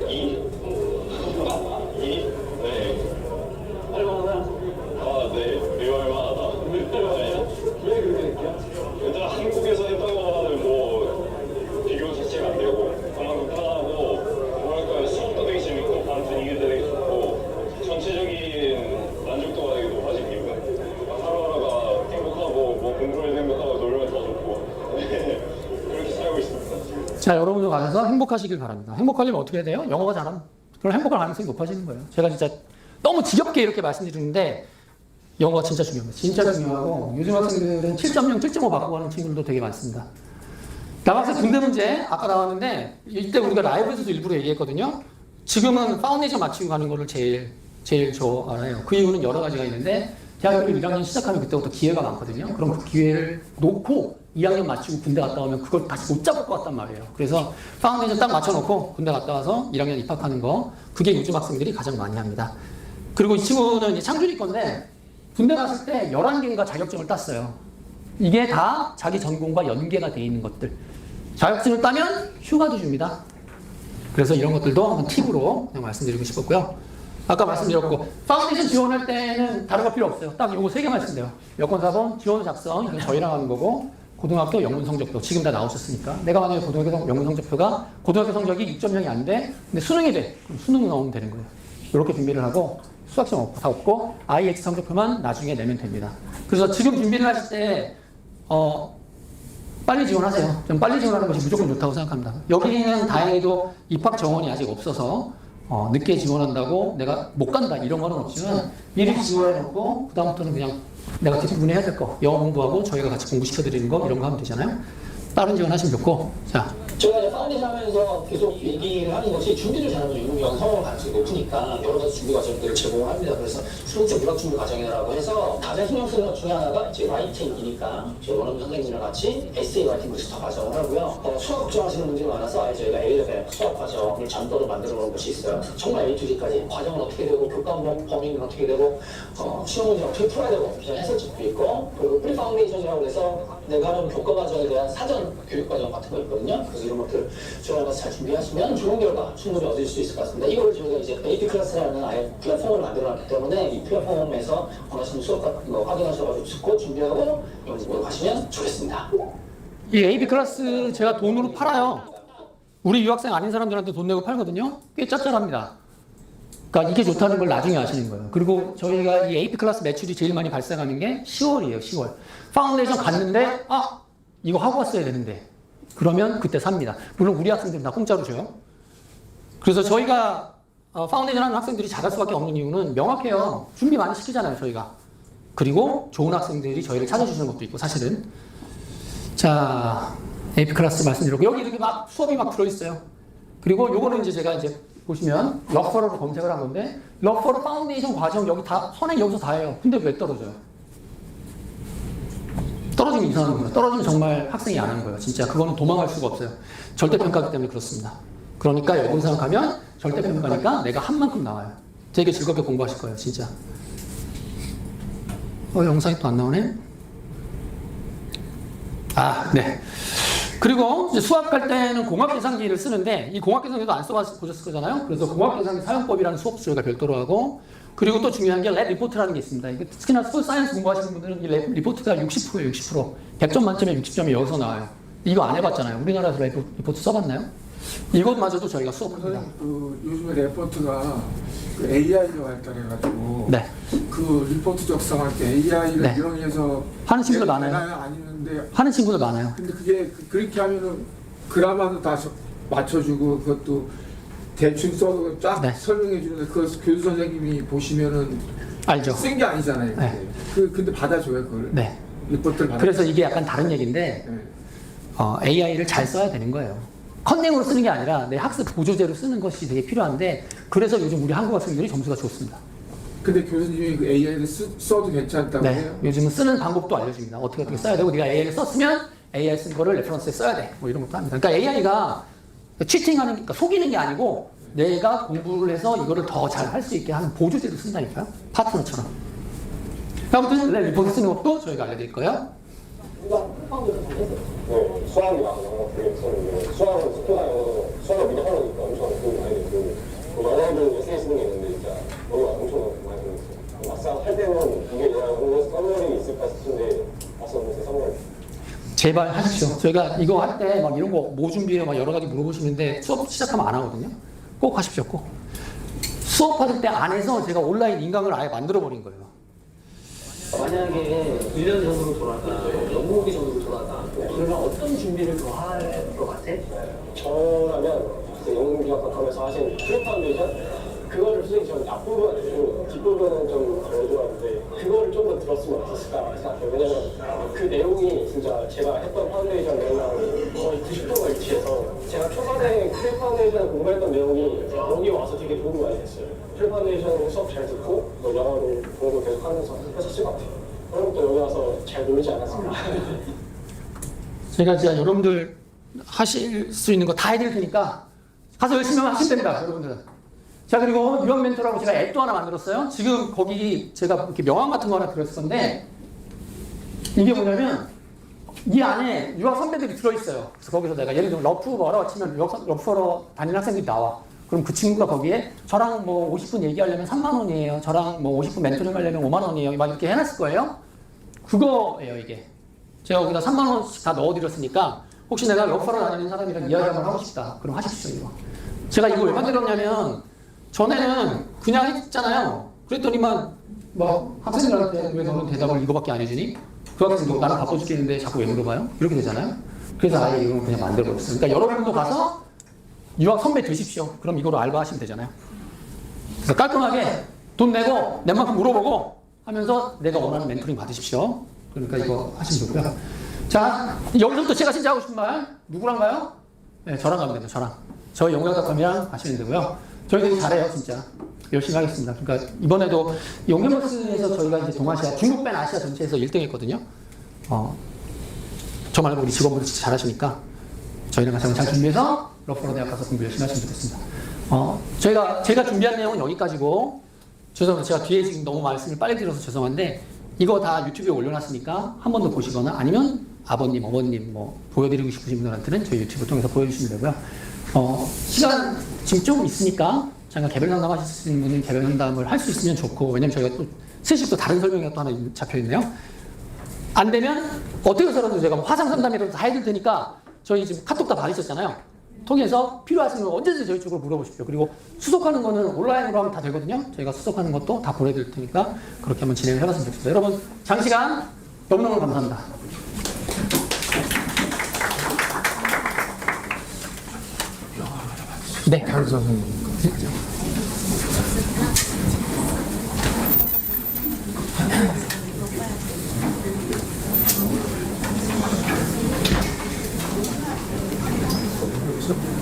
2? 2? 네. 할만하다? 네. 매우 할만하다. 왜 그렇게 느껴? 일단 한국에서 했던 거는 뭐 비교 자체가 안 되고 그만큼 편하고 뭐랄까 수업도 되게 재밌고 반 분위기도 되게 좋고 전체적인 만족도가 되게 높아진 기분. 하루하루가 행복하고 뭐 공부를 행복하고 놀면 더 좋고 그렇게 살고 있습니다. 자, 여러분도 가셔서 행복하시길 바랍니다. 행복하려면 어떻게 해야 돼요? 영어가 잘하면 그럼 행복할 가능성이 높아지는 거예요. 제가 진짜 너무 지겹게 이렇게 말씀드리는데 영어가 진짜 중요합니다. 진짜 중요하고 요즘 학생들은 7.0, 7.5 받고 가는 친구들도 되게 많습니다. 남학생 군대 문제 아까 나왔는데 이때 우리가 라이브에서도 일부러 얘기했거든요. 지금은 파운데이션 마치고 가는 거를 제일 좋아해요. 그 이유는 여러 가지가 있는데 대학교를 1학년 시작하면 그때부터 기회가 많거든요. 그럼 그 기회를 놓고 2학년 마치고 군대 갔다 오면 그걸 다시 못 잡을 것 같단 말이에요. 그래서 파운데이션 딱 맞춰놓고 군대 갔다 와서 1학년 입학하는 거 그게 요즘 학생들이 가장 많이 합니다. 그리고 이 친구는 이제 창준이 건데 군대 갔을 때 11개인가 자격증을 땄어요. 이게 다 자기 전공과 연계가 돼 있는 것들. 자격증을 따면 휴가도 줍니다. 그래서 이런 것들도 한번 팁으로 그냥 말씀드리고 싶었고요. 아까 말씀드렸고 파운데이션 지원할 때는 다른 거 필요 없어요. 딱 요거 3개만 있으면 돼요. 여권사본, 지원 작성, 이건 저희랑 하는 거고 고등학교 영문 성적표 지금 다 나오셨으니까 내가 만약에 고등학교 영문 성적표가 고등학교 성적이 6.0이 안 돼. 근데 수능이 돼. 그럼 수능 넣으면 되는 거예요. 이렇게 준비를 하고 수학 시험 다 없고 IELTS 성적표만 나중에 내면 됩니다. 그래서 지금 준비를 하실 때 빨리 지원하세요. 좀 빨리 지원하는 것이 무조건 좋다고 생각합니다. 여기는 다행히도 입학 정원이 아직 없어서 늦게 지원한다고 내가 못 간다 이런 거는 없지만 미리 지원해놓고 그 다음부터는 그냥 내가 뒷부분에 해야 될 거 영어 공부하고 저희가 같이 공부시켜드리는 거 이런 거 하면 되잖아요. 다른 지원하시면 좋고 자 제가 이제 파운데이션 하면서 계속 얘기를 하는 것이 준비를 잘하면 유명 성공할 가능성이 높으니까 여러 가지 준비 과정들을 제공합니다. 그래서 수능제 문학 준비 과정이라고 해서 가장 신경 쓰는 것 중에 하나가 이제 라이팅이니까 저희 원어민 선생님이랑 같이 에세이 라이팅 부스터 과정을 하고요. 수학 걱정하시는 분들이 많아서 저희가 A레벨 수학 과정을 잠도로 만들어 놓은 것이 있어요. 정말 A to G까지 과정은 어떻게 되고 교과목 범위는 어떻게 되고 시험 문제 어떻게 풀어야 되고 이런 해설책도 있고 그리고 프리 파운데이션이라고 해서 내가 하는 교과 과정에 대한 사전 교육 과정 같은 거 있거든요. 그래서 이런 것들 저희가 잘 준비하시면 좋은 결과 충분히 얻을 수 있을 것 같습니다. 이걸 저희가 이제 AP 클래스라는 아예 플랫폼을 만들어놨기 때문에 이 플랫폼에서 원하시는 수업 같은 거 확인하셔가지고 듣고 준비하고 연습으로 가시면 좋겠습니다. 이 AB 클래스 제가 돈으로 팔아요. 우리 유학생 아닌 사람들한테 돈 내고 팔거든요. 꽤 짭짤합니다. 그러니까 이게 좋다는 걸 나중에 아시는 거예요. 그리고 저희가 이 AP 클래스 매출이 제일 많이 발생하는 게 10월이에요. 10월. 파운데이션 갔는데 이거 하고 왔어야 되는데 그러면 그때 삽니다. 물론 우리 학생들은 다 공짜로 줘요. 그래서 저희가 파운데이션 하는 학생들이 잘할 수밖에 없는 이유는 명확해요. 준비 많이 시키잖아요. 저희가. 그리고 좋은 학생들이 저희를 찾아주시는 것도 있고 사실은. 자, AP 클래스 말씀드렸고 여기 이렇게 막 수업이 막 들어있어요. 그리고 요거는 이제 제가 이제 보시면 러퍼러로 검색을 한 건데 러퍼러 파운데이션 과정 여기 다 선행 여기서 다 해요. 근데 왜 떨어져요? 떨어지면 이상한 거예요. 떨어지면 정말 학생이 안 하는 거예요. 진짜 그거는 도망갈 수가 없어요. 절대평가기 때문에 그렇습니다. 그러니까 여기 생각하면 절대평가니까 내가 한 만큼 나와요. 되게 즐겁게 공부하실 거예요. 진짜. 영상이 또 안 나오네. 네. 그리고 이제 수학할 때는 공학계산기를 쓰는데 이 공학계산기도 안 써보셨을 거잖아요. 그래서 공학계산기 사용법이라는 수업도 저희가 별도로 하고 그리고 또 중요한 게 랩 리포트라는 게 있습니다. 특히나 스포츠 사이언스 공부하시는 분들은 이 랩 리포트가 60%예요. 60%. 100점 만점에 60점이 여기서 나와요. 이거 안 해봤잖아요. 우리나라에서 랩 리포트 써봤나요? 이것마저도 저희가 수업합니다. 요즘에 레포트가 그 AI가 발달해가지고 네. 그 리포트 작성할 때 AI를 네. 이용해서 하는 친구들 많아요. 아니는데 하는 친구들 많아요. 근데 그게 그렇게 하면은 그라마도 다 맞춰주고 그것도 대충 써도 쫙 네. 설명해 주는데 그 교수 선생님이 보시면은 알죠? 쓴 게 아니잖아요. 네. 근데 받아줘요 그걸. 네. 리포트를 받아. 그래서 이게 약간 다른 얘기인데 네. AI를 잘 써야 되는 거예요. 컨닝으로 쓰는 게 아니라 내 학습 보조제로 쓰는 것이 되게 필요한데 그래서 요즘 우리 한국 학생들이 점수가 좋습니다. 근데 교수님이 그 AI를 써도 괜찮다고 네, 해요? 요즘은 쓰는 방법도 알려줍니다. 어떻게 써야 되고 네가 AI를 썼으면 AI 쓴 거를 레퍼런스에 써야 돼. 뭐 이런 것도 합니다. 그러니까 AI가 치팅하는, 그러니까 속이는 게 아니고 내가 공부를 해서 이거를 더 잘 할 수 있게 하는 보조제로 쓴다니까요. 파트너처럼. 아무튼 리포트 쓰는 것도 저희가 알려드릴 거예요. 수학이랑 영어 되게 쓰는데 수학은 스포나 영어도 수학을 미리 하려니까 엄청 도움이 많이 되고 영어도 에세이 쓰는 게 있는데 진짜 머리가 엄청 많이 들었어요. 막상 할 때는 이게 내가 영어에서 썸머리 있을까 싶은데 막상 못해 썸머리. 제발 하십시오. 저희가 이거 할 때 막 이런 거 뭐 준비해 막 여러 가지 물어보시는데 수업 시작하면 안 하거든요. 꼭 하십시오. 꼭. 수업하실 때 안에서 제가 온라인 인강을 아예 만들어 버린 거예요. 만약에 1년 전으로 돌아가, 영국이 전으로 돌아가, 그러면 어떤 준비를 더 할 것 같아? 저라면 영국 유학하면서 하신 프리 파운데이션 그거를 솔직히 저는 앞부분 아니고 뒷부분은 좀 덜 좋아하는데 그거를 좀 더 들었으면 어땠을까 생각해요. 왜냐면 그 내용이 진짜 제가 했던 파운데이션 내용이랑 거의 90도가 일치해서 제가 초반에 프리 파운데이션 공부했던 내용이 여기 와서 되게 도움이 많이 됐어요. 프리 파운데이션 수업 잘 듣고 뭐 영어로 공부 계속 하면서 했었을 것 같아요. 그럼 또 여기 와서 잘 놀지 않았을까. 제가 진짜 여러분들 하실 수 있는 거 다 해드릴 테니까 가서 열심히 하시면 됩니다. 여러분들은. 자, 그리고 유학 멘토라고 제가 앱도 하나 만들었어요. 지금 거기 제가 이렇게 명함 같은 거 하나 들었을 건데 이게 뭐냐면 이 안에 유학 선배들이 들어있어요. 그래서 거기서 내가 예를 들면 러프버러 치면 러프버러 다니는 학생들이 나와. 그럼 그 친구가 거기에 저랑 뭐 50분 얘기하려면 3만 원이에요. 저랑 뭐 50분 멘토링 하려면 5만 원이에요. 막 이렇게 해놨을 거예요. 그거예요, 이게. 제가 거기다 3만 원씩 다 넣어드렸으니까 혹시 내가 러프버러 다니는 사람이랑 이야기 한번 하고 싶다. 그럼 하십시오, 이거. 제가 이거 왜 만들었냐면 전에는 그냥 했잖아요. 그랬더니만 뭐 학생들한테 왜 너는 대답을 이거밖에 안 해주니? 그 학생도 나는 바빠 죽겠는데 자꾸 왜 물어봐요? 이렇게 되잖아요. 그래서 아예 이걸 그냥 만들어버렸어요. 그러니까 여러분도 가서 유학 선배 되십시오. 그럼 이거로 알바하시면 되잖아요. 그래서 깔끔하게 돈 내고 내 만큼 물어보고 하면서 내가 원하는 멘토링 받으십시오. 그러니까 이거 하시면 좋고요. 자, 여기서부터 제가 진짜 하고 싶은 말 누구랑가요? 네, 저랑 가면 돼요. 저랑. 저희 영양닷컴이랑 가시면 되고요. 저희 되게 잘해요, 진짜. 열심히 하겠습니다. 그러니까 이번에도 용견버스에서 저희가 이제 동아시아, 중국 뺀 아시아 전체에서 1등 했거든요. 저 말고 우리 직원분들 진짜 잘하시니까 저희랑 같이 잘 준비해서 러프버러 대학 가서 공부 열심히 하시면 좋겠습니다. 제가 준비한 내용은 여기까지고, 죄송합니다. 제가 뒤에 지금 너무 말씀을 빨리 드려서 죄송한데, 이거 다 유튜브에 올려놨으니까 한 번 더 보시거나 아니면 아버님, 어머님 뭐 보여드리고 싶으신 분들한테는 저희 유튜브 통해서 보여주시면 되고요. 시간 지금 좀 있으니까 잠깐 개별 상담 하실 수 있는 분은 개별 상담을 할 수 있으면 좋고, 왜냐면 저희가 또 셋이 또 다른 설명이 또 하나 잡혀 있네요. 안 되면 어떻게 해서라도 제가 뭐 화상 상담이라도 다 해드릴 테니까 저희 지금 카톡 다 받으셨잖아요. 통해서 필요하시면 언제든지 저희 쪽으로 물어보십시오. 그리고 수속하는 거는 온라인으로 하면 다 되거든요. 저희가 수속하는 것도 다 보내드릴 테니까 그렇게 한번 진행을 해봤으면 좋겠습니다. 여러분 장시간 너무너무 감사합니다. 네. 강 선생님.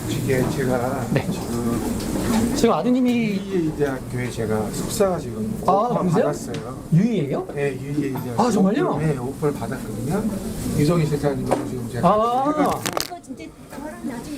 이게 제가 네. 지금 아드님이 유예대학교에 제가 석사 지금 아, 오퍼 그러세요? 받았어요. 유이예요? 네, 유예대학교. 아, 정말요? 네, 오퍼를 받았거든요. 유성희 실장님하고 지금 제가 아. 해가지고 이거 진짜 저랑 나중에